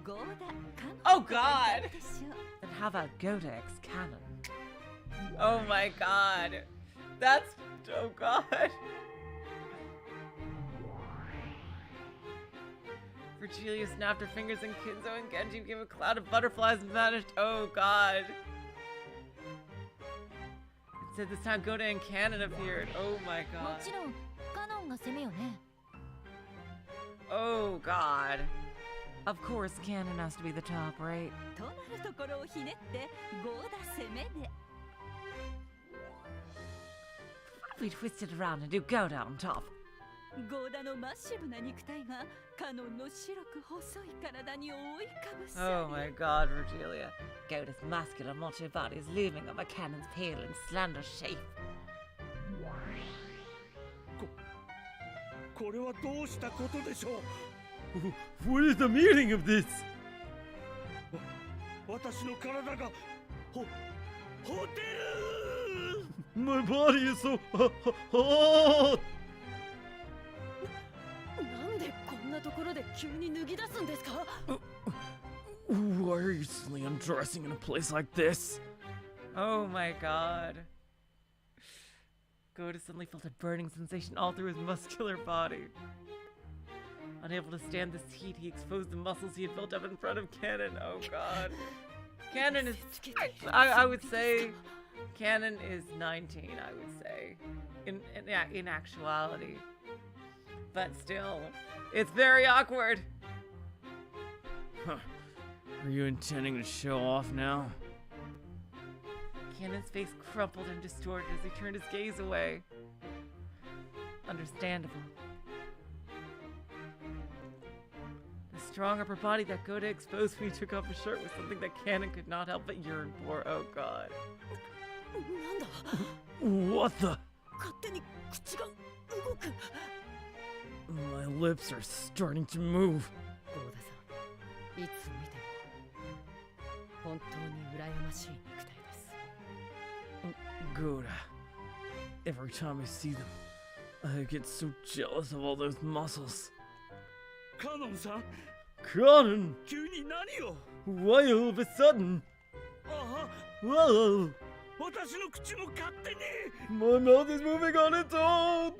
ゴーダカノ Oh, God. でしょ And how about Goda X Canon? Oh my god. That's... Oh god. Virgilia snapped her fingers and Kinzo and Genji became a cloud of butterflies and vanished. Oh god. It said this time Goda and Canon appeared. Oh my も god. ちろんカノンが攻めよね Oh god. Of course, Canon has to be the top, right? となるところをひねってゴーダ攻めで We twist it around and do Goda on top. ゴーダのマッシブな肉体がカノンの白く細い体に覆いかぶさ Oh my god, Virgilia. Goda's muscular macho body is looming on my Canon's pale and slender shape. これはどうしたことでしょう。 What is the meaning of this? 私の体がほてる。 My body is so hot. なんでこんなところで急に脱ぎ出すんですか Why are you suddenly undressing in a place like this? Oh my god. Goda suddenly felt a burning sensation all through his muscular body. Unable to stand this heat, he exposed the muscles he had built up in front of Cannon. Oh god. Cannon is... I would say... Cannon is 19, I would say. In actuality. But still, it's very awkward. Huh. Are you intending to show off now? Cannon's face crumpled and distorted as he turned his gaze away. Understandable. The strong upper body that Goda exposed when he took off his shirt was something that Cannon could not help but yearn for. Oh god. What the? My lips are starting to move. Goda. Every time I see them, I get so jealous of all those muscles. Kanon-san, Kanon! 急に何を Why all of a sudden? ああ、 Whoa! 私の口も勝手に My mouth is moving on its own!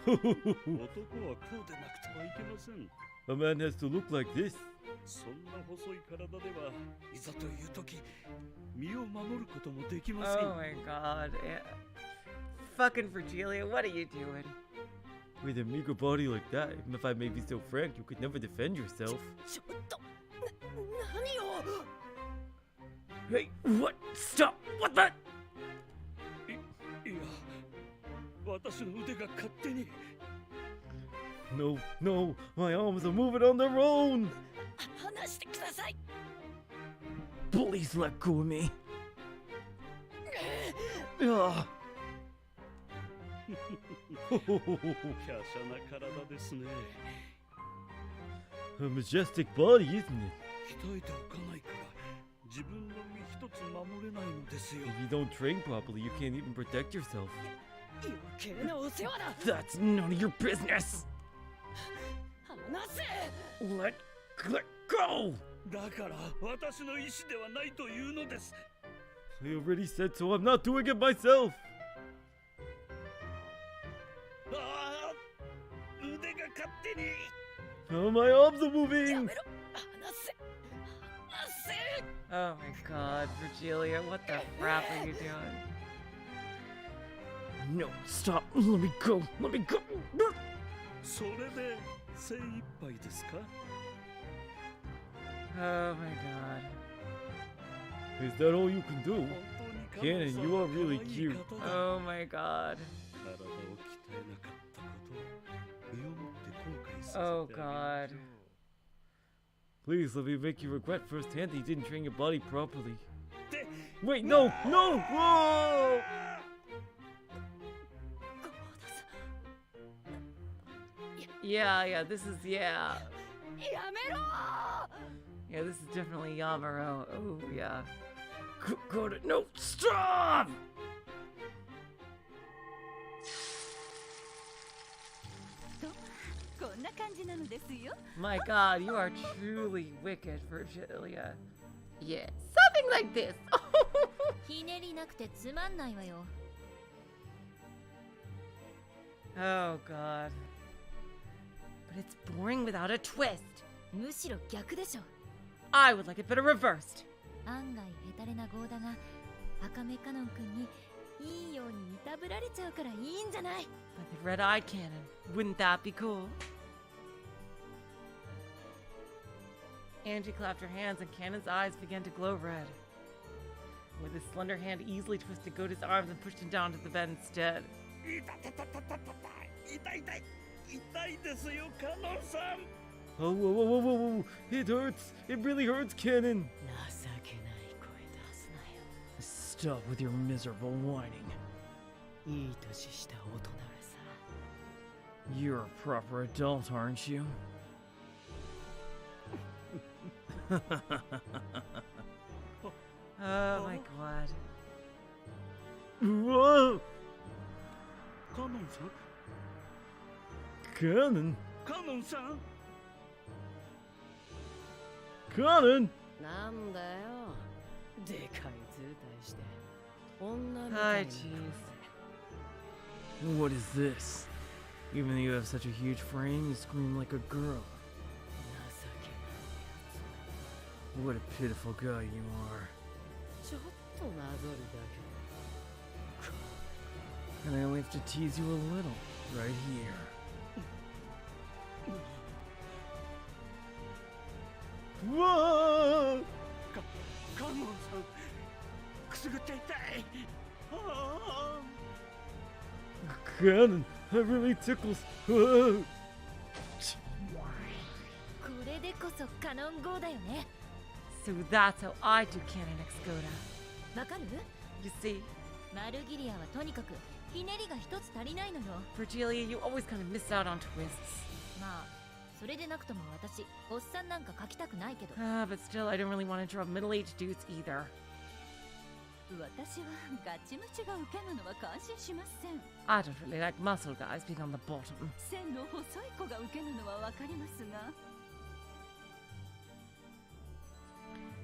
男はこうでなくてはいけません。 A man has to look like this. そんな細い体ではいざという時身を守ることもできません。 Oh my god. Fucking Virgilia, what are you doing? With a meager body like that, even if I may be so frank, you could never defend yourself. Hey, what? Stop! What the? いや、私の腕が勝手に。 No, no, my arms are moving on their own! Please let go of me. Ugh. 華奢な体ですね。 A majestic body, isn't it? 鍛えておかないから自分の身一つ守れないのですよ。 If you don't train properly, you can't even protect yourself. That's none of your business! Let go! だから私の意志ではないというのです。 I already said so, I'm not doing it myself! ああ、腕が勝手に。 Oh, my arms are moving! Oh my god, Virgilia, what the crap are you doing? No, stop! Let me go! Let me go! それで精一杯ですか？ Oh my god. Is that all you can do? 本当に Cannon, you are really cute. Oh my god. 体を鍛えなかったこと身をもって後悔させて Oh あげ god. Please let me make you regret firsthand that you didn't train your body properly. て Wait, no! No! Whoa! Yeah, this is, yeah. Yeah, this is definitely Yamaro. Oh, yeah. Go to, no! Stop! My god, you are truly wicked, Virgilia. Yeah, something like this. ひねりなくてつまんないわよ。 Oh god. But it's boring without a twist. むしろ逆でしょ。 I would like it better reversed. 案外ヘタレなゴーダが赤目カノン君にいいようにいたぶられちゃうからいいんじゃない。 But the red-eye cannon, wouldn't that be cool? Angie clapped her hands and Cannon's eyes began to glow red. With his slender hand easily twisted Goda's arms and pushed him down to the bed instead. 痛い痛いですよカノンさん。 Oh, whoa, whoa, whoa, whoa, whoa! It hurts! It really hurts, Cannon! Stop with your miserable whining. You're a proper adult, aren't you? Oh my god. Whoa! カノンさん Cannon? カノンさん Cannon? なんだよでかい図体して女みた Hi, いな jeez. What is this? Even though you have such a huge frame, you scream like a girl. What a pitiful guy you are. And I only have to tease you a little, right here. Whoa! カノンさんくすぐって痛い。Cannon, that really tickles. Whoa! これでこそカノン号だよね。 So that's how I do Cannon Excota. わかる？ You see, マルギリアはとにかくひねりが一つ足りないのよ。 Virgilia, you always kind of miss out on twists. まあそれでなくとも私おっさんなんか描きたくないけど。 But still, I don't really want to draw middle-aged dudes either. 私はガチムチが受けるのは感心しません。 I don't really like muscle guys being on the bottom. 線の細い子が受けるのはわかりますが。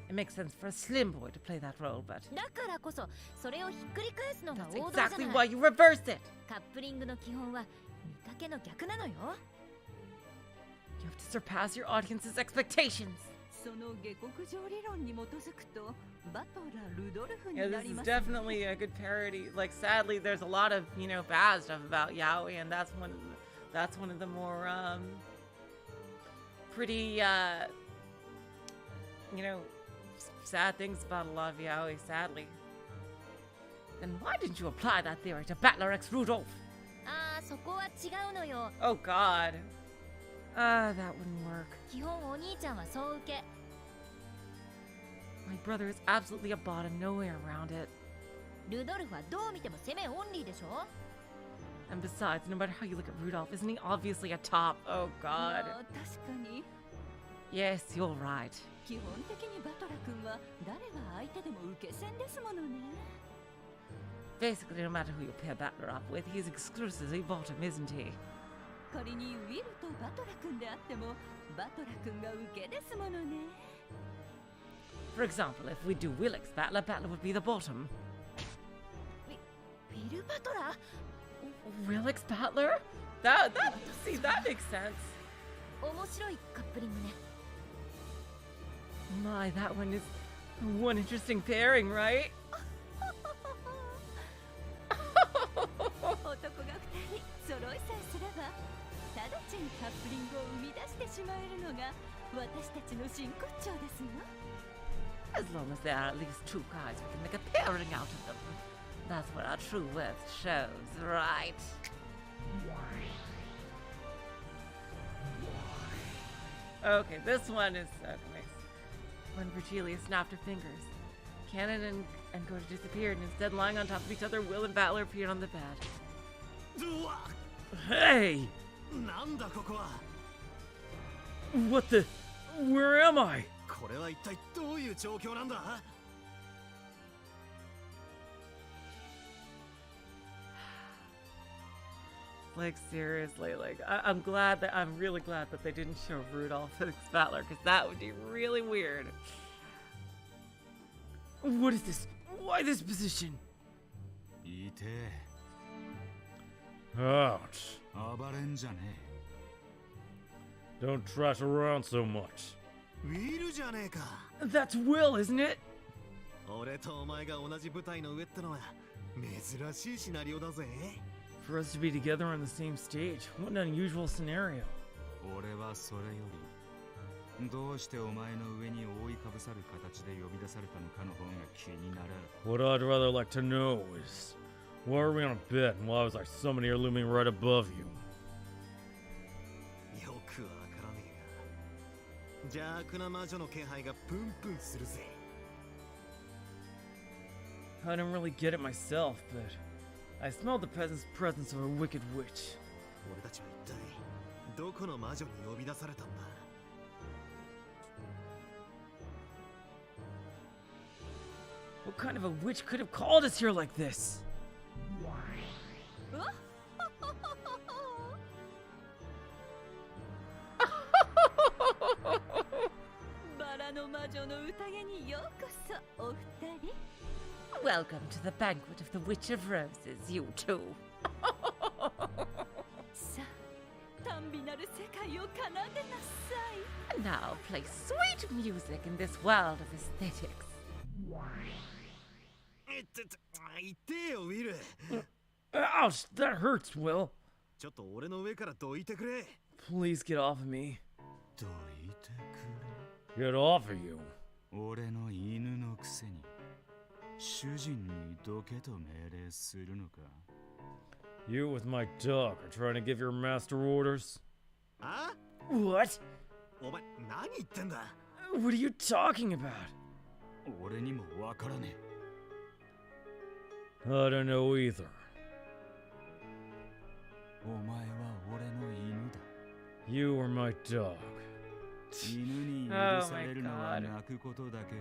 It makes sense for a slim boy to play that role, but だからこそそれをひっくり返すのが that's 王道じゃ exactly な why い。 you reverse it. カップリングの基本は見かけの逆なのよ。 You have to surpass your audience's expectations. その下克上理論に基づくとバトラルドルフに Yeah, な this り is ます。 definitely a good parody. Like, sadly, there's a lot of, you know, bad stuff about yaoi, and that's one of the more pretty you know, sad things about a lot of yaoi, sadly. Then why didn't you apply that theory to Battler X Rudolph? ああ、そこは違うのよ。 Oh god. That wouldn't work. 基本お兄ちゃんはそう受け。 My brother is absolutely a bottom, no way around it. ルドルフはどう見ても攻めオンリーでしょ。 And besides, no matter how you look at Rudolph, isn't he obviously a top? Oh ま god. あ確かに。 Yes, you're right. 基本的にバトラ君は誰が相手でも受け線ですものね。 Basically, no matter who you pair Battler up with, he's exclusively bottom, isn't he? 仮にウィルとバトラ君であってもバトラ君が受けですものね。 For example, if we do Willix Battler, Battler would be the bottom. ウィル・バトラー Willix Battler? See, that makes sense. 面白いカップリングね。 My, that one is one interesting pairing, right? 男が2人揃いさえすれば直ちにカップリングを生み出してしまえるのが私たちの真骨頂ですよ。 As long as there are at least two guys, we can make a pairing out of them. That's what our true worth shows, right? Okay, this one is so nice. When Virgilia snapped her fingers, Cannon and Gota disappeared, and instead lying on top of each other, Will and Battler appeared on the bed. うわ Hey! なんだここは。 What the? Where am I? これは一体どういう状況なんだ。 Like, seriously, like, I'm really glad that they didn't show Rudolph as Battler, because that would be really weird. What is this? Why this position? いて Ouch. 暴れんじゃね Don't trash around so much. ウィルじゃねえか。 That's Will, isn't it? 俺とお前が同じ舞台の上ってのは珍しいシナリオだぜ。 For us to be together on the same stage. What an unusual scenario. え。俺はそれよりどうしてお前の上に覆いかぶさる形で呼び出されたのかの方が気になる。 What I'd rather like to know is, why are we on a bed and why was our summoner looming right above you? よくわからねえが邪悪な魔女の気配がプンプンするぜ。 I don't really get it myself, but I smelled the presence of a wicked witch. 俺たちは一体どこの魔女に呼び出されたんだ。 What kind of a witch could have called us here like this? バラの魔女の宴にようこそお二人。 Welcome to the banquet of the Witch of Roses, you two. さあなる世界を奏でなさい。 Now play sweet music in this world of aesthetics. 痛えよウィル。 Ouch! That hurts, Will. ちょっと俺の上からどいてくれ。 Please get off of me. どいてく Get off of you. れ。俺の犬のくせに主人にどけと命令するのか。 You with my dog are trying to give your master orders? あ？ What? お前何言ってんだ。 What are you talking about? 俺にもわからね I don't know either. え。お前は俺の犬だ。 You are my dog. 犬に許されるのは Oh my God. 泣くことだけ。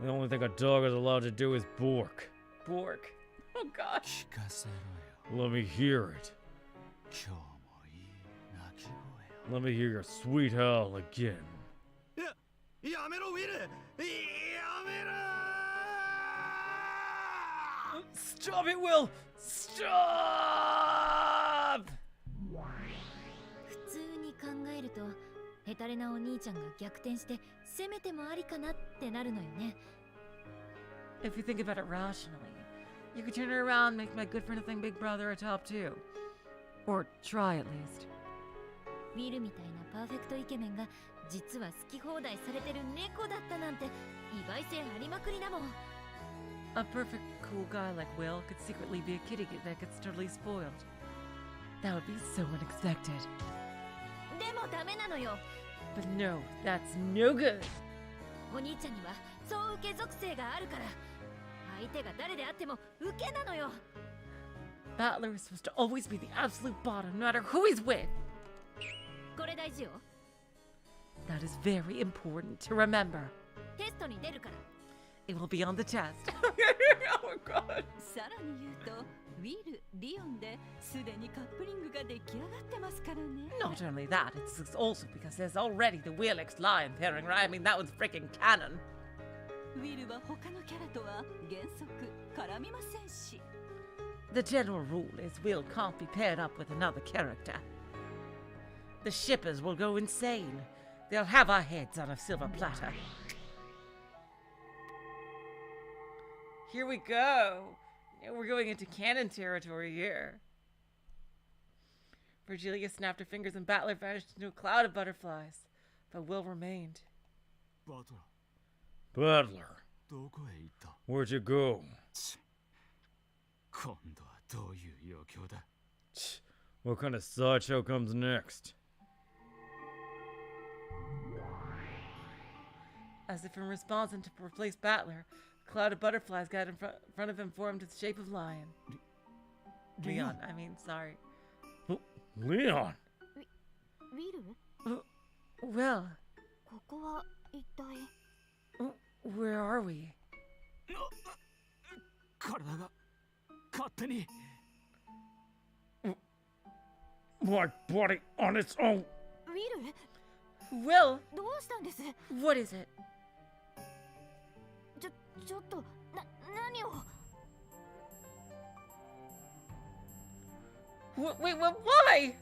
The only thing a dog is allowed to do is bark. Bork. Oh gosh. 聞かせろよ。 Let me hear it. 今日もいい鳴き声を。 Let me hear your sweet howl again. やめろウィル。やめろ。 Stop it, Will! Stop! 普通に考えるとヘタレなお兄ちゃんが逆転して攻めてもありかなってなるのよね。 If you think about it rationally, you could turn her around and make my good for nothing big brother a top two. Or try at least. ウィルみたいなパーフェクトイケメンが実は好き放題されてる猫だったなんて意外性ありまくりだもん。 A perfect cool guy like Will could secretly be a kitty that gets totally spoiled. That would be so unexpected. でもダメなのよ。 But no, that's no good. お兄ちゃんには総受け属性があるから相手が誰であっても受けなのよ。 Battler is supposed to always be the absolute bottom, no matter who he's with. これ大事よ。 That is very important to remember. テストに出るから。 It will be on the test. Oh my god. さらに言うとウィル・リオンですでにカップリングが出来上がってますからね。 Not only that, it's also because there's already the Will X Lion pairing, right? I mean, that one's freaking canon. ウィルは他のキャラとは原則絡みませんし。 The general rule is Will can't be paired up with another character. The shippers will go insane. They'll have our heads on a silver platter. Here we go. We're going into canon territory here. Virgilia snapped her fingers and Battler vanished into a cloud of butterflies. But Will remained. バトラ Battler, どこへ行った。 where'd you go? 今度はどういう余興だ。 What kind of sideshow comes next? As if in response and to replace Battler, a cloud of butterflies got in front of him formed its shape of lion. Leon, I mean, sorry. Leon! ウィル？ Well, ここは一体？ where are we? 体が勝手に。 My body on its own! ウィル？ Will, どうしたんです？ what is it? ちょっと何を？ Wait, why?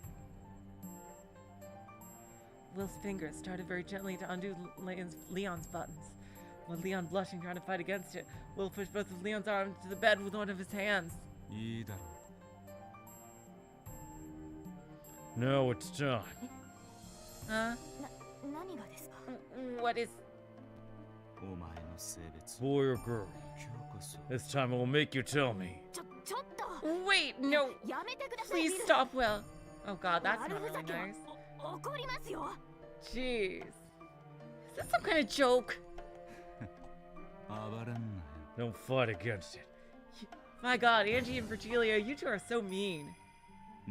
Will's fingers started very gently to undo Leon's buttons. With Leon blushing, trying to fight against it, Will pushed both of Leon's arms to the bed with one of his hands. いいだろ Now it's time. Huh? 何がですか？ What is... う。お前の性別。 Boy or girl? 今日こそ。 This time I will make you tell me. ちょっと！ Wait, no! やめてください。 Please stop, Will. Oh god, that's 悪 not ふ really ざけは nice. 怒りますよ。 Jeez. Is this some kind of joke? 暴れんなよ。 Don't fight against it. My god, Angie and Virgilia, you two are so mean.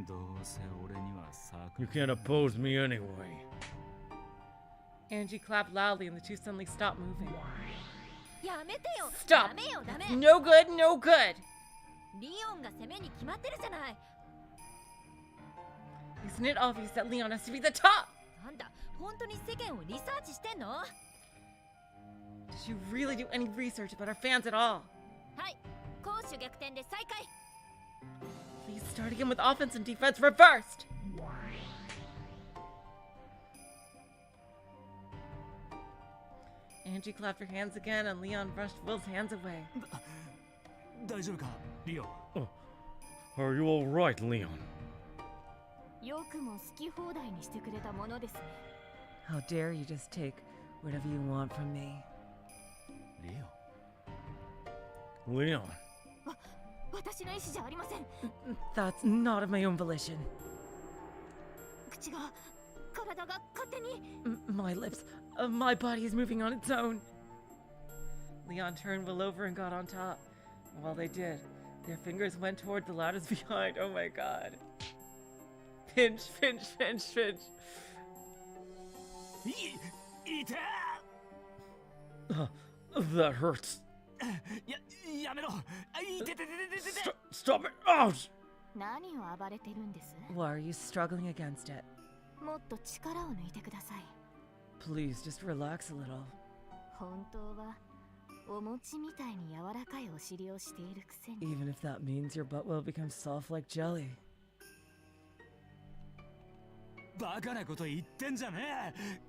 どうせ俺にはさ You can't oppose me anyway. Angie clapped loudly and the two suddenly stopped moving. やめてよ。 Stop! ダメよダメ。 No good, no good! リオンが攻めに決まってるじゃない。 Isn't it obvious that Leon has to be the top? なんだ、本当に世間をリサーチしてんの？ Did you really do any research about our fans at all? はい、攻守逆転で再開。 Please start again with offense and defense reversed! Can't you clap your hands again? And Leon brushed Will's hands away. 大丈夫かリオ。 Are you alright, Leon? よくも好き放題にしてくれたものですね。 How dare you just take whatever you want from me? リ Leon. 私の意思じゃありません。 That's not of my own volition. 口が、体が勝手に。 My lips, my body is moving on its own. Leon turned Will over and got on top. While they did, their fingers went toward the ladders behind. Oh my god. Pinch, pinch, pinch, pinch. いて That hurts. やめろ。いてててててて。 Stop it! Ouch! 何を暴れてるんです？ Why are you struggling against it? もっと力を抜いてください。 Please, just relax a little. 本当はお餅みたいに柔らかいお尻をしているくせに。 Even if that means your butt will become soft like jelly. バカなこと言ってんじゃねえ。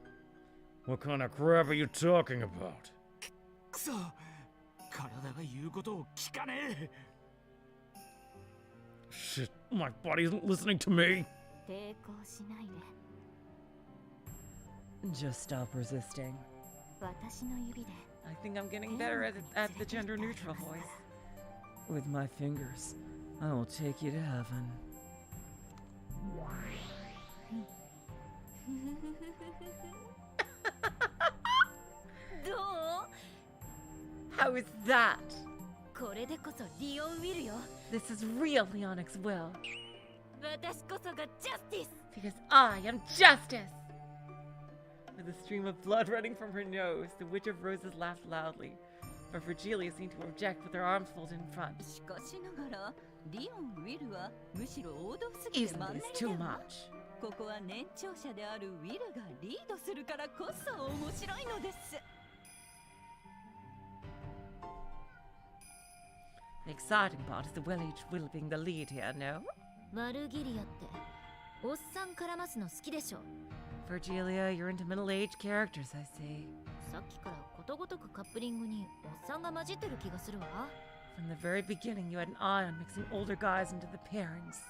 What kind of crap are you talking about? くそ。体が言うことを聞かねえ。 Shit, my body isn't listening to me. 抵抗しないで。 Just stop resisting. 私の指で。 I think I'm getting better at the gender neutral voice. With my fingers, I will take you to heaven. どう？ How is that? これでこそリオンウィルよ。 This is real Leonix Will. 私こそがジャスティス。 Because I am justice! With a stream of blood running from her nose, the Witch of Roses laughed loudly. But Virgilia seemed to object with her arms folded in front. しかしながら、リオンウィルはむしろ王道すぎて Isn't マンネ this リ too だわ。 much? ここは年長者であるウィルがリードするからこそ面白いのです。 The exciting part is the Will being the lead here, no? ワルギリアっておっさん絡ますの好きでしょ。 Virgilia, you're into middle-aged characters, I see. さっきからことごとくカップリングにおっさんが混じってる気がするわ。 From the very beginning, you had an eye on mixing older guys into the pairings.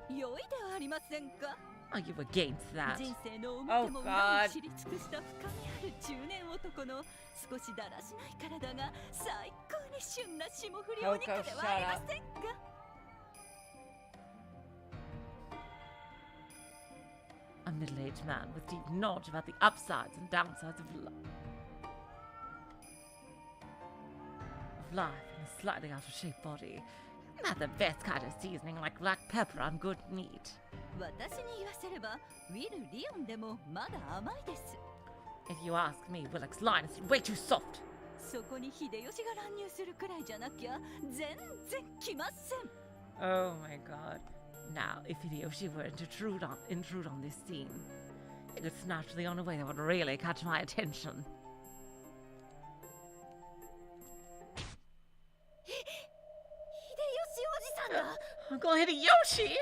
良いではありませんか。 Are you against that? 人生の表も Oh, 裏 God. を知り尽くした深みある中年男の少しだらしない体が最高に旬な霜降りお肉ではありませんか。 A middle-aged man with deep knowledge about the upsides and downsides of life in a slightly out-of-shape body. Not the best kind of seasoning like black pepper on good meat. 私に言わせればウィル・リオンでもまだ甘いです。 If you ask me, Willock's line is way too soft. そこに秀吉が乱入するくらいじゃなきゃ全然来ません。 Oh my god. Now, if Hideyoshi were to intrude on this scene, it could snatch the only way that would really catch my attention. 秀吉おじさんだ。 Uncle Hideyoshi! ウィ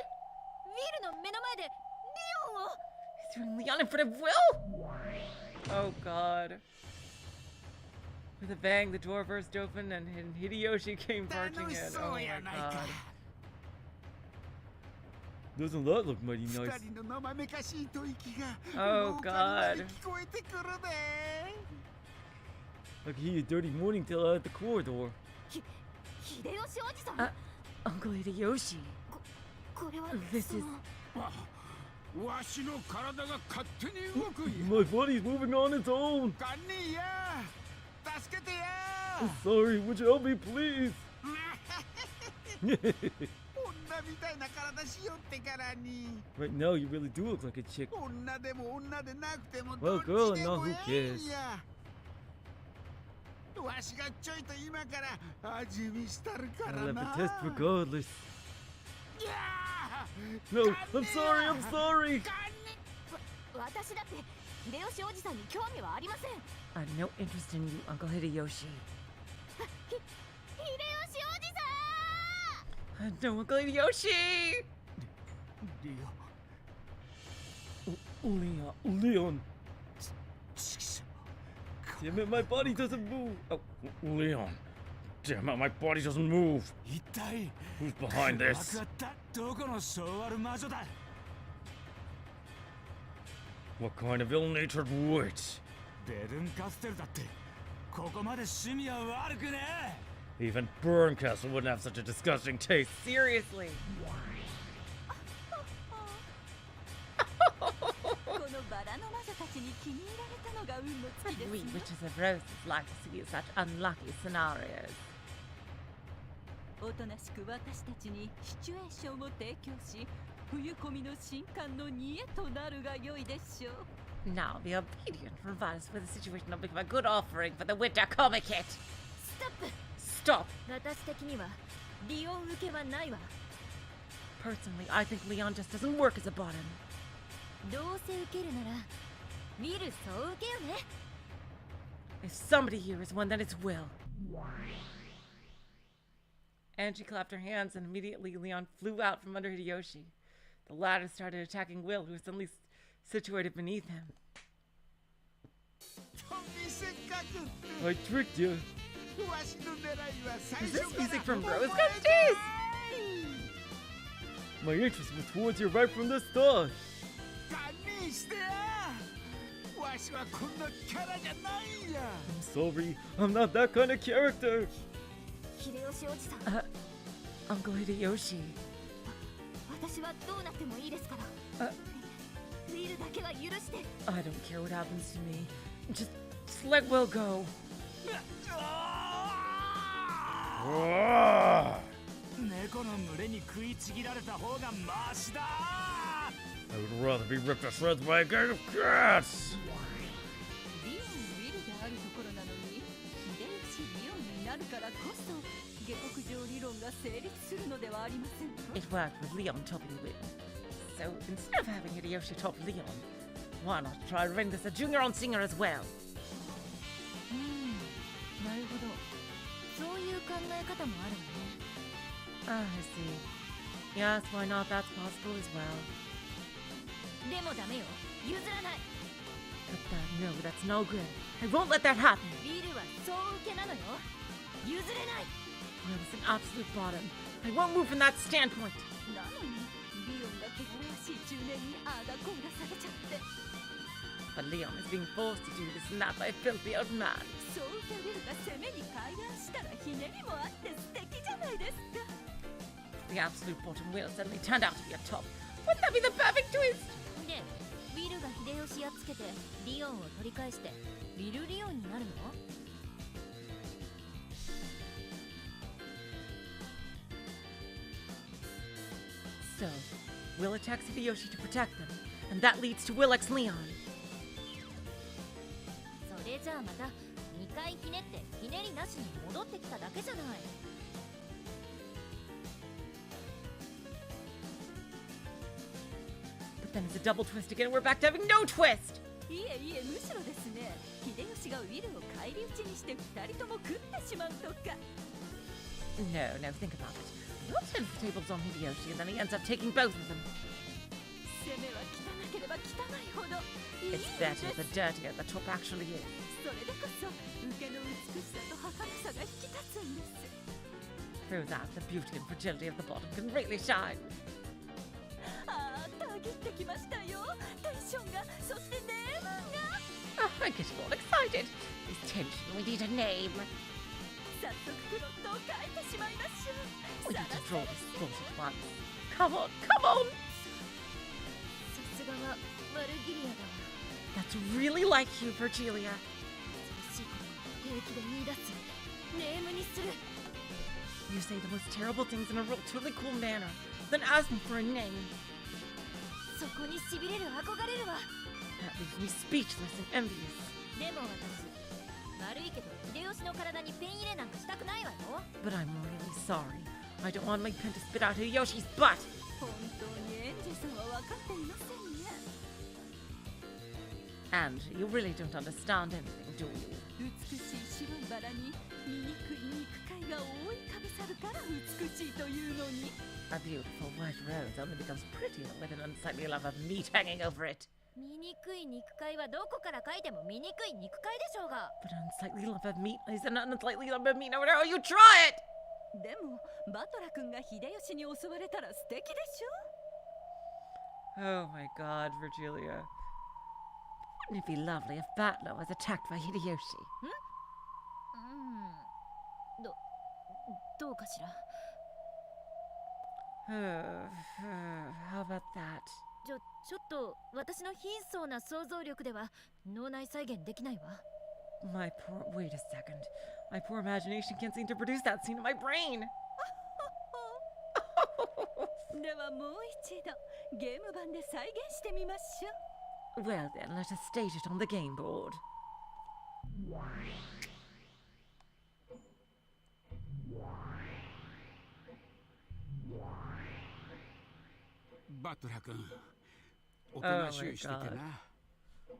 ルの目の前でリオンを。 He's doing Leon in front of Will? Oh god. With a bang, the door burst open and Hideyoshi came marching in. Oh my god. Doesn't that look mighty nice? 二人の生めかしい吐息が Oh 廊下にまで god. 聞こえてくるで I can hear a dirty morning till out the corridor. 秀吉おじさん。 Uncle Hideyoshi. これは This そ is の。わしの体が勝手に動くんや。 My body's moving on its own. かんねえや助けてや Sorry, would you help me, please? 女みたいな体しよってからに Right now, you really do look like a chick. 女でも女でなくても Well, どっ girl, ちで now も who ええんやわしがちょいと今から味見したるか I'll ら have な to test regardless. いや No, I'm sorry, I'm sorry. 私だって秀吉おじさんに興味はありません。 I have no interest in you, Uncle Hideyoshi. 秀吉おじさん。 No, Uncle Hideyoshi! リオ Leon. ちくしょ Damn it, my body doesn't move. Oh, Leon. Damn it, my body doesn't move. 一体 Who's behind 分 this? かったどこの性悪魔女だ What kind of ill-natured witch? ベルンカステルだってここまで趣味は悪くね Even Berncastle wouldn't have such a disgusting taste. Seriously. このバラの魔女たちに気に入られたのが運の尽きです We ね witches of roses like to see such unlucky scenarios. おとなしく私たちにシチュエーションを提供し冬込みの新刊の煮えとなるが良いでしょう Now be obedient, provide us with a situation that will become a good offering for the winter comic hit. ストップ Stop. 私的には利用受けはないわ Personally, I think Leon just doesn't work as a bottom. どうせ受けるなら見るそう受けよね If somebody here is one, then it's Will. And she clapped her hands, and immediately Leon flew out from under Hideyoshi. The latter started attacking Will, who was suddenly situated beneath him. と見せかけて I tricked you. わしの狙いは最 Is 初 this から music from お前 Rose じゃ Gold Days? My interest was towards you right from the start. 堪忍してやわしはこんなキャラじゃないんや I'm sorry, I'm not that kind of character. 秀吉おじさん Uncle Hideyoshi. 私はどうなってもいいですからウィルだけは許して I don't care what happens to me. Just let Will go. 猫の群れに食いちぎられた方がマシだ I would rather be ripped to shreds by a gang of cats. リオン・ウィルであるところなのに秀吉リオンになるからこそ下克上理論が成立するのではありませんか It worked with Leon topping Will. So instead of having Hideyoshi top Leon, why not try to ring this a junior-on singer as well? なるほどそういう考え方もあるのね Ah, I see. Yes, why not? That's possible as well. でもダメよ譲らない But no, that's no good. I won't let that happen. ウィルはそう受けなのよ譲れない Will is an absolute bottom. I won't move from that standpoint. なのにリオンが汚らわしい中年にあだこんがされちゃって But Leon is being forced to do this and that by a filthy old man. そう受けウィルが攻めに開眼したらひねりもあって素敵じゃないですか The absolute bottom Will suddenly turned out to be a top. Wouldn't that be the perfect twist? でウィルが秀吉やっつけてリオンを取り返してウィルリオンになるの So, Will attacks Hideyoshi to protect them, and that leads to Will X Leon. それじゃあまた2回ひねってひねりなしに戻ってきただけじゃない But then it's a double twist again, and we're back to having no twist! いえいえむしろですね秀吉がウィルを返り討ちにして2人とも食ってしまうとか No, think about it. Will turns the tables on Hideyoshi, and then he ends up taking both of them. 攻めは汚ければ汚いほどいいん It's で better す the dirtier the top actually is. それでこそ受けの美しさと儚さが引き立つんです Through that, the beauty and fragility of the bottom can really shine. ああたぎってきましたよテンションがそしてネームが Oh, I'm getting all excited. This tension, we need a name. 早速プロットを変えてしまいましょう We さ need ら to せ draw this thought at once. Come on, come on! さすがはマルギリアだわ That's really like you, Virgilia. 恐ろしいことを平気で言い出すネームにする You say the most terrible things in a real totally cool manner, then ask me for a name. そこにしびれる憧れるわ That leaves me speechless and envious. でも私悪いけど秀吉の体にペン入れなんかしたくないわよ But I'm really sorry. I don't want my pen to spit out Hideyoshi's butt. 本当にエンジェさんは分かっていませんね And you really don't understand anything, do you? 美しい白いバラに醜い肉塊が覆いかぶさるから美しいというのに A beautiful white rose only becomes prettier with an unsightly lump of meat hanging over it. 醜い肉塊はどこから書いても醜い肉塊でしょうが。 But unsightly lump of meat is an unsightly lump of meat. No matter how you try it! でもバトラ君が秀吉に襲われたら素敵でしょ。 Oh my god, Virgilia. Wouldn't it be lovely if Battler was attacked by Hideyoshi? どうかしら。 How about that? ちょっと私の貧相な想像力では脳内再現できないわ。 My poor. Wait a second. My poor imagination can't seem to produce that scene in my brain. ではもう一度ゲーム版で再現してみましょう。 Well then, let us stage it on the game board. バトラー君、おとなしゅうしててな。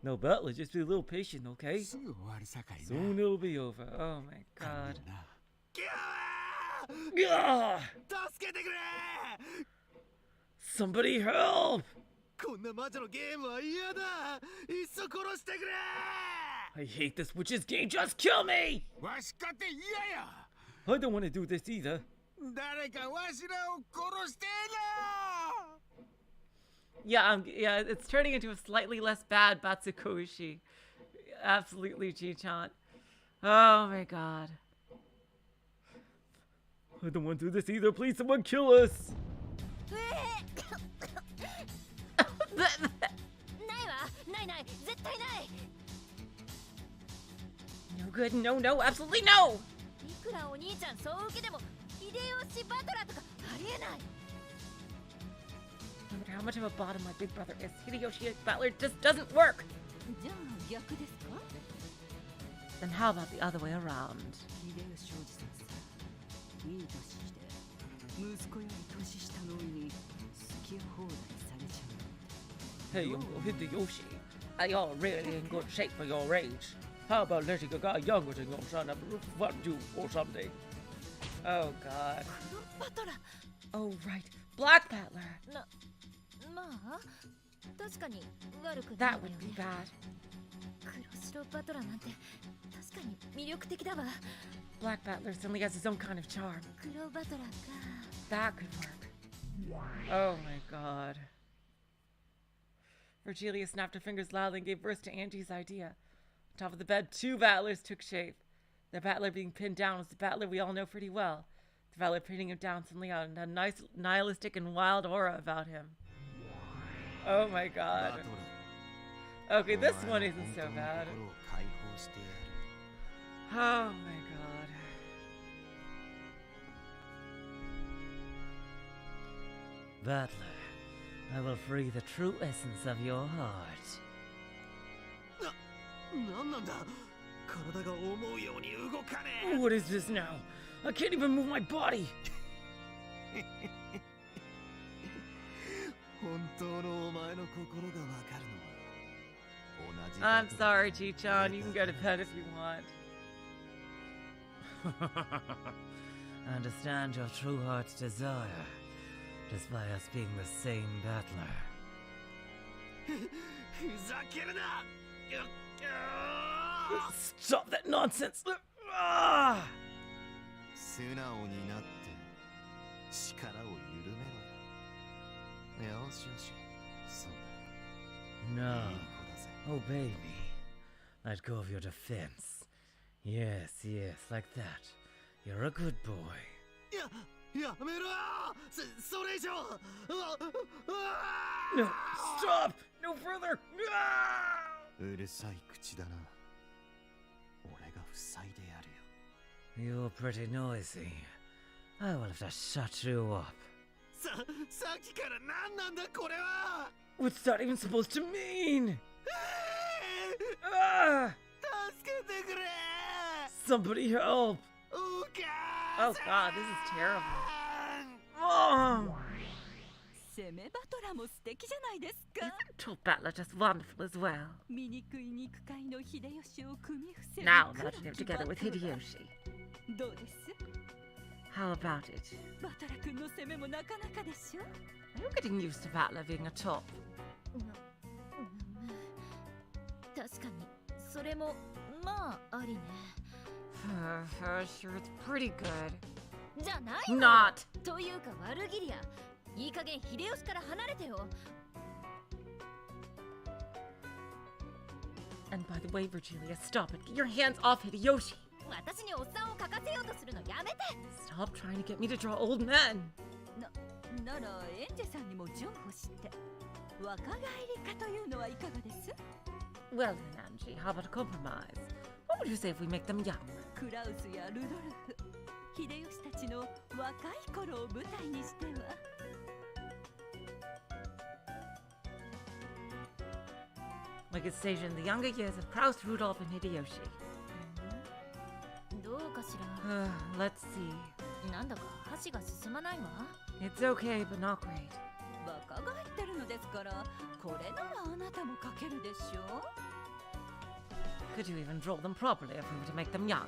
No, Butler, just be a little patient, okay? すぐ終わるさかいな。 Soon it'll be over. Oh my god. キャー Gah! 助けてくれ Somebody help! こんな魔女のゲームは嫌だいっそ殺してくれ I hate this witch's game. Just kill me! わしかて嫌や。 I don't want to do this either. 誰かわしらを殺してな Yeah, it's turning into a slightly less bad Batsukoshi. Absolutely, Ji-chan. Oh my god. I don't want to do this either. Please, someone kill us! ないわ、ない絶対ない。 No good, no, absolutely no! いくらお兄ちゃんそう受けでも秀吉バトラーとかありえない。 No matter how much of a bottom my big brother is, Hideyoshi Battler just doesn't work! じゃあ逆ですか？ Then how about the other way around? 秀吉おじさんさ、いい年して息子より年下の鬼に好き放題されちゃう。 Hey, Uncle Hideyoshi, you're really in good shape for your age. How about letting a guy younger than your son have fun you or someday? Oh god. 黒バトラ Oh right, Black Battler! まあ確かに悪くないわ That よ would be ね。 bad. 黒白バトラなんて確かに魅力的だわ。 Black Battler suddenly has his own kind of charm. 黒バトラか。 That could work. Oh my god. Virgilia snapped her fingers loudly and gave birth to Angie's idea. On top of the bed, two battlers took shape. The battler being pinned down was the battler we all know pretty well. The battler pinning him down suddenly had a nice nihilistic and wild aura about him. Oh my god. Okay, this one isn't so bad. Oh my god. Battler, I will free the true essence of your heart. なんなんだ体が思うように動かねえ What is this now? I can't even move my body! 本当のお前の心がわかるのは同じ I'm sorry, Chi-chan. You can go to bed if you want. I understand your true heart's desire, just by us being the same battler. ふざけるな Stop that nonsense! Ah! 素直になって力を緩めろよよしよしそうだ No. いい子だぜ Obey me. Let go of your defense. Yes, like that. You're a good boy. やめろそれ以上 No! Stop! No further! Ah! うるさい口だな俺が塞いでやるよ You're pretty noisy. I will have to shut you up. さっきから何なんだこれは What's that even supposed to mean? Ah! 助けてくれ Somebody help! お母 Oh god, this is terrible. Oh! 攻めバトラも素敵じゃないですか。 Tall Battler just wonderful as well. 醜い肉塊の秀吉を組み伏せる Now 黒 imagine him き together バ with トラ Hideyoshi. どうです？ How about it? バトラ君の攻めもなかなかでしょ。 I'm getting used to Battler being a top. 確かにそれもまあありね。Sure, it's pretty good. じゃないの Not. というかワルギリア、いい加減秀吉から離れてよ。 And by the way, Virgilia, stop it. Get your hands off Hideyoshi. 私におっさんを描かせようとするのやめて。 Stop trying to get me to draw old men. ならエンジェさんにも譲歩して若返りかというのはいかがです？ Well then, Angie, how about a compromise? What would you say if we make them young? クラウスやルドルフ、秀吉たちの若い頃を舞台にしては。 We could stage in the younger years of Kraus, Rudolph, and Hideyoshi. どうかしら。 Let's see. なんだか箸が進まないわ。 It's okay, but not great. 若返ってるのですから、これならあなたも描けるでしょ。 Could you even draw them properly if we were to make them young?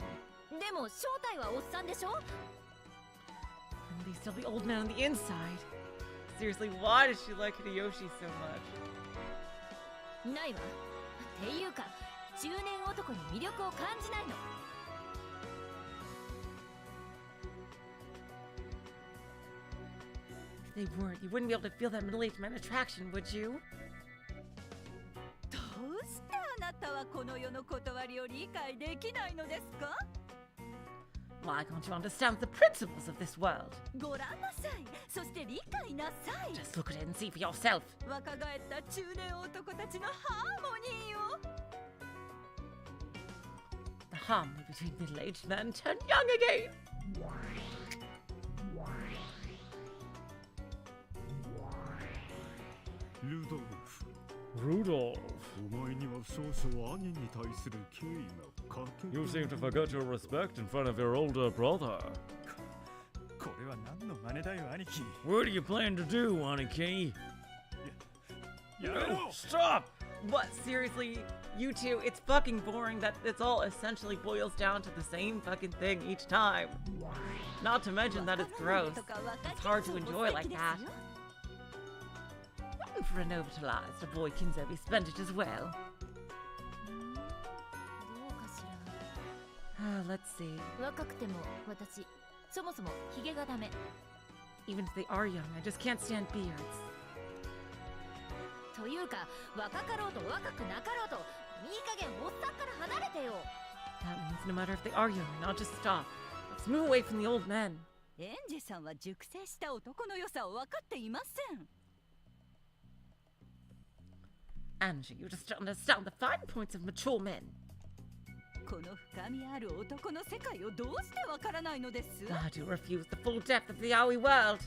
でも正体はおっさんでしょ。 And they still be old men on the inside. Seriously, why does she like Hideyoshi so much? ないわ。っていうか、中年男に魅力を感じないの。 If they weren't, you wouldn't be able to feel that middle-aged man attraction, would you? どうしてあなたはこの世の断りを理解できないのですか？ Why can't you understand the principles of this world? ご覧なさい。そして理解なさい。 Just look at it and see for yourself. 若返った中年男たちのハーモニーを。 The harmony between middle-aged men turned young again. Rudolph, お前には少々兄に対する敬意が欠ける。 you seem to forget your respect in front of your older brother. これは何の真似だよ兄貴。 What do you plan to do, Aniki? やめろ。 Stop! What? Seriously? You two, it's fucking boring that it's all essentially boils down to the same fucking thing each time. Not to mention that it's gross. It's hard to enjoy like that. And for an overutilized, a boy Kinzo be spent it as well. どうかしら。 Let's see. 若くても私、そもそもヒゲがダメ。 Even if they are young, I just can't stand beards. というか、若かろうと若くなかろうと、いい加減おっさんから離れてよ。 That means no matter if they are young, I'll just stop. Let's move away from the old men. エンジェさんは熟成した男の良さを分かっていません。 Angie, you just don't understand the fine points of mature men. この深みある男の世界をどうしてわからないのです？ Why do you refuse the full depth of the yaoi world?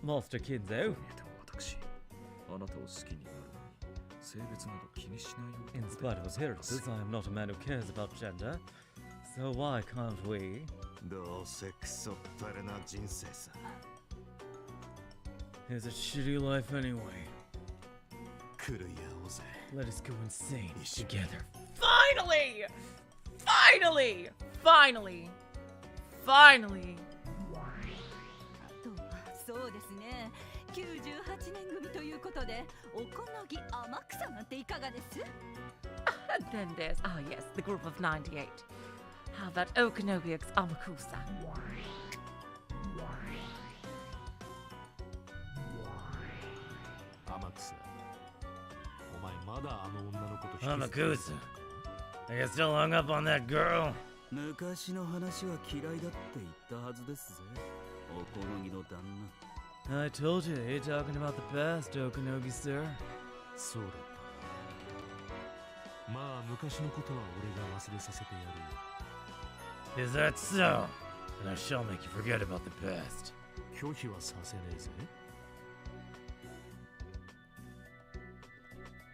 Master Kinzo, in spite of appearances, I am not a man who cares about gender. So why can't we? どうせクソったれな人生さ。 It's a shitty life anyway. 狂い合おうぜ。 Let us go insane together. Finally! Finally! Finally! Finally! そうですね。98年組ということで、おこのぎ天草なんていかがです？ And then there's, yes, the group of 98. How about Okanogiak's Amakusa? 天草、お前まだあの女の子と Amakusa, are you still hung up on that girl? 昔の話は嫌いだって言ったはずですぜ。おこのぎの旦那。 I told you, you're talking about the past, Okanogi, sir. そうだった。まあ昔のことは俺が忘れさせてやるよ。 Is that so? And I shall make you forget about the past. 拒否はさせねえぜ。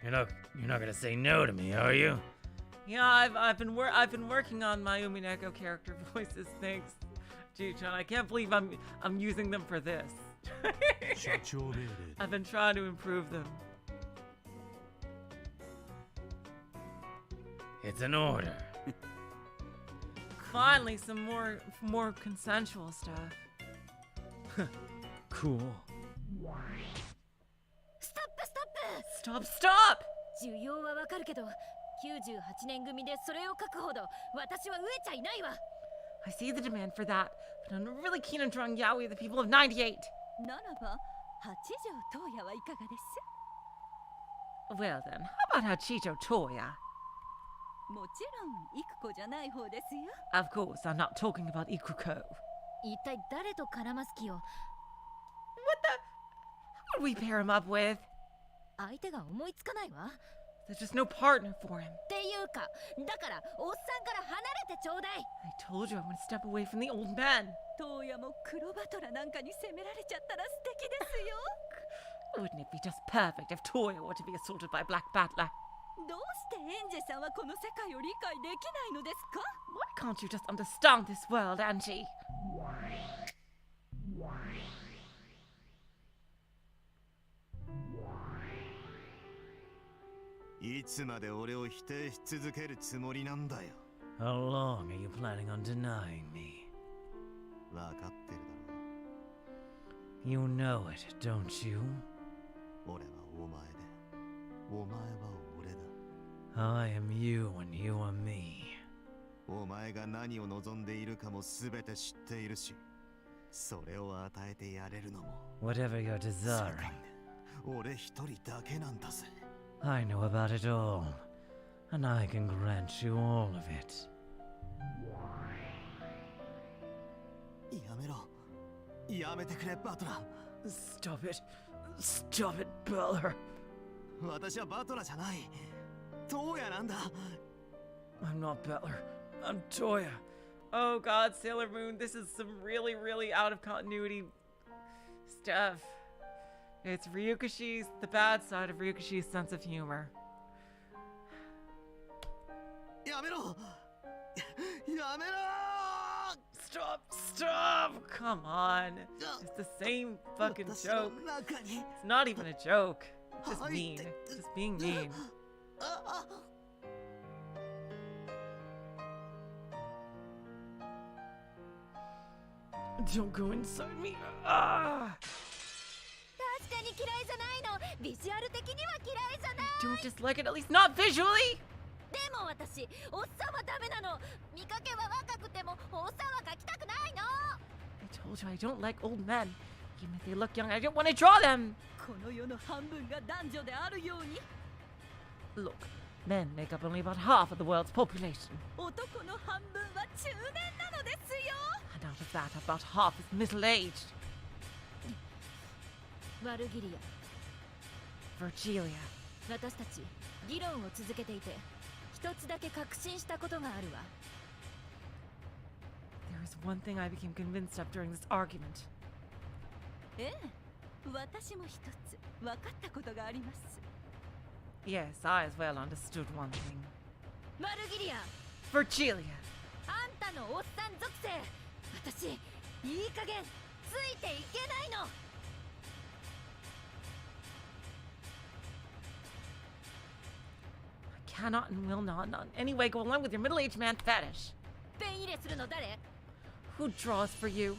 You're not gonna say no to me, are you? Yeah, I've been working on my Umineko character voices. Thanks, Juchan. I can't believe I'm using them for this. 社長命令。 I've been trying to improve them. It's an order. Finally, some more consensual stuff. Cool. Stop! Stop! 需要はわかるけど、98年組でそれを書くほど私は飢えちゃいないわ。I see the demand for that, but I'm really keen on drawing yaoi of the people of 98. ならば、八条東也はいかがです？ Well then, how about Hachicho Toya? もちろん、幾子じゃない方ですよ。Of course, I'm not talking about Ikuko. 一体誰と絡ます気を？ What the? Who would we pair him up with? 相手が思いつかないわ。 There's just no partner for him. っていうか、だからおっさんから離れてちょうだい。 I told you I want to step away from the old man. 東也も黒バトラなんかに責められちゃったら素敵ですよ。 Wouldn't it be just perfect if Toya were to be assaulted by Black Battler? どうしてエンジェさんはこの世界を理解できないのですか？ Why can't you just understand this world, Angie? いつまで俺を否定し続けるつもりなんだよ。 How long are you planning on denying me? わかってるだろ You know it, don't you? う。俺はお前で、お前は俺だ。 I am you and you are me. お前が何を望んでいるかも全て知っているし、それを与えてやれるのも Whatever you're 世 desiring, 界で俺一人だけなんだぜ。 I know about it all, and I can grant you all of it. やめろ。やめてくれ、バトラ Stop it. Stop it, Beller. ー。私はバトラーじゃない。トウヤなんだ。 I'm not Beller. I'm Toya. Oh god, Sailor Moon, this is some really, really out of continuity stuff. It's Ryukishi's, the bad side of Ryukishi's sense of humor. やめろ。やめろ。 Stop! Stop! Come on. It's the same fucking 私の joke. 中に It's not even a joke. It's just mean. Just being mean. Don't go inside me. Ah! 確かに嫌いじゃないの。ビジュアル的には嫌いじゃない。 Don't dislike it, at least not visually! でも私、おっさんはダメなの。見かけは若くても、おっさんは描きたくないの。 I told you I don't like old men. Even if they look young, I don't want to draw them! この世の半分が男女であるように、 Look, men make up only about half of the world's population. 男の半分は中年なのですよ。 And out of that, about half is middle-aged. ワルギリ Virgilia. ア、私たち議論を続けていて、一つだけ確信したことがあるわ。 There is one thing I became convinced of during this argument. ええ、私も一つ分かったことがあります。 Yes, I as well understood one thing. ワルギリア、 Virgilia. あんたのおっさん属性、私いい加減ついていけないの。 I cannot and will not in any way go along with your middle-aged man fetish. ペン入れするの誰？ Who draws for you?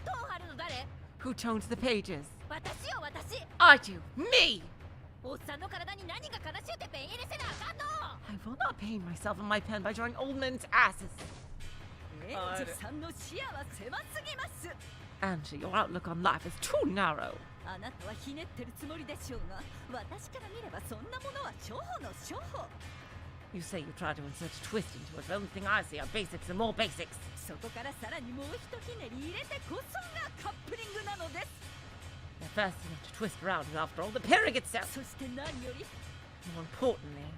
トンハルの誰？ Who tones the pages? 私よ私。 I do. Me! おっさんの体に何が悲しゅうてペン入れせなあかんの。 I will not pain myself and my pen by drawing old men's asses. エンジェさんの視野は狭すぎます。 Angie, your outlook on life is too narrow. あなたはひねってるつもりでしょうが、私から見ればそんなものは初歩の初歩。 You say you try to insert a twist into it, but the only thing I see are basics and more basics. そこからさらにもうひとひねり入れてこそがカップリングなのです。 The first thing to twist around is, after all, the pairing itself. そして何より More importantly,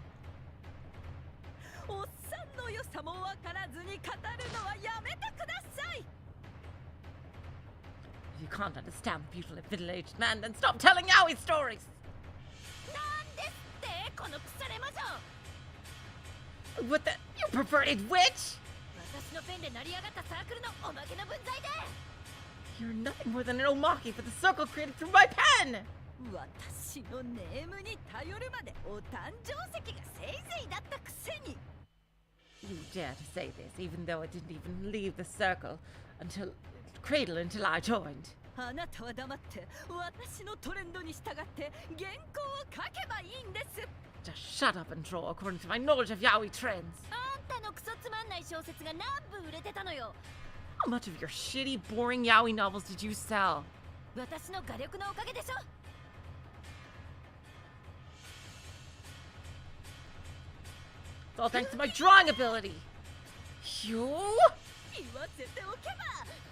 おっさんの良さもわからずに語るのはやめてください。 if you can't understand the beautiful middle-aged man, then stop telling yaoi stories. なんですってこの腐れ魔女。 What the? You perverted witch! 私のペンで成り上がったサークルのおまけの分際で。 You're nothing more than an omaki for the circle created through my pen! 私のネームに頼るまでお誕生石がせいぜいだったくせに。You dare to say this, even though it didn't even leave the circle cradle until I joined. あなたは黙って私のトレンドに従って原稿を書けばいいんです。 Just shut up and draw according to my knowledge of yaoi trends. あんたのクソつまんない小説が何部売れてたのよ。 How much of your shitty, boring yaoi novels did you sell? 私の画力のおかげでしょ。 It's all thanks to my drawing ability. You? 言わせておけば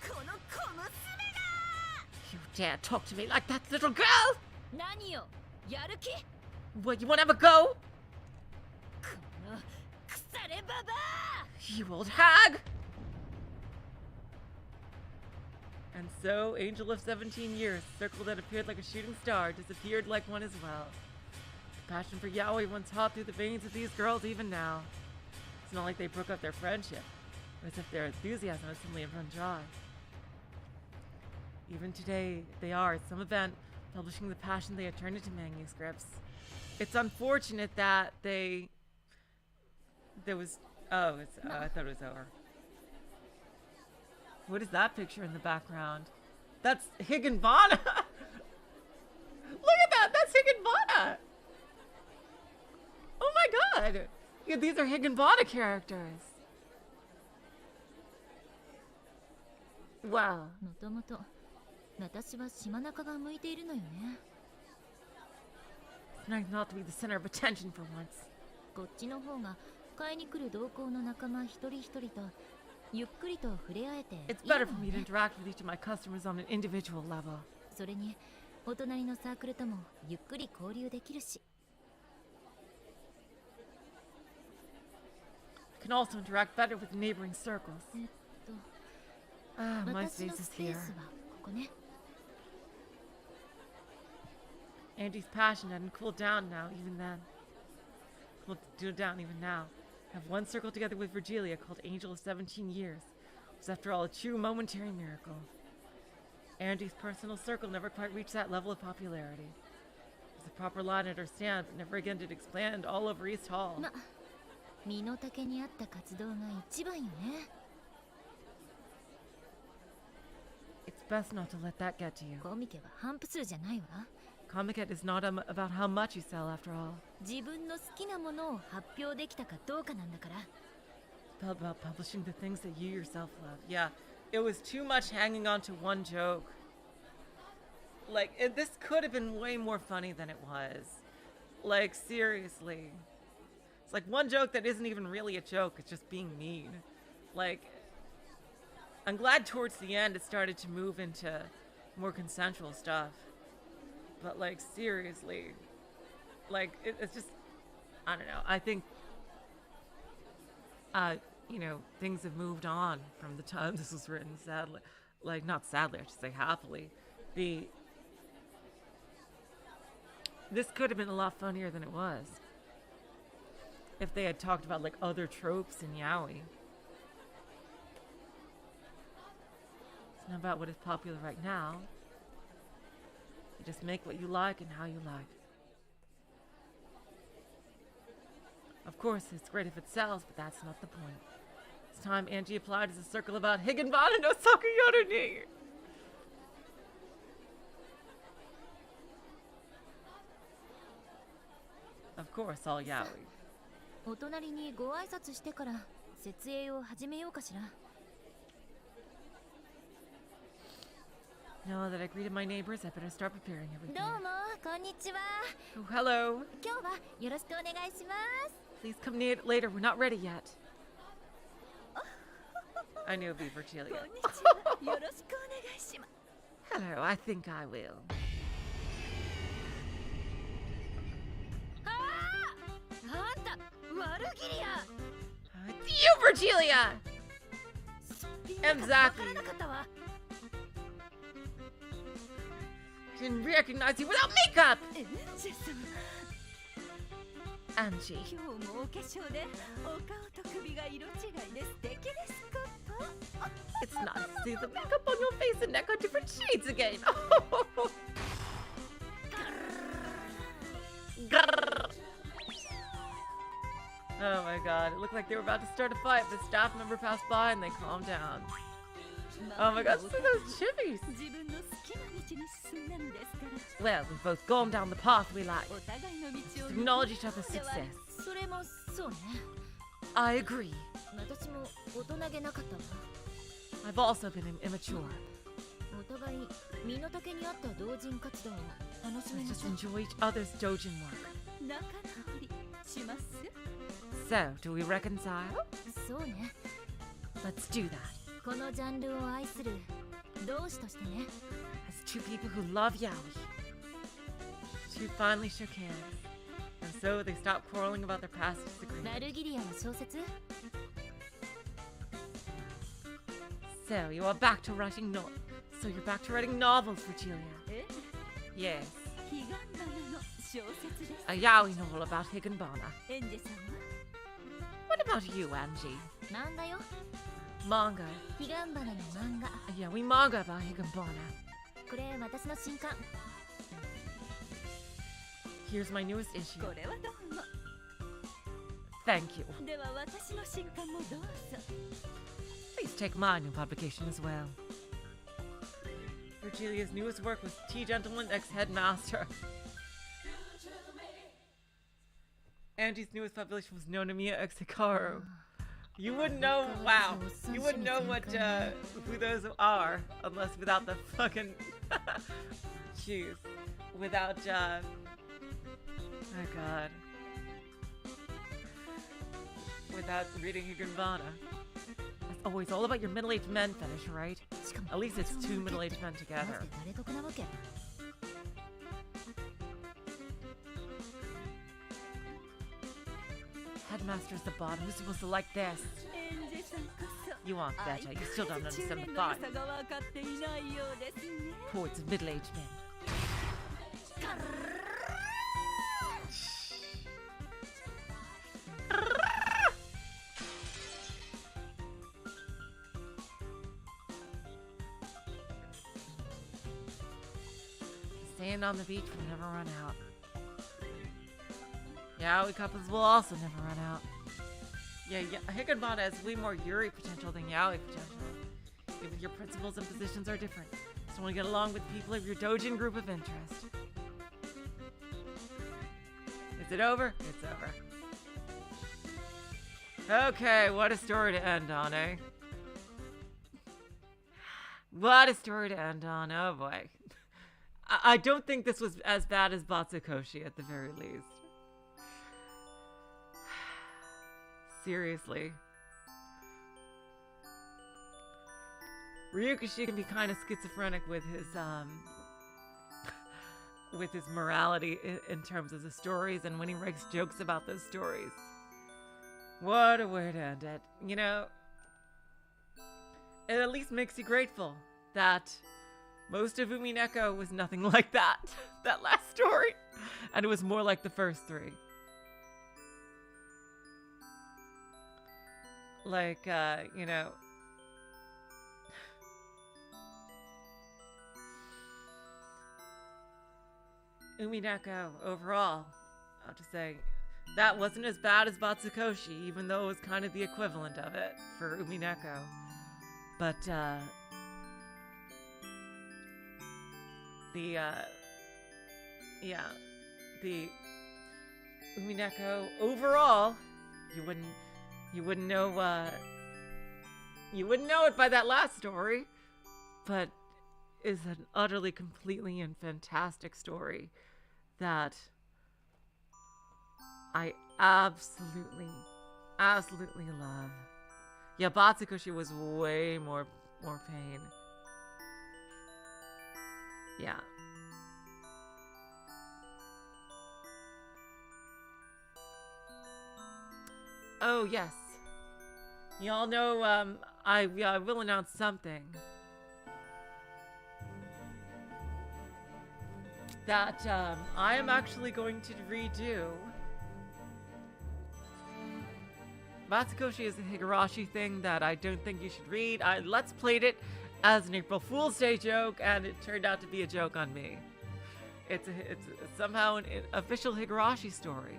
この小娘だ。 You dare talk to me like that, little girl? 何よ、やる気？ What, you wanna have a go? この腐れババア！ You old hag! And so, Angel of 17 Years, circle that appeared like a shooting star, disappeared like one as well. The passion for yaoi runs hot through the veins of these girls even now. It's not like they broke up their friendship, or as if their enthusiasm has suddenly run dry. Even today, they are, at some event, publishing the passion they had turned into manuscripts. It's unfortunate that I thought it was over. What is that picture in the background? That's Higginbana! Look at that! That's Higginbana! Oh my god! Yeah, these are Higginbana characters. Wow. もともと私は島中が向いているのよね。 It's nice not to be the center of attention for once. こっちの方が買いに来る同行の仲間一人一人とゆっくりと触れ合えていい It's わ better for me ね。 to interact with each of my customers on an individual level. それにお隣のサークルともゆっくり交流できるし。 I can also interact better with neighboring circles. Ah, my 私 space の is スペー here. スはここね。 Andy's passion hadn't cooled down now, even then. Cooled down even now. Have one circle together with Virgilia called Angel of 17 Years. It was after all a true momentary miracle. Andy's personal circle never quite reached that level of popularity. It was a proper line at her stand, but never again did it expand all over East Hall. ま、身の丈に合った活動が一番よね。 It's best not to let that get to you. コミケは反復数じゃないわ。 Comic-Con is not about how much you sell, after all. 自分の好きなものを発表できたかどうかなんだから。 It's about publishing the things that you yourself love. Yeah, it was too much hanging on to one joke. Like, this could have been way more funny than it was. Like, seriously. It's like one joke that isn't even really a joke, it's just being mean. Like, I'm glad towards the end it started to move into more consensual stuff. But, like, seriously. Like, it's just, I don't know. I think, you know, things have moved on from the time this was written, sadly. Like, not sadly, I should say happily. This could have been a lot funnier than it was. If they had talked about, like, other tropes in yaoi. It's not about what is popular right now. You just make what you like and how you like. Of course, it's great if it sells, but that's not the point. It's time Angie applied as a circle about Higginbana no Sakuyoru ni. Of course, all yaoi. お隣にご挨拶してから設営を始めようかしら。 Now that I greeted my neighbors, I better start preparing ど everything. うもこんにちは。 Oh, hello. 今日はよろしくお願いします。 Please come later. We're not ready yet. I knew it'd be Virgilia. こんにちは。よろしくお願いします。 Hello, I think I will. あんた悪気りや。 It's you, Virgilia! わからなかったわ。 Didn't recognize you without makeup! エンジェさん。 Angie. 今日もお化粧でお顔と首が色違いで素敵ですこと。 It's nice to see the makeup on your face and neck are different shades again. Grrr. Oh my god, it looked like they were about to start a fight, but a staff member passed by and they calmed down. Oh my god, look at those chippies! Well, we've both gone down the path we like. Just acknowledge each other's success. I agree. I've also been immature. Let's just enjoy each other's dojin work. So, do we reconcile? Let's do that. As two people who love yaoi. Two finally shook hands. And so they stopped quarreling about their past disagreements. So, you are back to writing So you're back to writing novels, Virgilia? Yes. A yaoi novel about Higanbana. What about you, Angie? Manga. A yaoi manga about Higanbana. Here's my newest issue. Thank you. Please take my new publication as well. Virgilia's newest work was Tea Gentleman X Headmaster. Angie's newest publication was Nonomiya X Hikaru. You wouldn't know, wow, you wouldn't know what, who those are unless without the fucking, jeez, without, oh god, without reading Higanbana. Oh, it's all about your middle-aged men fetish, right? At least it's two middle-aged men together. Headmaster's the bottom. Who's supposed to like this? You aren't better. You still don't understand the thought. Poets of middle-aged men. Sand on the beach will never run out. Yaoi couples will also never run out. Yeah, Higanbana has way more Yuri potential than Yaoi potential. Even your principles and positions are different. Just want to get along with people of your dojin group of interest. Is it over? It's over. Okay, what a story to end on, eh? What a story to end on, oh boy. I don't think this was as bad as Batsukoshi at the very least. Seriously. Ryukishi can be kind of schizophrenic with his morality in terms of the stories and when he makes jokes about those stories. What a way to end it. You know, it at least makes you grateful that most of Umineko was nothing like that last story. And it was more like the first three. Like, you know, Umineko, overall, I'll just say, that wasn't as bad as Batsukoshi, even though it was kind of the equivalent of it for Umineko. But, the Umineko, overall, you wouldn't know it by that last story, but is an utterly, completely, and fantastic story that I absolutely love. Yeah, Batsukoshi was way more pain. Yeah. Oh, yes. Y'all know, I will announce something. That, I am actually going to redo. Matsukoshi is a Higurashi thing that I don't think you should read. I Let's Played it as an April Fool's Day joke, and it turned out to be a joke on me. It's somehow an official Higurashi story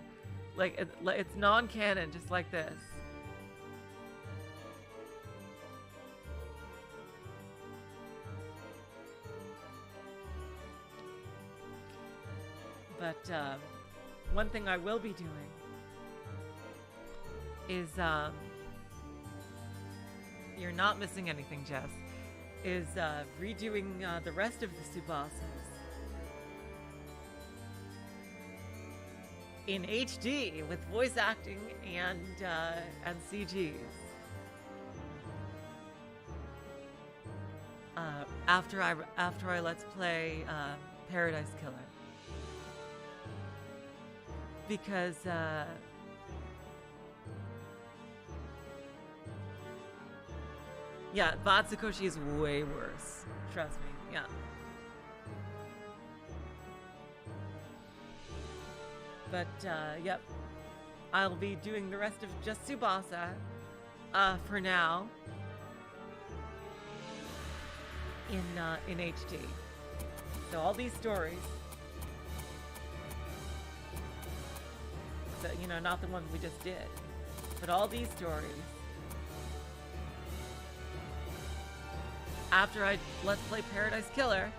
Like, it's non-canon, just like this. But one thing I will be doing is, you're not missing anything, Jess, is redoing the rest of the Tsubasas in HD with voice acting and CGs. After I let's play Paradise Killer. Because yeah, Vatsukoshi is way worse. Trust me. Yeah. But yep, I'll be doing the rest of just Tsubasa for now in HD. So all these stories. So, you know, not the ones we just did, but all these stories. After I let's play Paradise Killer,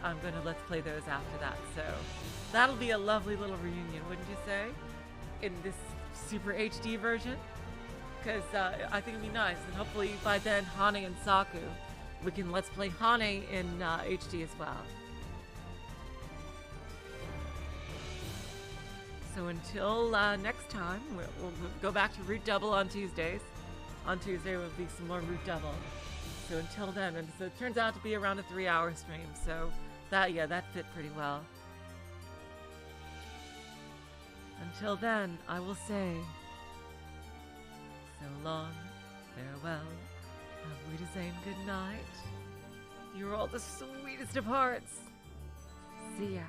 I'm gonna let's play those after that. So that'll be a lovely little reunion, wouldn't you say? In this super HD version, because I think it'd be nice, and hopefully by then Hane and Saku, we can let's play Hane in HD as well. So until next time, we'll go back to Root Double on Tuesdays. On Tuesday will be some more Root Double. So until then, and so it turns out to be around a 3-hour stream. So that fit pretty well. Until then, I will say so long, farewell, auf Wiedersehen, good night. You're all the sweetest of hearts. See ya.